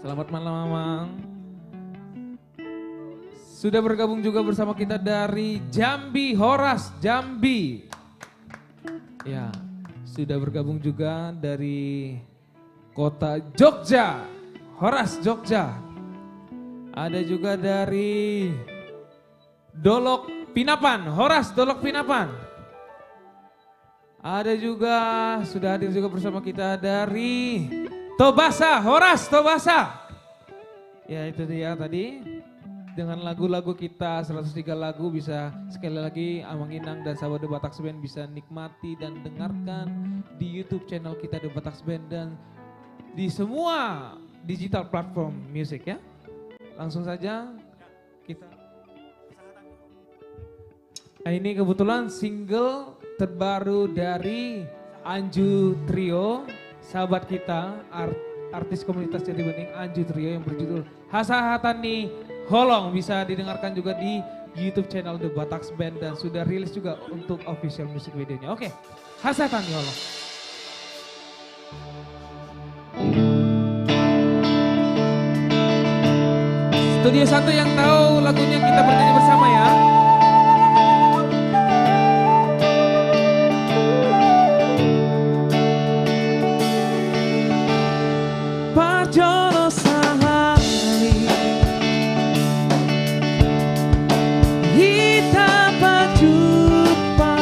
Selamat malam Amang. Sudah bergabung juga bersama kita dari Jambi, Horas Jambi. Ya, sudah bergabung juga dari kota Jogja, Horas Jogja. Ada juga dari Dolok Pinapan, Horas Dolok Pinapan. Ada juga, sudah hadir juga bersama kita dari Tobasa, Horas Tobasa. Ya itu dia tadi, dengan lagu-lagu kita 103 lagu bisa sekali lagi Amang Inang dan sahabat The Batax Band bisa nikmati dan dengarkan di YouTube channel kita The Batax Band dan di semua digital platform musik ya. Langsung saja kita. Nah ini kebetulan single terbaru dari Anju Trio, sahabat kita, artis komunitas Jati Bening Anju Trio yang berjudul Hasahatani Holong. Bisa didengarkan juga di YouTube channel The Batax Band dan sudah rilis juga untuk official music videonya. Oke, Hasahatani Holong. Studio 1 yang tahu lagunya kita bernyanyi bersama ya. Parjono sahari kita berjumpa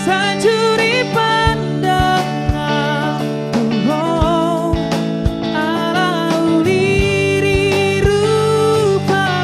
sanjuri pandangan Tuhan ala uliri rupa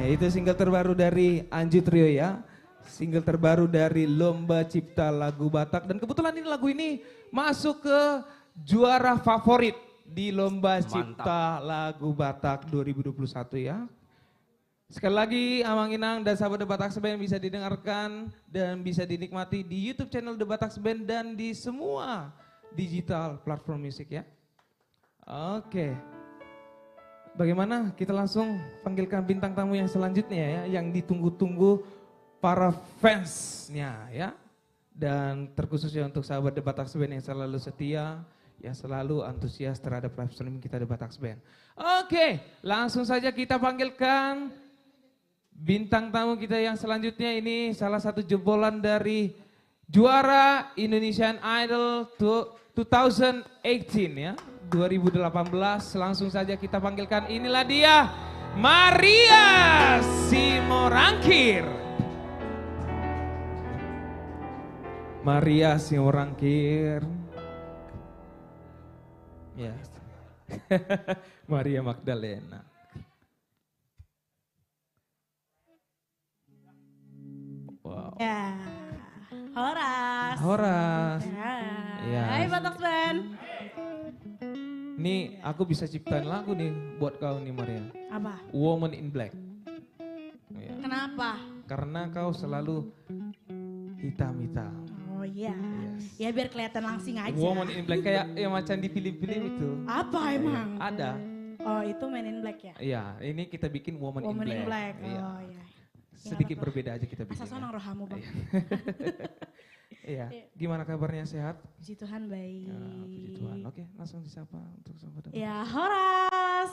itu single terbaru dari Anju Trio ya. Single terbaru dari Lomba Cipta Lagu Batak. Dan kebetulan ini lagu ini masuk ke juara favorit di Lomba Cipta Lagu Batak 2021 ya. Sekali lagi Amang Inang dan sahabat The Batak Band bisa didengarkan dan bisa dinikmati di YouTube channel The Batak Band dan di semua digital platform musik ya. Oke. Bagaimana kita langsung panggilkan bintang tamu yang selanjutnya ya, yang ditunggu-tunggu para fansnya ya. Dan terkhususnya untuk sahabat The Batak Band yang selalu setia, yang selalu antusias terhadap live streaming kita The Batak Band. Oke, langsung saja kita panggilkan bintang tamu kita yang selanjutnya. Ini salah satu jebolan dari juara Indonesian Idol 2018 ya, 2018. Langsung saja kita panggilkan, inilah dia Maria Simorangkir. Maria Simorangkir. Ya. Maria Magdalena. Wow.
Ya. Horas.
Horas.
Ya. Hai Batak Band.
Nih aku bisa ciptain lagu nih buat kau nih Maria.
Apa?
Woman in Black. Ya.
Kenapa?
Karena kau selalu hitam-hitam.
Oh iya. Ya biar kelihatan langsing aja.
Woman in Black kayak yang macam di film-film itu.
Apa emang?
Ada.
Oh itu Men in Black ya?
Iya, ini kita bikin Woman in Black.
In Black.
Iya.
Oh iya.
Sedikit berbeda aja kita bikin.
Asal sonang rohamu Bang.
Iya. Gimana kabarnya, sehat?
Puji Tuhan baik.
Ya, puji Tuhan. Oke, langsung disapa untuk sahabat.
Ya Horas.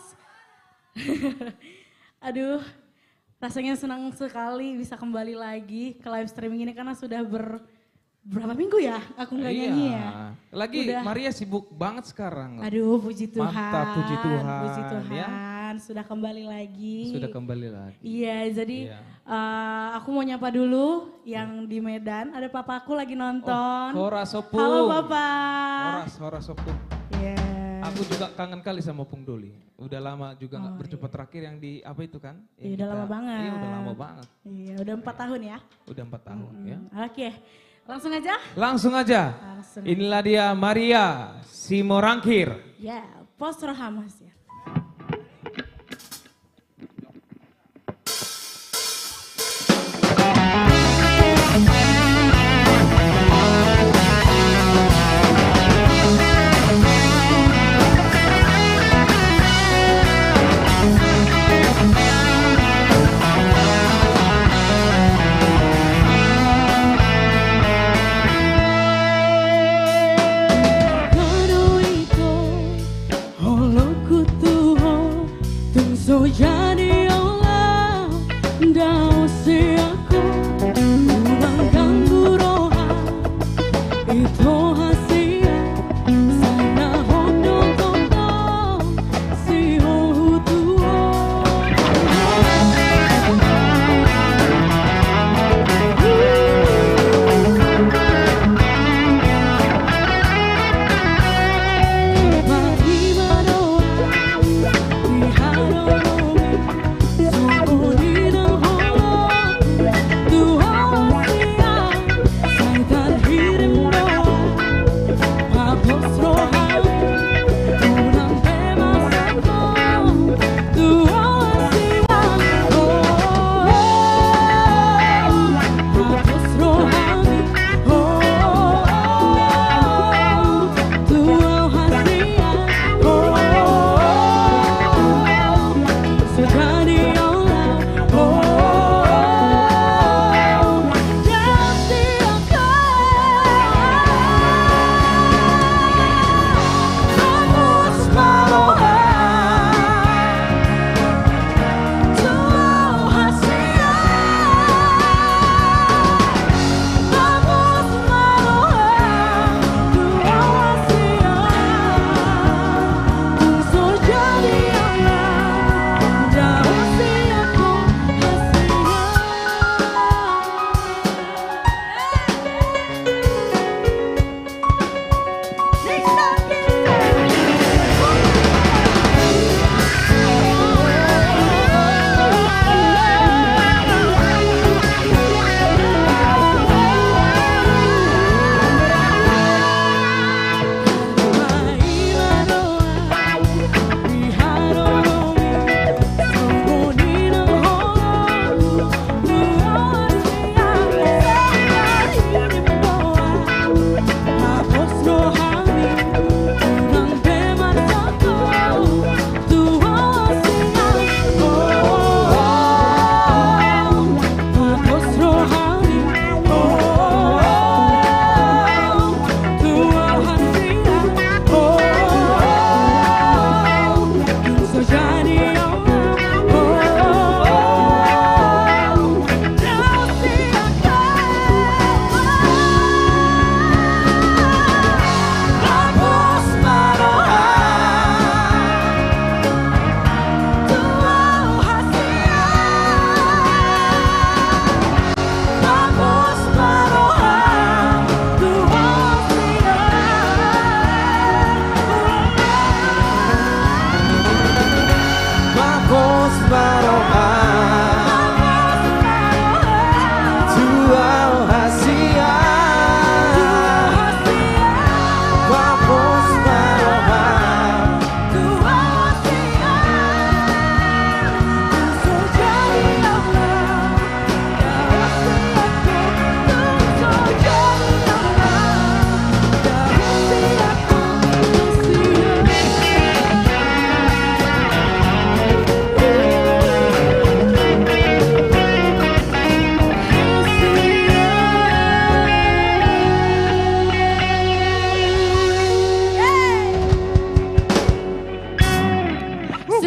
Aduh, rasanya senang sekali bisa kembali lagi ke live streaming ini karena sudah berapa minggu ya aku nggak nyanyi ya.
Lagi udah. Maria sibuk banget sekarang.
Aduh, puji Tuhan.
Mantap, puji Tuhan.
Puji Tuhan.
Ya?
Sudah kembali lagi.
Sudah kembali lagi.
Iya, jadi aku mau nyapa dulu yang di Medan. Ada papaku lagi nonton.
Oh, Horas Opung.
Halo Papa.
Horas Opung.
Iya.
Aku juga kangen kali sama Pung Doli. Udah lama juga nggak berjumpa terakhir yang di apa itu kan?
Iya, udah lama banget.
Iya, udah lama banget.
Iya, udah 4 tahun ya.
Udah 4 tahun ya.
Oke. Langsung aja?
Langsung aja. Inilah dia Maria Simorangkir.
Ya, Pos Rohamas ya.
Jadi Allah dah usiaku pulang ganggu roha itu hasil sana hondong tongtong si hohu tua mari madoa di haro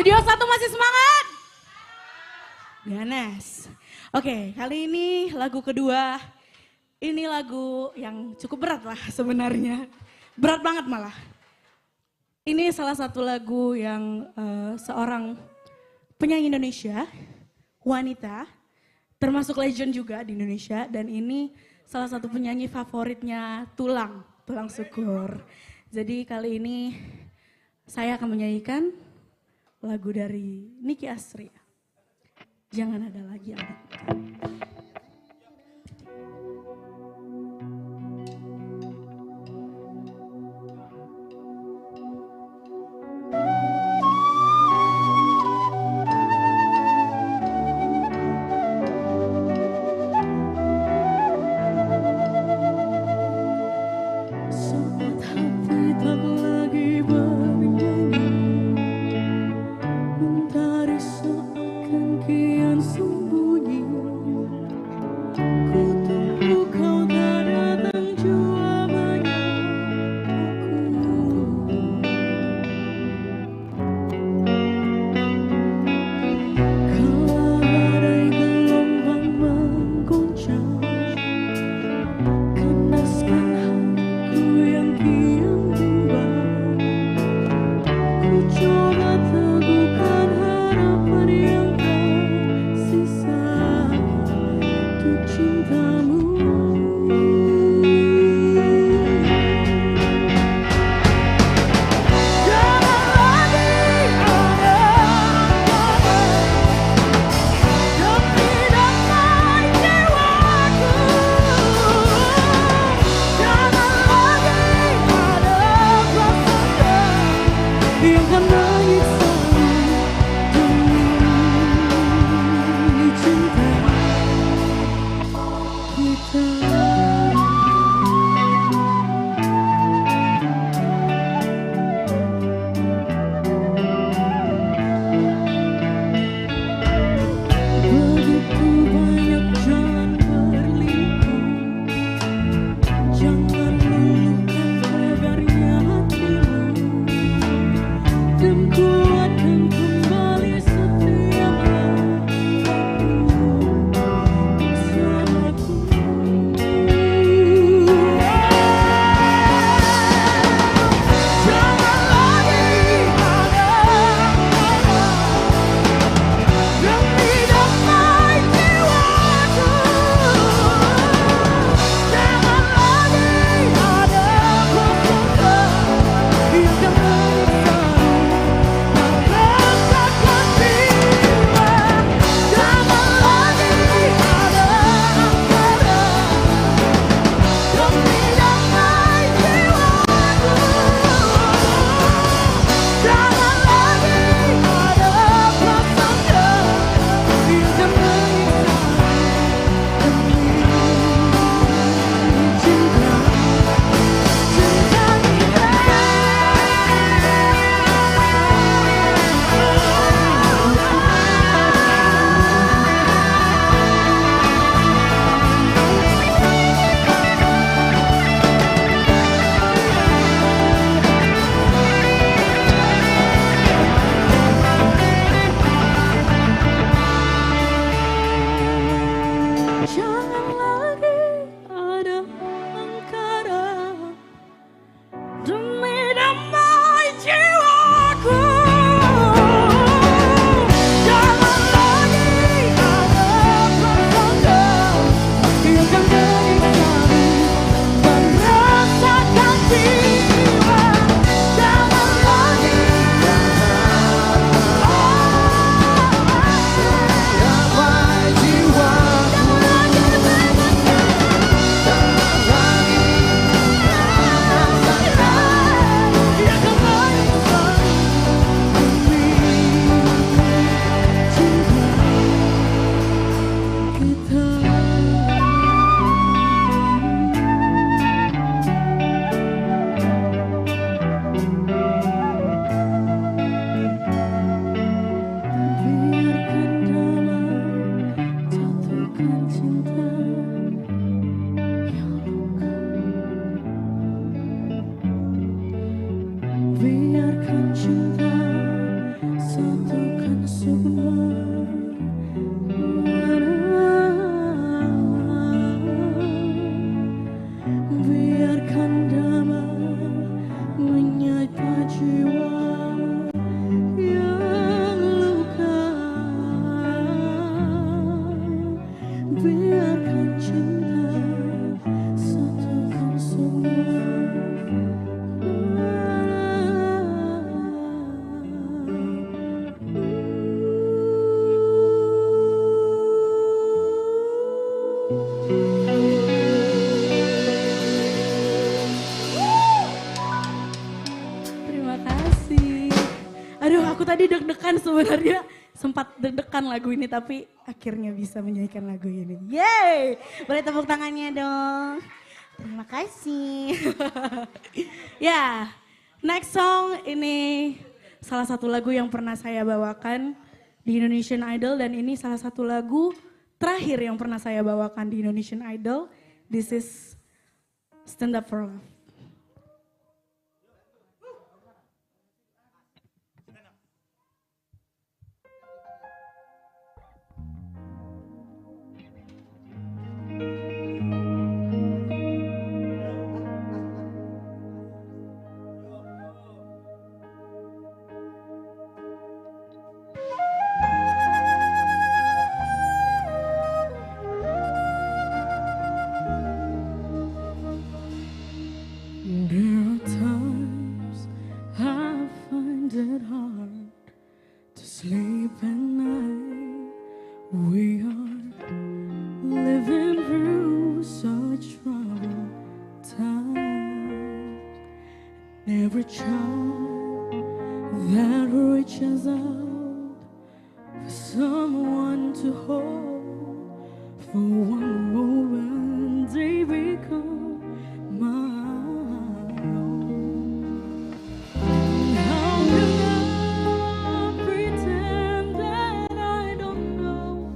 Studio 1 masih semangat? Ganes. Oke, kali ini lagu kedua. Ini lagu yang cukup berat lah sebenarnya. Berat banget malah. Ini salah satu lagu yang seorang penyanyi Indonesia, wanita, termasuk legend juga di Indonesia. Dan ini salah satu penyanyi favoritnya Tulang Syukur. Jadi kali ini saya akan menyanyikan lagu dari Niki Astria. Jangan ada lagi yang dekat.
yang luka. Biarkan cinta satukan semua.
Terima kasih. Aduh, aku tadi deg-degan sebenarnya. Sempat deg-degan lagu ini tapi akhirnya bisa menyanyikan lagu ini. Yeay! Boleh tepuk tangannya dong. Terima kasih. Ya, next song ini salah satu lagu yang pernah saya bawakan di Indonesian Idol dan ini salah satu lagu terakhir yang pernah saya bawakan di Indonesian Idol. This is Stand Up For Love.
There are times I find it hard to sleep at night. We are living through such troubled times. Every child that reaches out for someone to hold, for one moment they become mine. How can I pretend that I don't know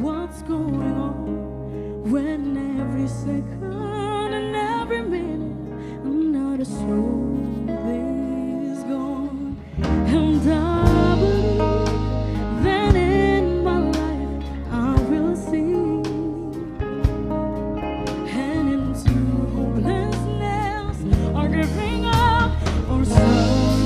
what's going on when every second and every minute another soul is gone? And I believe that in my life I will see and into hopelessness or giving up or suffering.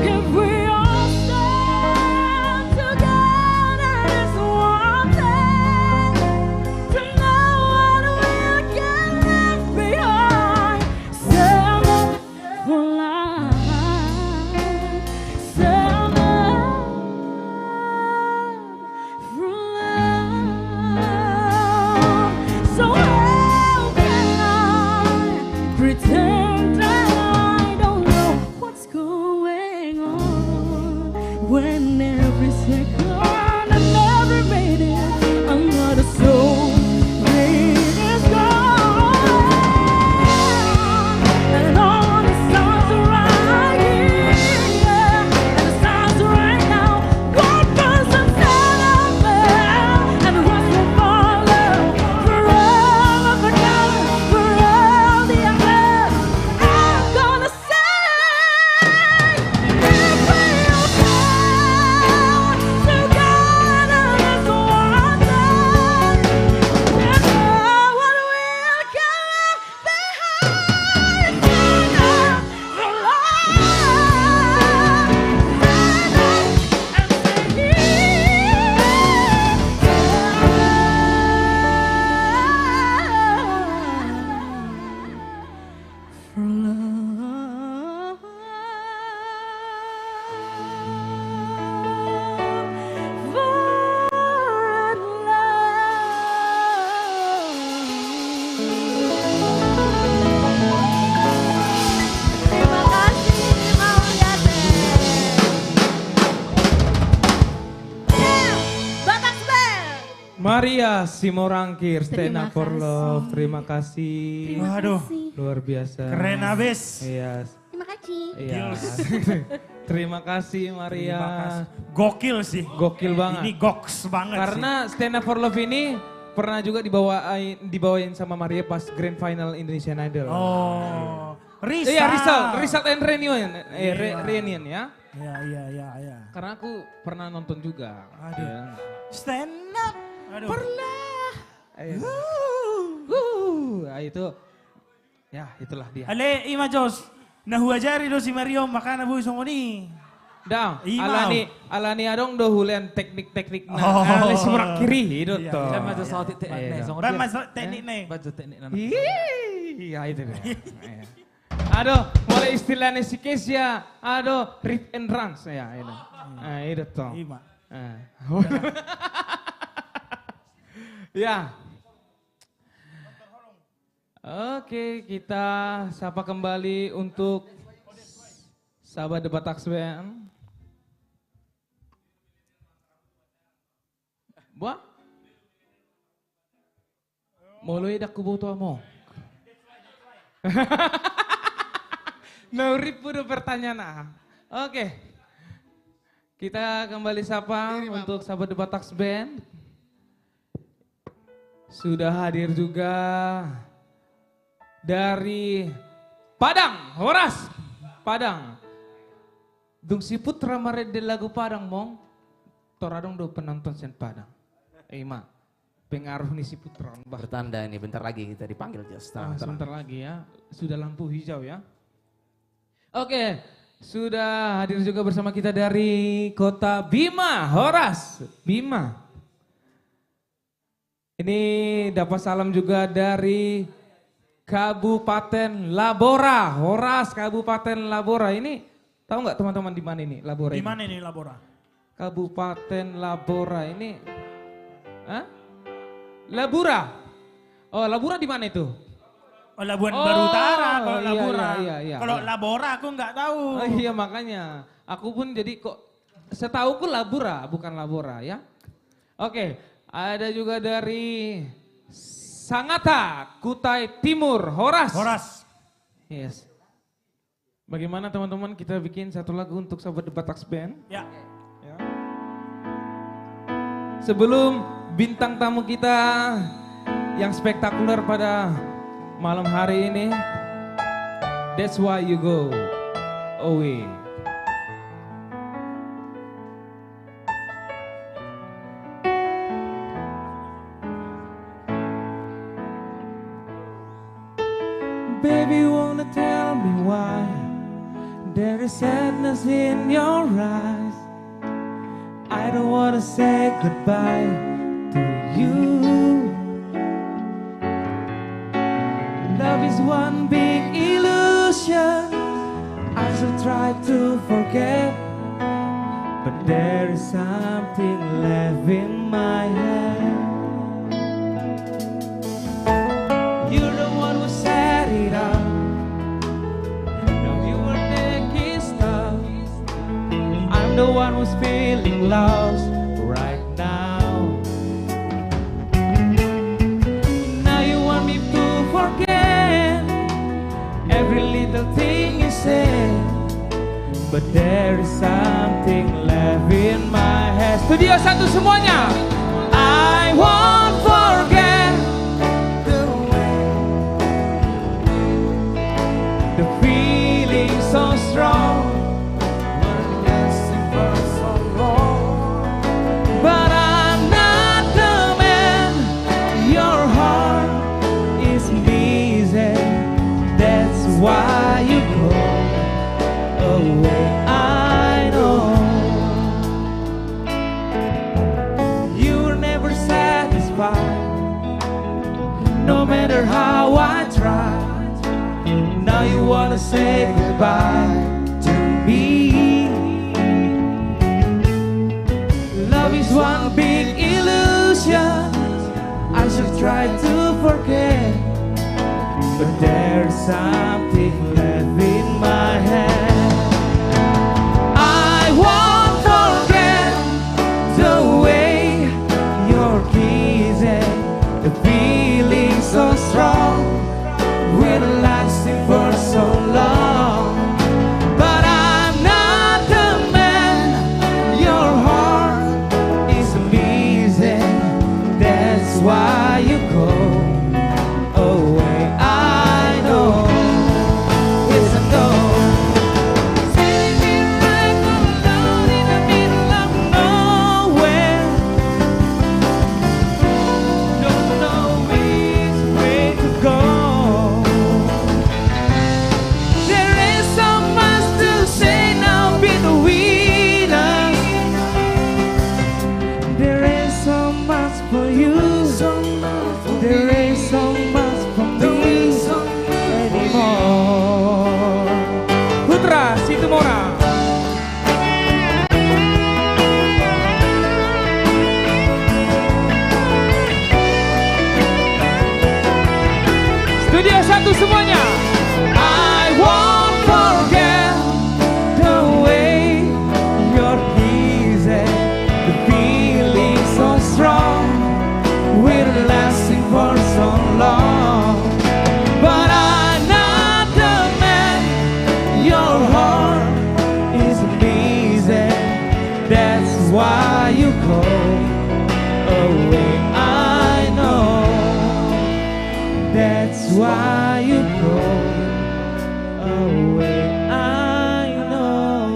If we all stand together as one thing, to know what we can leave behind. Stand up for life. Stand up for love. So how can I pretend that I don't know what's going on when every second and every minute another soul is gone? And all the stars are right here, and the stars are right now. What doesn't stand up there, and the rest will follow. For all of the colors, for all the others, I'm gonna sing. If we all stand together as one thing, you know what we can leave behind. Stand up for
Maria Simorangkir, Stand
Terima
Up For
kasih.
Love. Terima kasih.
Waduh,
Luar biasa.
keren abis.
Iya.
Terima kasih.
Iya. Terima kasih Maria.
Terima kasih. Gokil sih.
Gokil banget.
Ini goks banget
Karena Stand Up For Love ini pernah juga dibawain sama Maria pas Grand Final Indonesian Idol.
Oh, Rizal.
Iya, Rizal and Reunion. Reunion ya.
Iya.
Karena aku pernah nonton juga.
Aduh.
Ya.
Stand up. Aduh.
Itu, ya itulah dia.
Ale, Ima Jos. Nah huajari do si Mario makana bui songoni.
Dang,
Imau.
alani adong do hulen teknik-teknik na.
Oh.
Ali seberak kiri itu
Iya,
toh.
iya.
Kan macam teknik nih.
Bang mas teknik nih.
Baju teknik nana.
Iya itu deh. Iya. Aduh, mulai istilahnya si Kesia, aduh rip and runs ya itu. Nah, itu toh.
Ima.
Ya. Oke, kita sapa kembali untuk sahabat Debat Tax Band. Buah? Mau lu idak kubutuh mo? Naurip udah pertanyaan. Oke. Kita kembali sapa untuk sahabat Debat Tax Band. Sudah hadir juga dari Padang, Horas. Padang. Dung si putra mared de lagu Padang mong. Toradong do penonton sen Padang. Ima. Pengaruh nih si putra.
Bertanda ini bentar lagi kita dipanggil Jos.
Sebentar lagi ya. Sudah lampu hijau ya. Oke, sudah hadir juga bersama kita dari Kota Bima, Horas, Bima. Ini dapat salam juga dari Kabupaten Labora, Horas, Kabupaten Labora. Ini tahu nggak teman-teman di mana ini Labora?
Di mana ini Labora?
Kabupaten Labora ini, hah? Labura. Oh, Labura di mana itu?
Oh, Labuan Baru Utara kalau
iya,
Labora.
iya.
Kalau Labora aku nggak tahu.
Oh iya makanya, aku pun jadi kok setauku Labura bukan Labora ya. Oke, ada juga dari Sangatta, Kutai Timur, Horas.
Horas.
Yes. Bagaimana teman-teman kita bikin satu lagu untuk sahabat Debat Tax Band?
Ya.
Sebelum bintang tamu kita yang spektakuler pada malam hari ini, That's Why You Go Away. Baby, wanna tell me why there is sadness in your eyes. I don't wanna say goodbye to you. Love is one big illusion. I should try to forget, but there is something left in my head. You're the one who set it up. Now you were taking stuff. I'm the one who's feeling lost right now. Now you want me to forget every little thing you said, but there is something left in my head. Studio 1 semuanya. I won't forget the feeling so strong. But I'm not the man your heart is missing. That's why you go away. I know you're never satisfied, no matter how I try. Now you wanna say goodbye to me. Love is one big illusion. I should try to forget, but there's something left in my head. I won't forget the way you're kissing, the feeling so strong, we're lasting for so long. But I'm not the man your heart is missing. That's why you go away. I know Situmora, Situmora. Studio 1 semuanya. I won't forget the way you're easy, the feeling so strong, we're lasting for so long. But I'm not the man, your heart is amazing, that's why you go away. I know, that's why you go away. I know.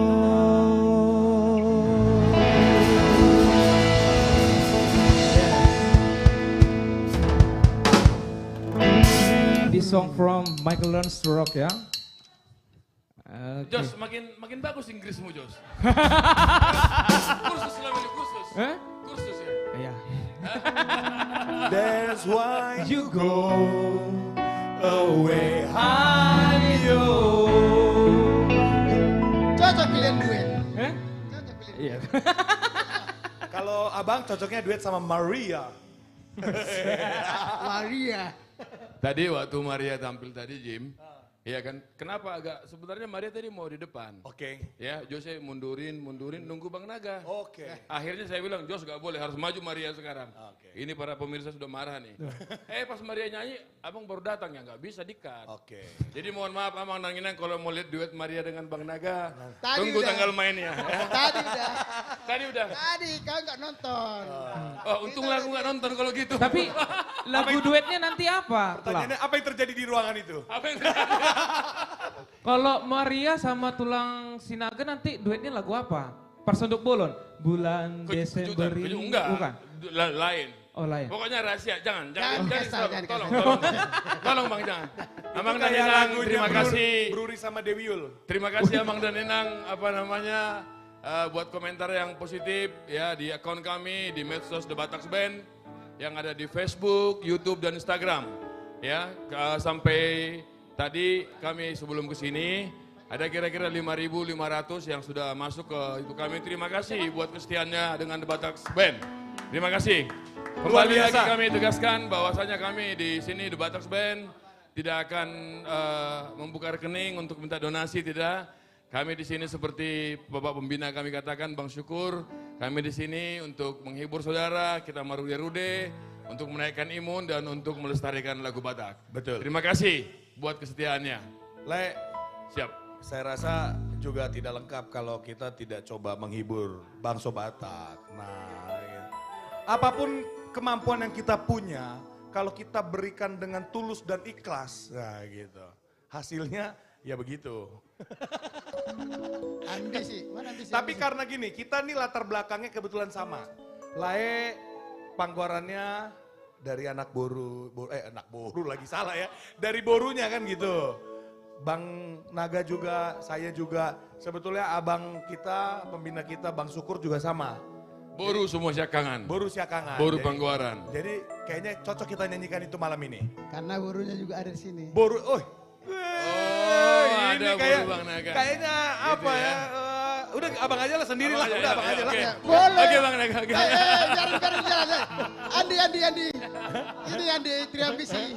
This song from Michael Learns to Rock ya. Okay.
Jos, makin bagus Inggrismu Jos. Kursus namanya kursus. Kursus ya.
Iya.
That's why you go away. I'm
Cocok pilihan duet.
Iya.
Kalau abang cocoknya duet sama Maria.
Maria.
Tadi waktu Maria tampil tadi Jim, iya kan, kenapa sebenarnya Maria tadi mau di depan.
Oke.
Ya, Jose mundurin, nunggu Bang Naga.
Oke.
Akhirnya saya bilang, Jos gak boleh, harus maju Maria sekarang. Ini para pemirsa sudah marah nih. Pas Maria nyanyi, abang baru datang ya, gak bisa di-cut.
Oke.
Jadi mohon maaf Abang Nanginang kalau mau lihat duet Maria dengan Bang Naga,
Tadi
tunggu
udah.
tanggal mainnya.
Tadi udah.
Tadi udah.
Tadi kau nggak nonton.
Oh, untunglah aku gak nonton kalau gitu.
Tapi lagu duetnya nanti apa?
Pertanyaannya apa yang terjadi di ruangan itu?
Apa yang
Kalau Maria sama Tulang Sinaga nanti duetnya lagu apa? Persenduk Bolon? Bulan Desember ini?
Enggak,
Bukan?
lain.
Oh lain.
Pokoknya rahasia, jangan
kasar,
tolong,
jangan
tolong Bang jangan. Abang
Itu
dan
kayak
Nenang,
lagunya
terima kasih.
Bruri sama Dewi Yul.
Terima kasih Abang dan Nenang, buat komentar yang positif ya di akun kami di medsos The Bataks Band yang ada di Facebook, YouTube dan Instagram. Ya, sampai tadi kami sebelum kesini ada kira-kira 5.500 yang sudah masuk ke itu kami. Terima kasih buat kesetiaannya dengan The Bataks Band. Terima kasih. Kembali lagi kami tegaskan bahwasanya kami di sini The Bataks Band tidak akan membuka rekening untuk minta donasi, tidak. Kami di sini seperti Bapak Pembina kami katakan, Bang Syukur, kami di sini untuk menghibur saudara, kita marude-rude, untuk menaikkan imun dan untuk melestarikan lagu Batak.
Betul.
Terima kasih buat kesetiaannya.
Le,
siap.
Saya rasa juga tidak lengkap kalau kita tidak coba menghibur bangsa Batak. Nah, apapun kemampuan yang kita punya, kalau kita berikan dengan tulus dan ikhlas, nah gitu. Hasilnya ya begitu.
Andi sih, mana Andi sih?
Tapi karena gini, kita nih latar belakangnya kebetulan sama. Lae panggorannya dari anak boru lagi salah ya. Dari borunya kan gitu. Bang Naga juga, saya juga. Sebetulnya abang kita, pembina kita, Bang Syukur juga sama.
Boru semua siakangan.
Boru siakangan.
Boru Panggoran.
Jadi kayaknya cocok kita nyanyikan itu malam ini.
Karena borunya juga ada di sini.
Boru,
ada
ini
Boru Bang Naga.
Kayaknya apa
Gitu
ya? Udah abang aja lah sendiri lah. Udah abang aja lah.
Boleh.
Oke Bang Naga. Oke.
Biarin jalan. Andi. Ini Andi Triambisi.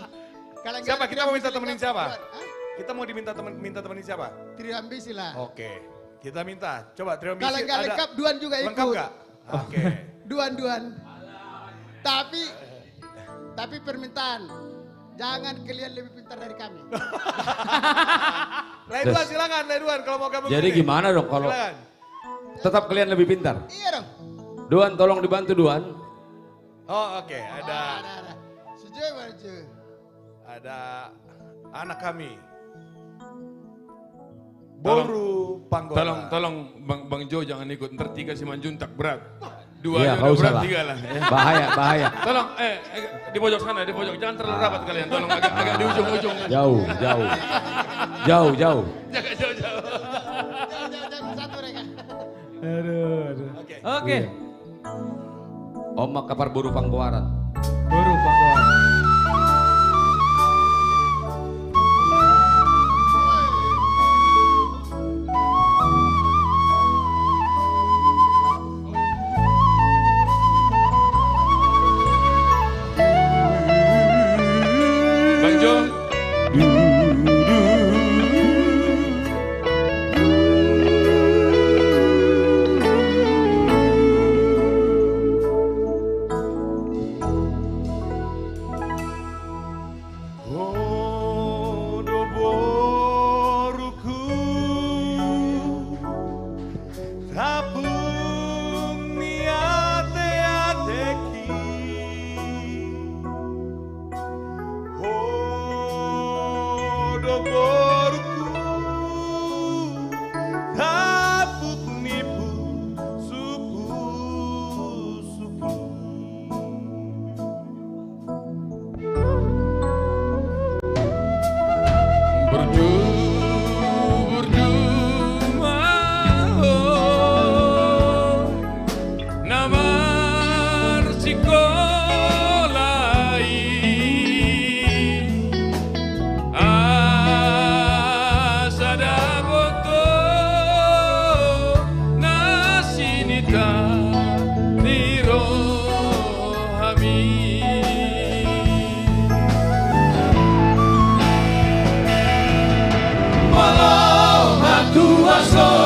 Siapa? Kita mau minta temenin siapa? Kita mau minta temenin siapa?
Triambisi lah.
Oke. Kita minta. Coba Triambisi
Kalau nggak lengkap, Duan juga ikut.
Lengkap nggak? Oke.
Duan. Tapi permintaan, jangan kalian lebih pintar dari kami.
Leduan silakan, Leduan kalau mau gabung.
Jadi gimana dong kalau
Silakan.
tetap kalian lebih pintar?
Iya dong.
Duan tolong dibantu Duan.
Oh oke, ada
Setuju.
ada anak kami. Boru Panggoran.
Tolong Bang Jo jangan ikut, ntar 3 Simanjuntak berat. 2
Iya,
udah berat,
lah.
3 lah. Ya.
Bahaya.
Tolong, di pojok sana, di pojok. Jangan terlalu rapat kalian, tolong agak di ujung-ujung.
Jauh.
Jaga jauh-jauh.
Jangan satu mereka.
Aduh. Oke.
Omak kapar Boru Panggoran.
Boru Panggoran.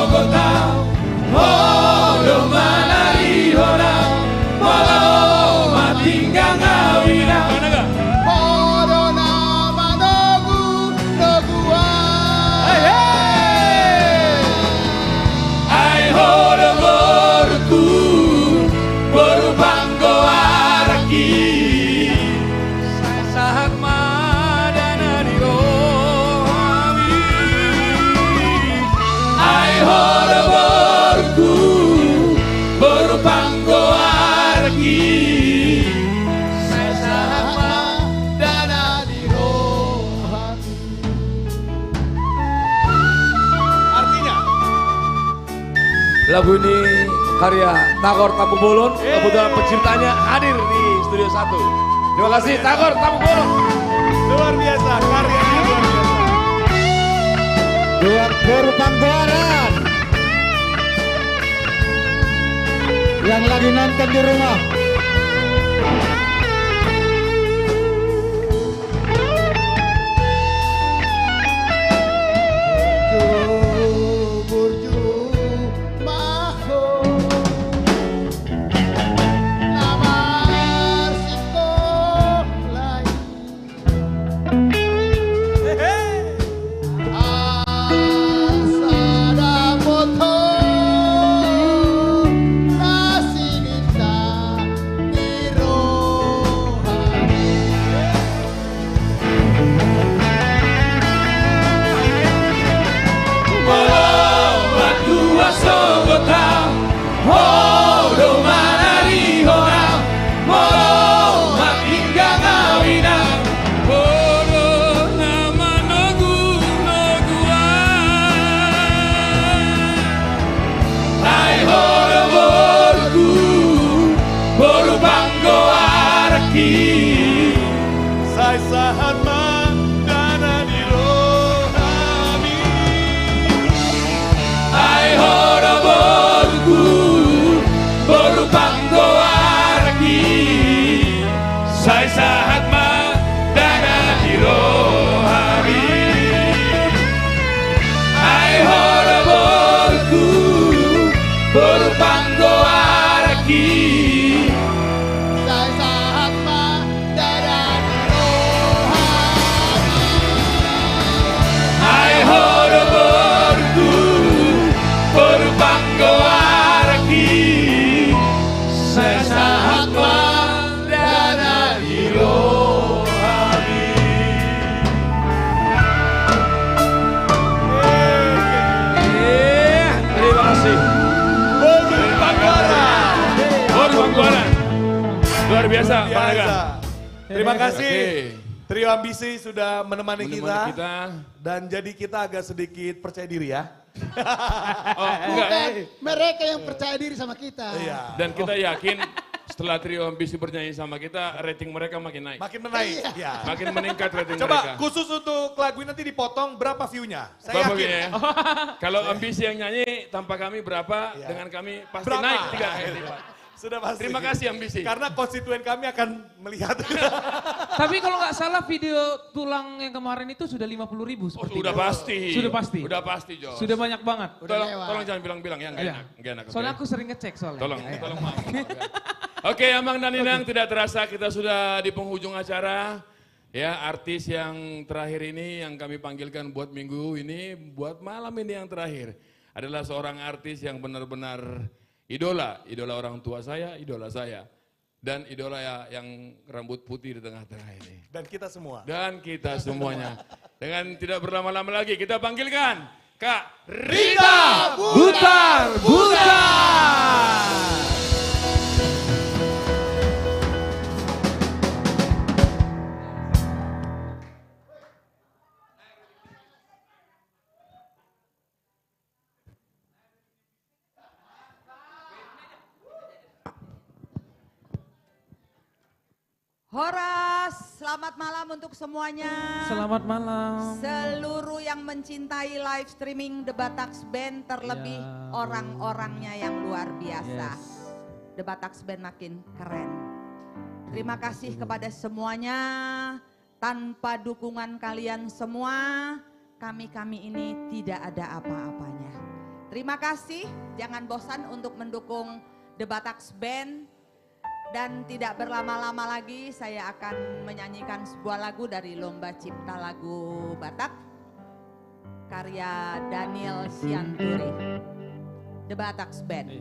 sogotau Hodo manari hona Walau matinggang awina
Hodo nama nogu nogua.
Ai hodo borku Borupanggo araki Sahat madana di rohami Ai hodo borku Borupanggo araki Sahat madana di rohami.
Artinya?
Lagu ini karya Tagor Tamu Bolon, kebetulan penciptanya hadir di Studio 1. Terima kasih Tagor Tamu Bolon.
Luar biasa, karyanya luar biasa.
Buat Borupanggoaran yang lagi nonton di rumah.
Sai sahat mandana di rohami
Ai hodo borku Borupanggo araki Sai sahat mandana di rohami Ai hodo borku Borupanggo araki Ai hodo borku Borupanggo araki Sasahat mandana di rohami.
Terima kasih.
Borupanggoaran. Luar biasa, Pak
Biasa.
Naga.
Terima kasih.
Oke.
Trio Ambisi sudah menemani
Menemani
kita,
kita.
dan jadi kita agak sedikit percaya diri ya.
Oh, enggak.
Mereka yang percaya diri sama kita.
Iya.
Dan kita yakin setelah Trio Ambisi bernyanyi sama kita, rating mereka makin naik.
Makin menaik. Iya.
Makin meningkat rating
Coba
mereka.
khusus untuk lagu ini nanti dipotong berapa view-nya? Saya
Berapa
yakin.
ya? Kalau Ambisi yang nyanyi tanpa kami berapa, dengan kami pasti
Berapa?
naik 3 kali lipat.
Sudah pasti.
Terima kasih Ambisi.
Karena konstituen kami akan melihat.
Tapi kalau nggak salah video tulang yang kemarin itu sudah 50.000 seperti
Udah
itu.
pasti.
Sudah pasti.
Udah pasti, Jos.
Sudah banyak banget.
Tolong jangan bilang-bilang ya, nggak
Iya.
enak. Nggak enak.
Soalnya
oke?
aku sering ngecek soalnya.
Tolong,
Iya.
tolong maaf. Oke, Amang dan Inang, tidak terasa kita sudah di penghujung acara. Ya, artis yang terakhir ini yang kami panggilkan buat minggu ini, buat malam ini yang terakhir. Adalah seorang artis yang benar-benar idola orang tua saya, idola saya. Dan idola yang rambut putih di tengah-tengah ini.
Dan kita semua.
Dan kita semuanya. Dengan tidak berlama-lama lagi, kita panggilkan Kak
Rita Butar Butar.
Horas, selamat malam untuk semuanya.
Selamat malam.
Seluruh yang mencintai live streaming The Bataks Band, terlebih orang-orangnya yang luar biasa. The Bataks Band makin keren. Terima kasih kepada semuanya. Tanpa dukungan kalian semua, kami ini tidak ada apa-apanya. Terima kasih, jangan bosan untuk mendukung The Bataks Band. Dan tidak berlama-lama lagi saya akan menyanyikan sebuah lagu dari Lomba Cipta Lagu Batak. Karya Daniel Sianturi. The Bataks Band.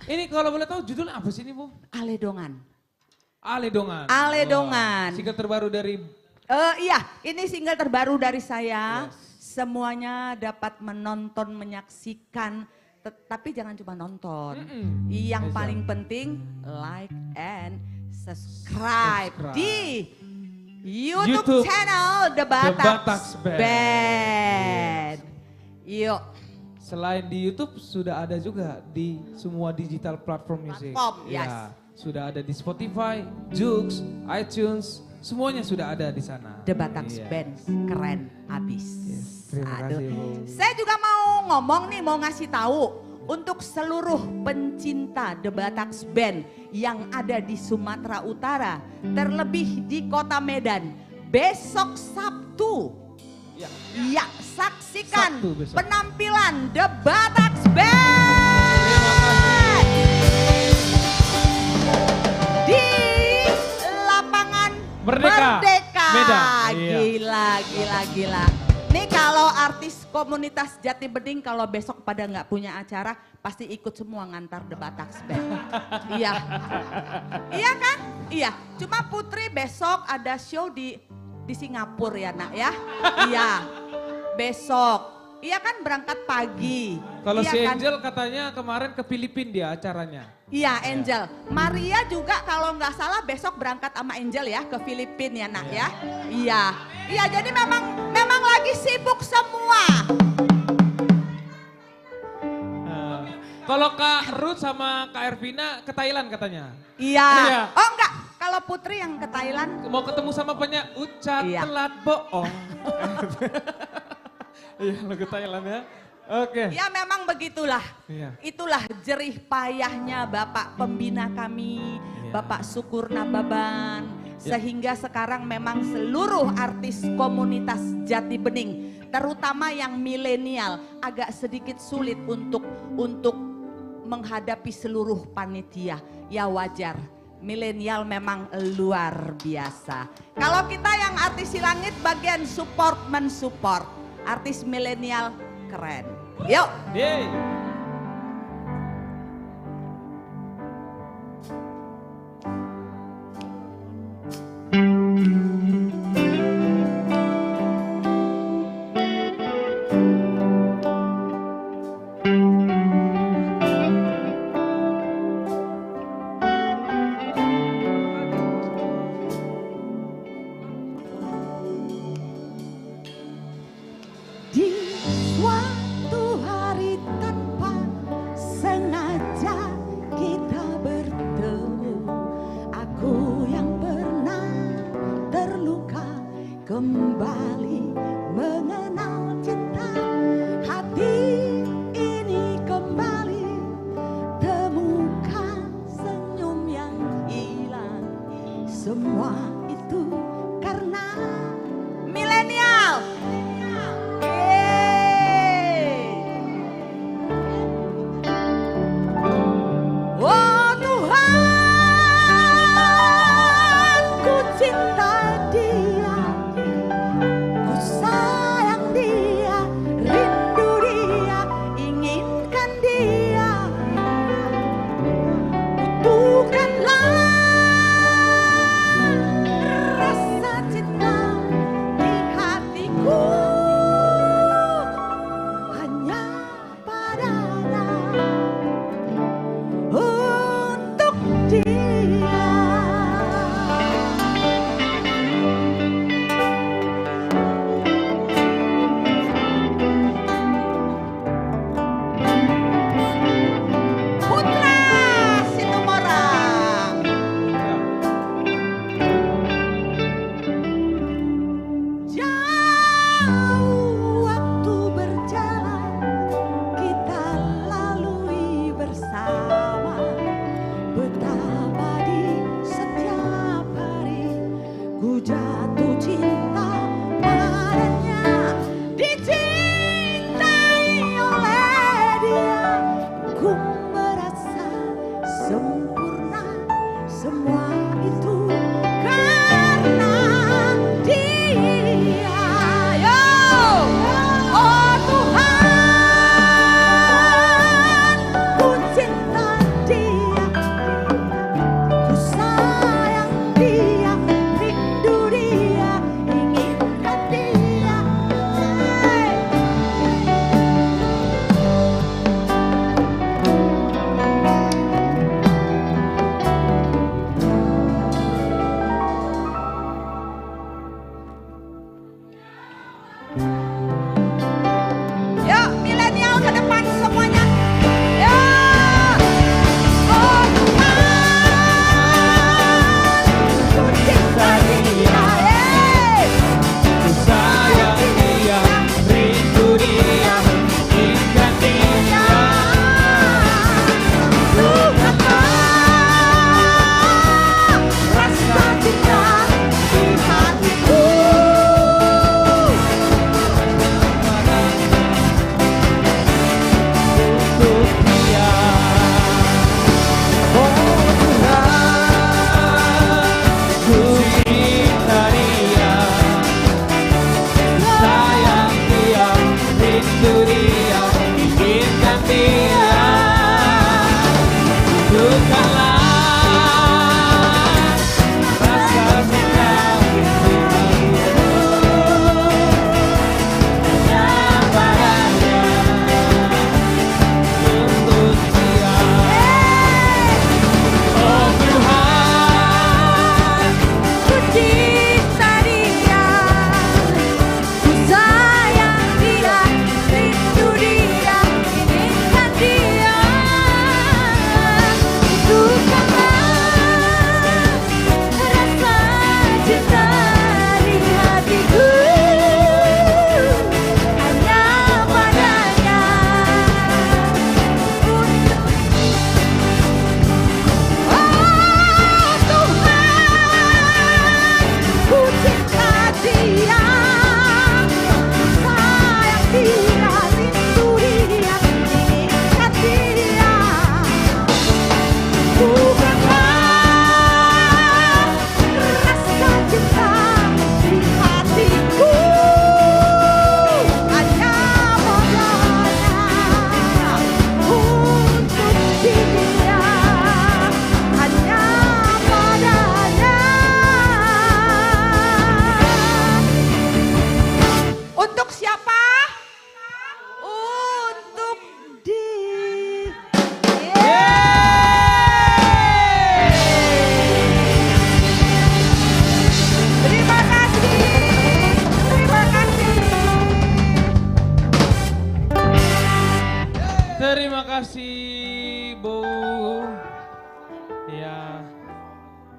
Ini kalau boleh tahu judulnya apa sih ini, Bu?
Aledongan.
Aledongan.
Aledongan.
Single terbaru dari...
Iya, ini single terbaru dari saya. Yes. Semuanya dapat menonton, menyaksikan Tapi jangan cuma nonton. Yang paling penting like and subscribe di YouTube channel The Batak Band. Yuk.
Selain di YouTube sudah ada juga di semua digital platform musik. Ya, sudah ada di Spotify, Joox, iTunes, semuanya sudah ada di sana.
The Batak Band keren abis.
Terima kasih, Bu.
Saya juga mau ngomong nih, mau ngasih tahu untuk seluruh pencinta The Batak Band yang ada di Sumatera Utara, terlebih di Kota Medan, besok Sabtu. Ya, saksikan penampilan The Batak Band di lapangan Merdeka.
Medan.
Gila. Nih kalau artis komunitas Jati Bening kalau besok pada nggak punya acara pasti ikut semua ngantar The Batak Band. Iya. Iya kan? Iya. Cuma Putri besok ada show di Singapura ya nak ya. Iya. Besok. Iya kan berangkat pagi.
Kalau
iya
si
kan?
Angel katanya kemarin ke Filipina dia acaranya.
Iya Angel. Maria juga kalau nggak salah besok berangkat sama Angel ya ke Filipina ya nak ya. Iya. Iya jadi memang lagi sibuk semua.
Kalau Kak Ruth sama Kak Ervina ke Thailand katanya.
Iya. Oh enggak, kalau Putri yang ke Thailand.
Mau ketemu sama ucap telat bohong. Iya lo ke Thailand ya. Oke.
Ya memang begitulah.
Iya.
Itulah jerih payahnya Bapak Pembina kami, Bapak Sukur Nababan. Sehingga sekarang memang seluruh artis komunitas Jati Bening, terutama yang milenial, agak sedikit sulit untuk menghadapi seluruh panitia. Ya wajar, milenial memang luar biasa. Kalau kita yang artis Silangit bagian support mensupport, artis milenial keren. Yuk.
Yeay.
Di suatu hari tanpa sengaja kita bertemu, aku yang pernah terluka kembali mengenal cinta. Hati ini kembali temukan senyum yang hilang. Semua itu karena
milenial.
Oh Tuhan, ku cinta dia, ku sayang dia, rindu dia, inginkan dia. Butuhkanlah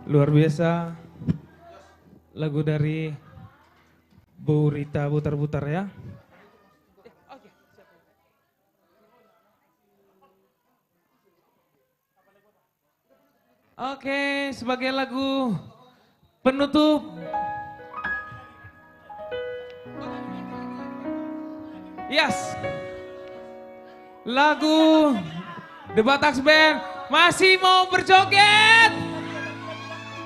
Luar biasa. Lagu dari Bu Rita Butar-Butar ya. Oke, sebagai lagu penutup. Yes. Lagu The Bataks Band masih mau berjoget?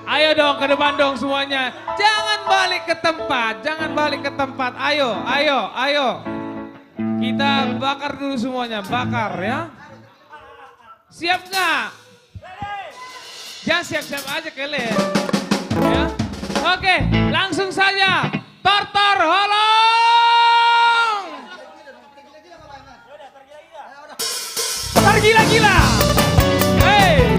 Ayo dong ke depan dong semuanya. Jangan balik ke tempat, jangan balik ke tempat. Ayo, ayo, ayo. Kita bakar dulu semuanya, bakar ya. Siap nggak? Jangan siap-siap aja kalian. Ya. Oke, langsung saja. Tortor holong. Tergila-gila. Hey.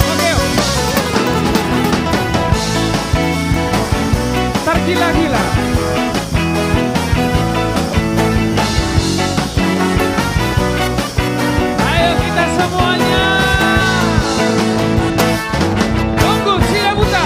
Oke. Tergila-gila. Ayo kita semuanya. Tunggu, siap buta.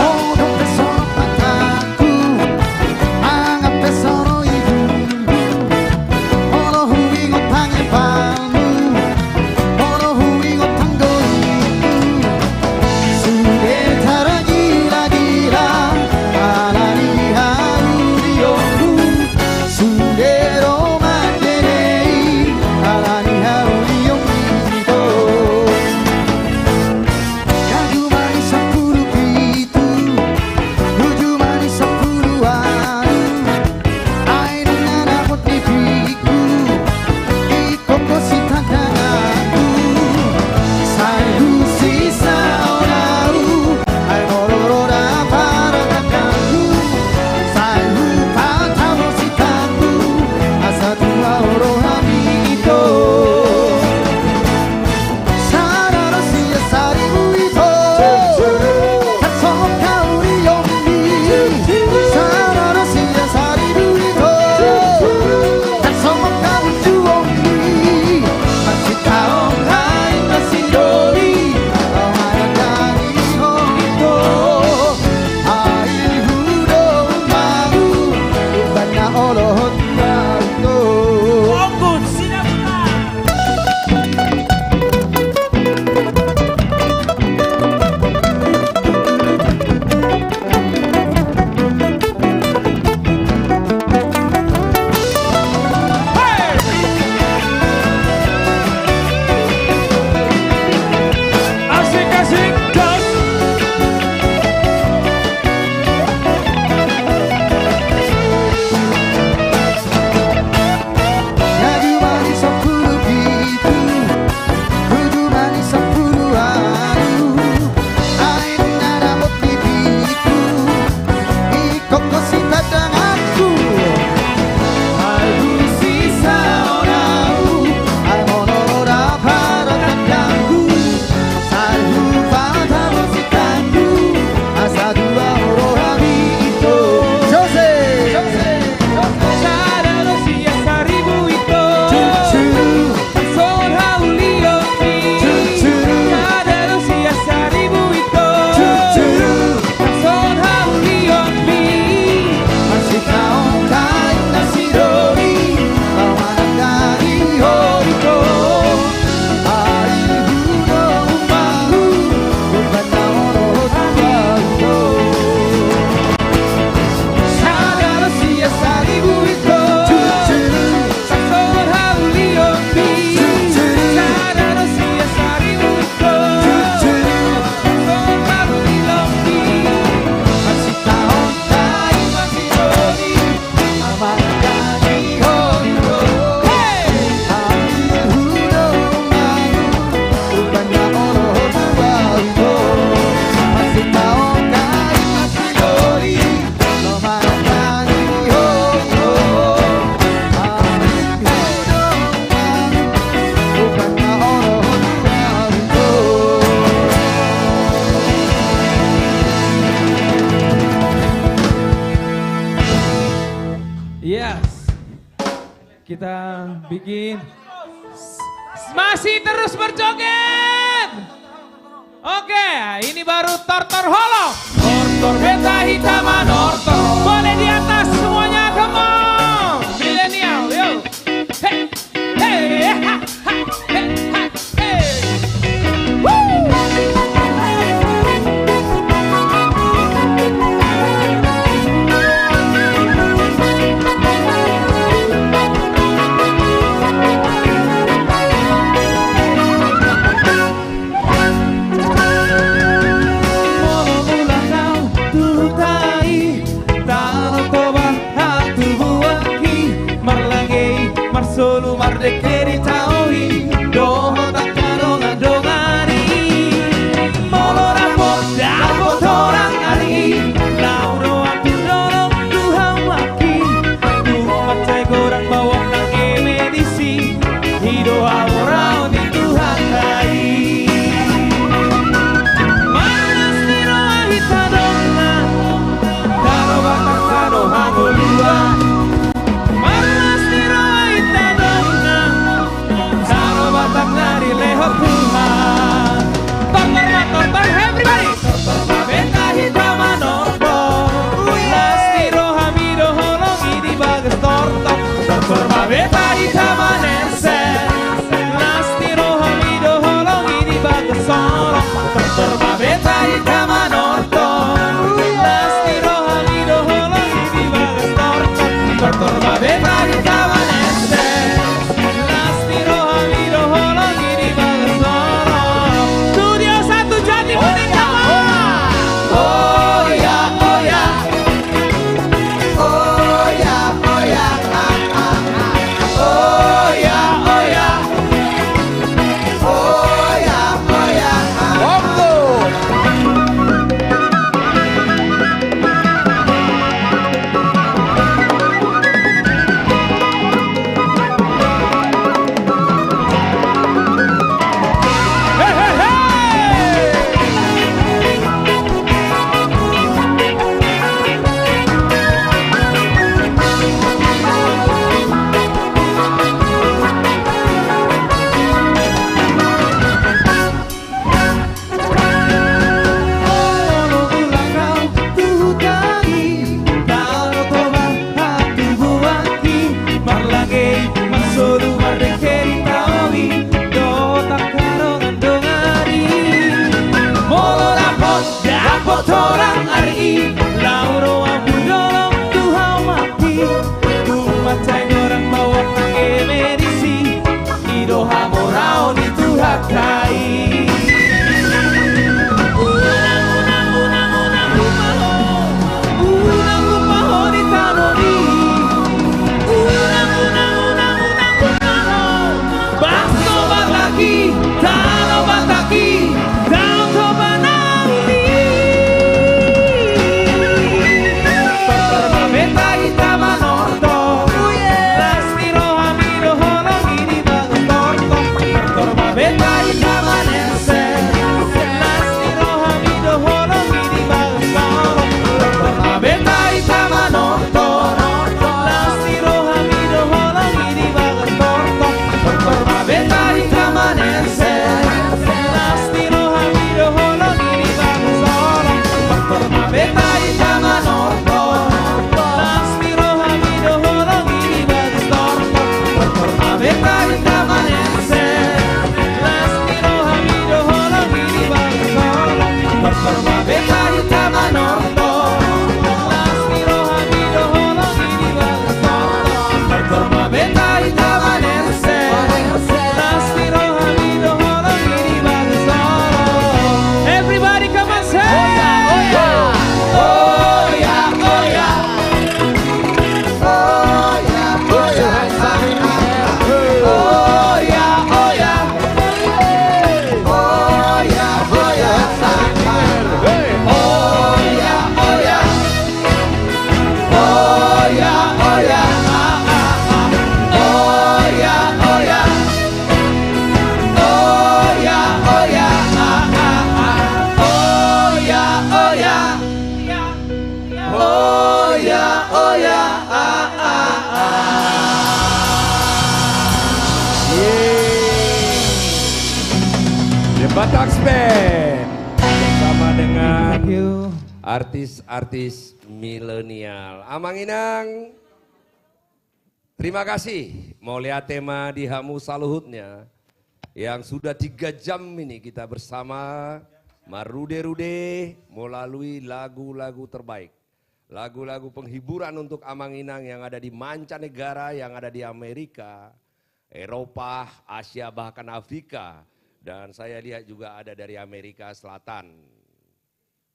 kita bikin. Masih terus berjoget. Oke, ini baru tortor hollow. Tortor beta hitaman tortor. Boleh di atas semuanya, come on. Millennial, yo. Hey, hey, ha, ha, hey, ha, hey. Woo! Solo mardekeri taui doho takarona dongari molora poda potorang ari lauro aku dorong Tuhan maki tu macai gorang bawang nang medisi hido aurau di Tuhan kai manas niro ahita donna taro batak taro hangolua
Batax Band bersama dengan artis-artis milenial. Amang Inang, terima kasih. Mau lihat tema di Hamu Saluhutnya yang sudah 3 jam ini kita bersama Marude-Rude melalui lagu-lagu terbaik. Lagu-lagu penghiburan untuk Amang Inang yang ada di mancanegara, yang ada di Amerika, Eropa, Asia, bahkan Afrika. Dan saya lihat juga ada dari Amerika Selatan.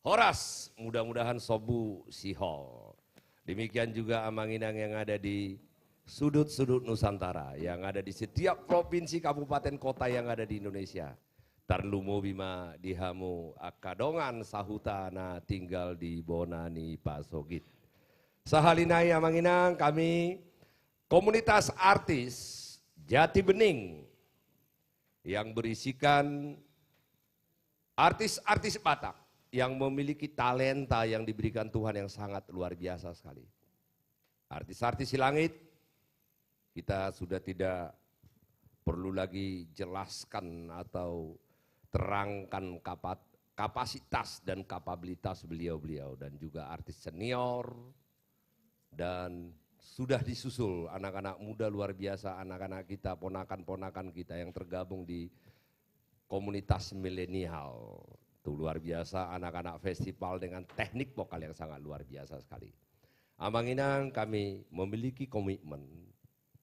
Horas, mudah-mudahan Sobu Sihol. Demikian juga Amang Inang yang ada di sudut-sudut Nusantara, yang ada di setiap provinsi, kabupaten, kota yang ada di Indonesia. Tarlumo Bima dihamu akadongan sahutana tinggal di Bonani Pasogit. Sahalinai Amang Inang, kami komunitas artis Jati Bening yang berisikan artis-artis Batak yang memiliki talenta yang diberikan Tuhan yang sangat luar biasa sekali. Artis-artis si langit, kita sudah tidak perlu lagi jelaskan atau terangkan kapasitas dan kapabilitas beliau-beliau, dan juga artis senior, dan sudah disusul anak-anak muda luar biasa, anak-anak kita, ponakan-ponakan kita yang tergabung di komunitas milenial. Itu luar biasa, anak-anak festival dengan teknik vokal yang sangat luar biasa sekali. Amang Inang, kami memiliki komitmen.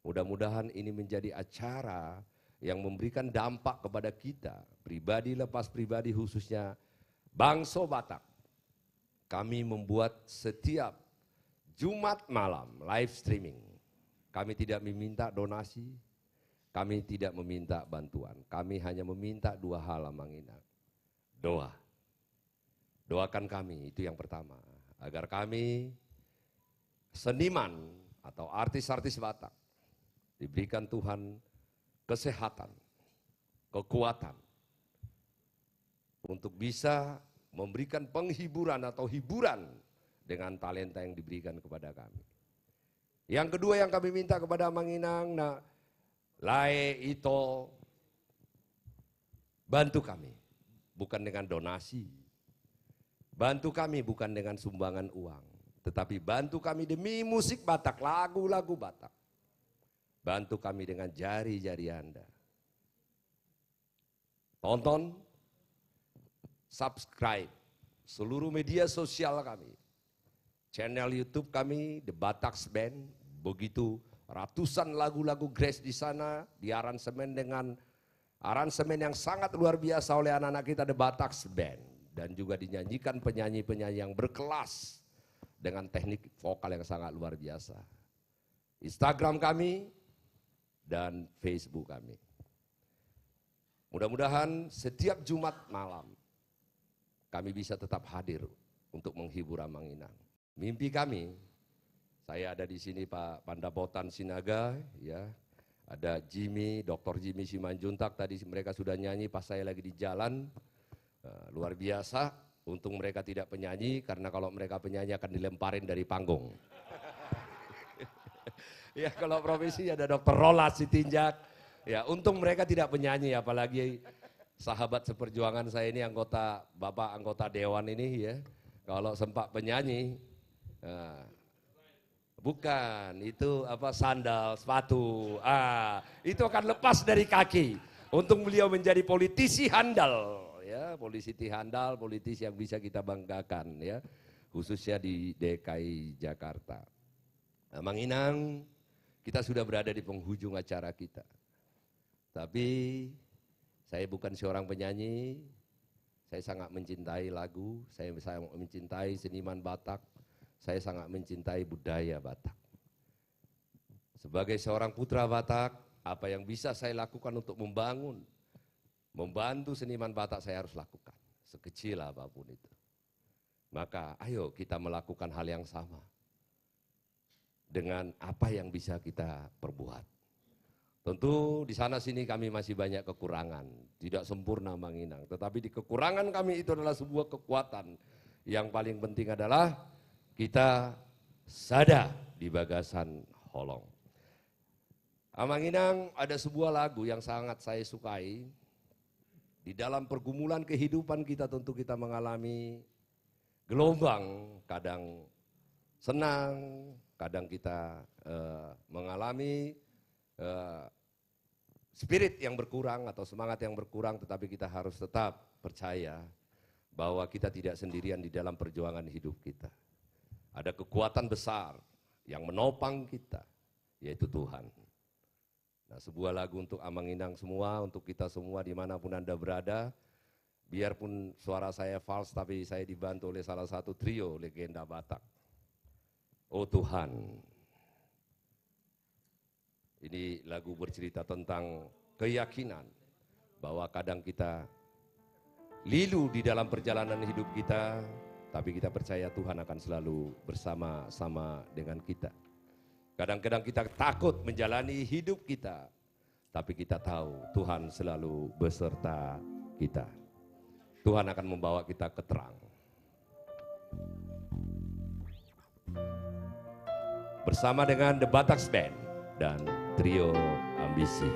Mudah-mudahan ini menjadi acara yang memberikan dampak kepada kita, pribadi lepas pribadi, khususnya bangsa Batak. Kami membuat setiap Jumat malam live streaming. Kami tidak meminta donasi, kami tidak meminta bantuan. Kami hanya meminta 2 hal, Amang Inang. Doa. Doakan kami, itu yang pertama. Agar kami seniman atau artis-artis Batak diberikan Tuhan kesehatan, kekuatan untuk bisa memberikan penghiburan atau hiburan dengan talenta yang diberikan kepada kami. Yang kedua yang kami minta kepada Amang Inang, lae itu bantu kami, bukan dengan donasi. Bantu kami bukan dengan sumbangan uang, tetapi bantu kami demi musik Batak, lagu-lagu Batak. Bantu kami dengan jari-jari Anda. Tonton, subscribe seluruh media sosial kami. Channel YouTube kami, The Batax Band, begitu ratusan lagu-lagu Grace di sana, diaransemen dengan aransemen yang sangat luar biasa oleh anak-anak kita The Batax Band. Dan juga dinyanyikan penyanyi-penyanyi yang berkelas dengan teknik vokal yang sangat luar biasa. Instagram kami dan Facebook kami. Mudah-mudahan setiap Jumat malam kami bisa tetap hadir untuk menghibur Amang Inang. Mimpi kami, saya ada di sini Pak Pandapotan Sinaga, ya, ada Jimmy, Dr. Jimmy Simanjuntak, tadi mereka sudah nyanyi pas saya lagi di jalan, luar biasa. Untung mereka tidak penyanyi, karena kalau mereka penyanyi akan dilemparin dari panggung. Ya kalau profesi ada Dr. Rolas Sitinjak, ya untung mereka tidak penyanyi, apalagi sahabat seperjuangan saya ini Bapak anggota Dewan ini ya, kalau sempat penyanyi. Bukan, itu sandal, sepatu, itu akan lepas dari kaki. Untung beliau menjadi politisi handal, ya, politisi handal, politisi yang bisa kita banggakan, ya, khususnya di DKI Jakarta. Amang Inang, kita sudah berada di penghujung acara kita. Tapi saya bukan seorang penyanyi, saya sangat mencintai lagu, saya sangat mencintai seniman Batak. Saya sangat mencintai budaya Batak. Sebagai seorang putra Batak, apa yang bisa saya lakukan untuk membantu seniman Batak saya harus lakukan. Sekecil apapun itu. Maka ayo kita melakukan hal yang sama. Dengan apa yang bisa kita perbuat. Tentu di sana sini kami masih banyak kekurangan. Tidak sempurna Amang Inang. Tetapi di kekurangan kami itu adalah sebuah kekuatan. Yang paling penting adalah kita sada di bagasan holong. Amang Inang, ada sebuah lagu yang sangat saya sukai.
Di dalam pergumulan kehidupan kita tentu kita mengalami gelombang, kadang senang, kadang kita mengalami spirit yang berkurang atau semangat yang berkurang, tetapi kita harus tetap percaya bahwa kita tidak sendirian di dalam perjuangan hidup kita. Ada kekuatan besar yang menopang kita, yaitu Tuhan. Nah, sebuah lagu untuk Amanginang semua, untuk kita semua dimanapun Anda berada. Biarpun suara saya fals, tapi saya dibantu oleh salah satu trio legenda Batak. Oh Tuhan. Ini lagu bercerita tentang keyakinan bahwa kadang kita lilu di dalam perjalanan hidup kita, tapi kita percaya Tuhan akan selalu bersama-sama dengan kita. Kadang-kadang kita takut menjalani hidup kita, tapi kita tahu Tuhan selalu beserta kita. Tuhan akan membawa kita ke terang. Bersama dengan The Bataks Band dan Trio Ambisi.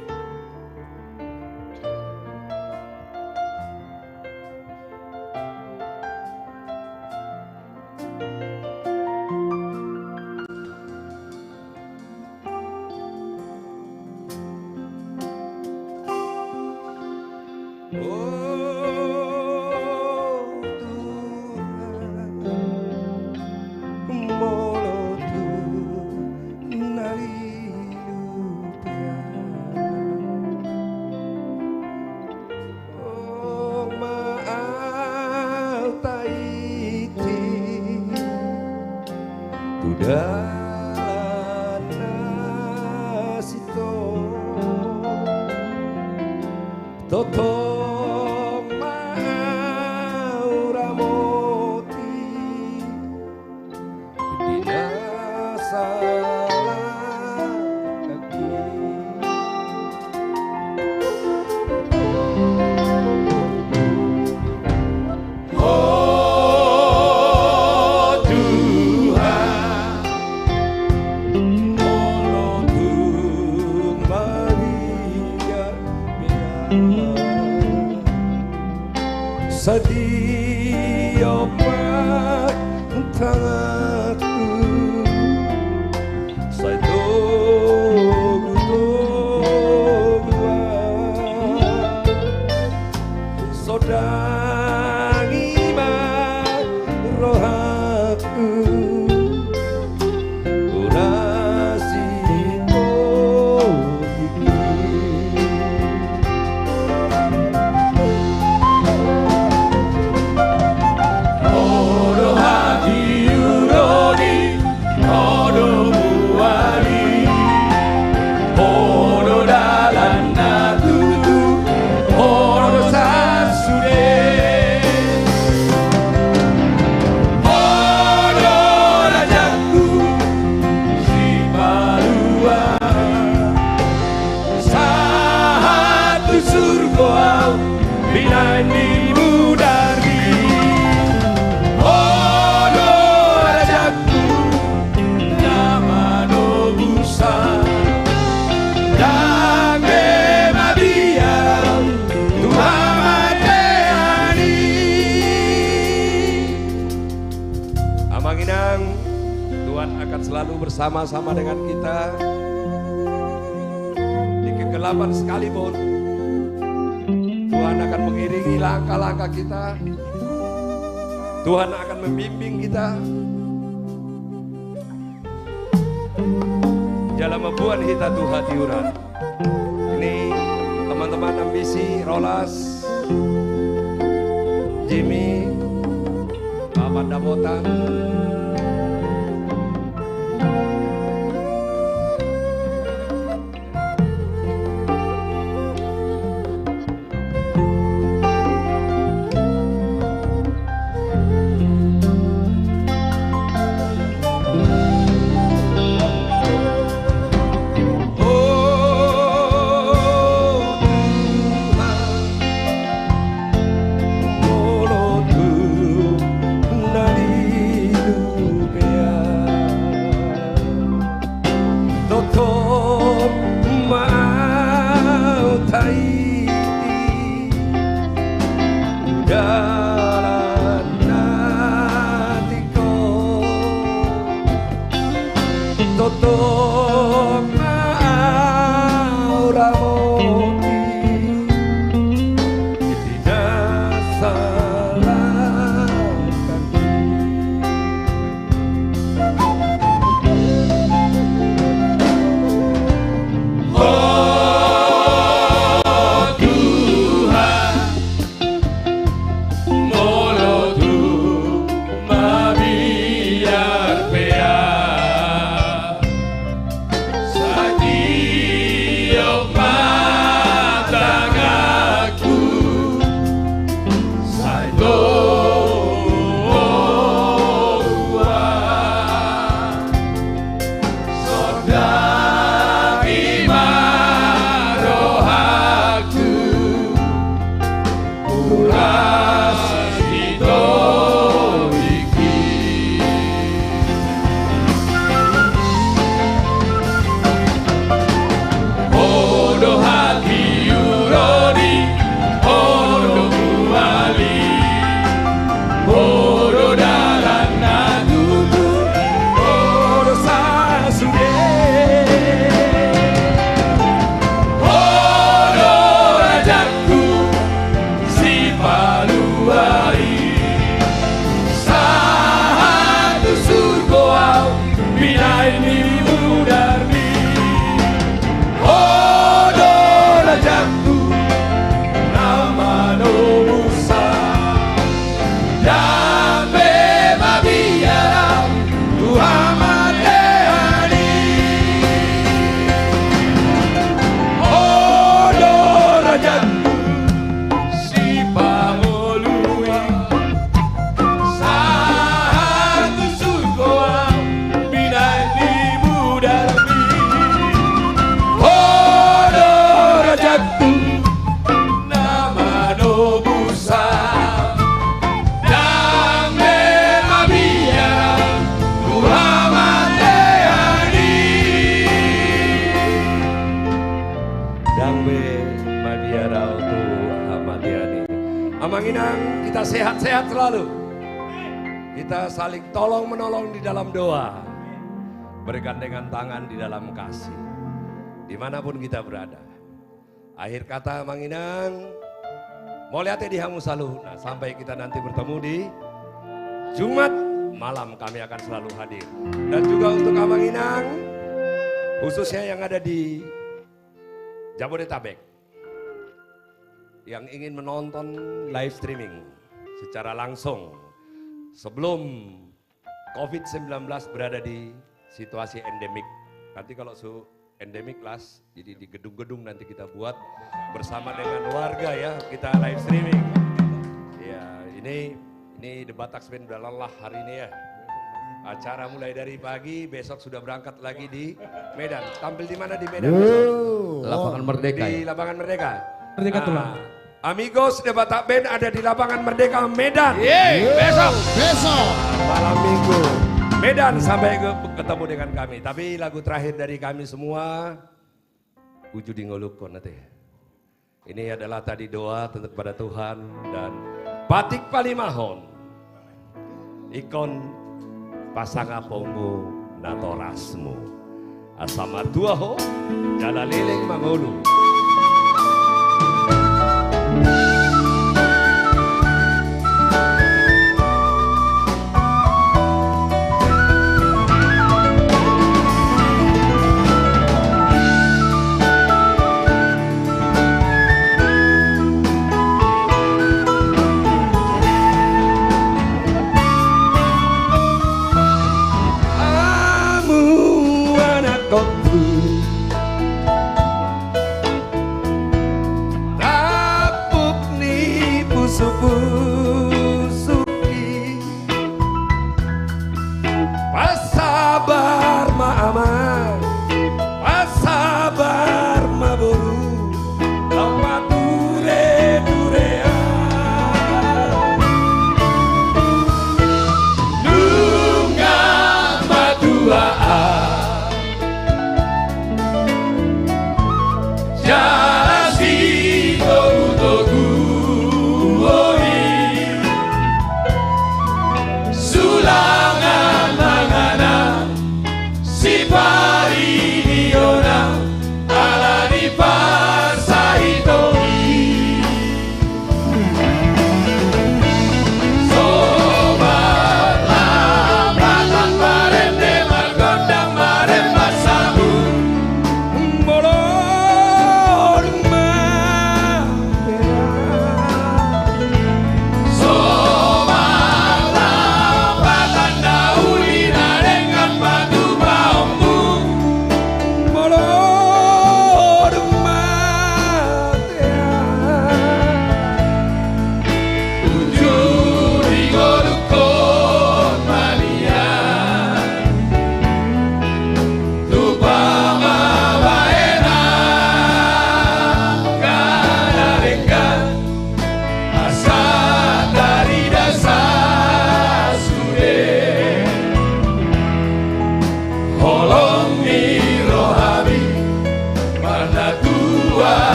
Bersama-sama dengan kita di kegelapan sekalipun, Tuhan akan mengiringi langkah-langkah kita. Tuhan akan membimbing kita dalam membuat hita Tuhan diurat. Ini teman-teman Ambisi, Rolas, Jimmy, Bapak Damotan. dalam hatiku tutup auramu tidak salahkan oh Tuhan molotu mabiar pea setiap matangaku sayo sodaki marohaku uras itu iki bodoh hati urodi bodoh kuali bodoh dalam naguku bodoh sasude bodoh rajaku si paluari satu surga bila ini mudarmi bodoh rajaku nama Nomusa dambe mabiara Tuhan Dehani bodoh rajaku si pamolui satu surga bila ini mudarmi bodoh rajaku nama Nomusa dambe mabiara Tuhan Dehani dambe mabiara Tuhan Dehani. Amanginang, kita sehat-sehat selalu. Kita saling tolong menolong di dalam doa, bergandengan tangan di dalam kasih, dimanapun kita berada. Akhir kata Manginang, mau lihat di Hamu Saluh. Nah, sampai kita nanti bertemu di Jumat malam kami akan selalu hadir. Dan juga untuk Manginang, khususnya yang ada di Jabodetabek, yang ingin menonton live streaming secara langsung sebelum COVID-19 berada di situasi endemik. Nanti kalau endemik kelas, jadi di gedung-gedung nanti kita buat bersama dengan warga ya, kita live streaming. Ya, ini The Batak Band udah lelah hari ini ya. Acara mulai dari pagi, besok sudah berangkat lagi di Medan. Tampil di mana di Medan besok?
Lapangan Merdeka.
Di Lapangan Merdeka.
Merdeka tulang.
Amigos The Batak Band ada di Lapangan Merdeka Medan.
Besok.
Malam Minggu. Medan sampai ketemu dengan kami. Tapi lagu terakhir dari kami semua, Uju Dingolukon nanti. Ini adalah tadi doa tentu kepada Tuhan dan Batik Palimahon. Ikon pasangapongu natorasmu. Asama tuaho jalaleleng mangolu.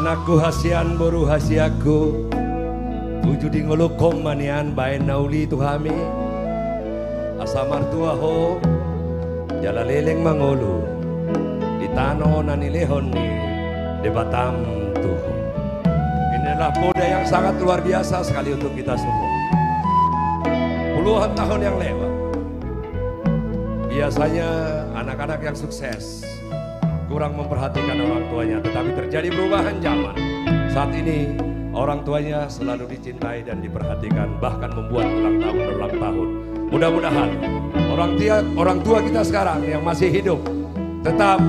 Anakku hasian boru hasiaku tuju di ngolukom manian bae nauli tuhami asa martua ho jala leleng mangolu di tano nanilehon ni de Batam tuh. Inilah poda yang sangat luar biasa sekali untuk kita semua. Puluhan tahun yang lewat biasanya anak-anak yang sukses kurang memperhatikan orang tuanya, tetapi terjadi perubahan zaman. Saat ini orang tuanya selalu dicintai dan diperhatikan, bahkan membuat ulang tahun. Mudah-mudahan orang tua kita sekarang yang masih hidup tetap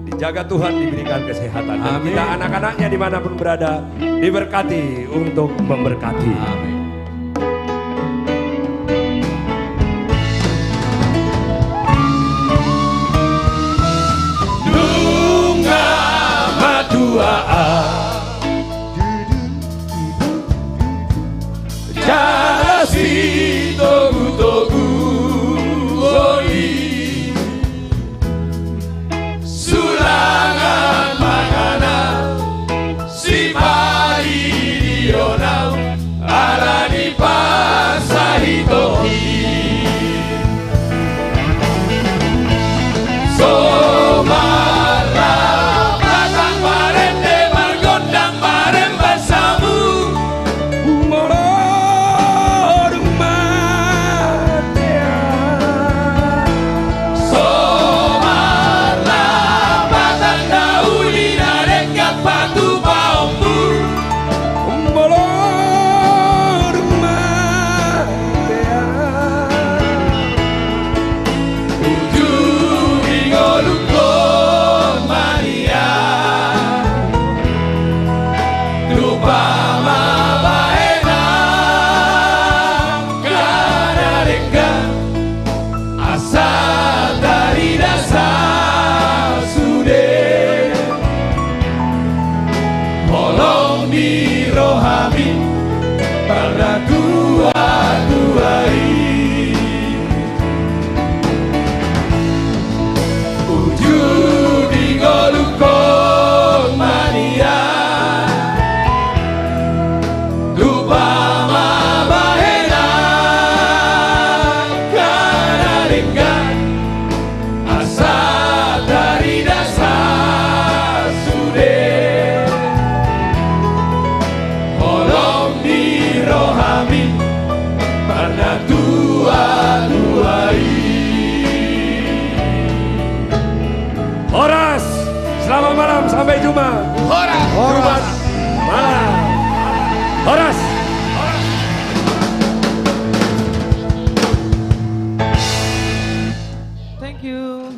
dijaga Tuhan, diberikan kesehatan. Dan kita anak-anaknya dimanapun berada diberkati untuk memberkati. Amin.
Jalasi togu-togu oi sulangan makanan si pari dionau ala di pasahitohi
Horas, selamat malam sampai jumpa. Horas, Jumat malam. Horas.
Thank you.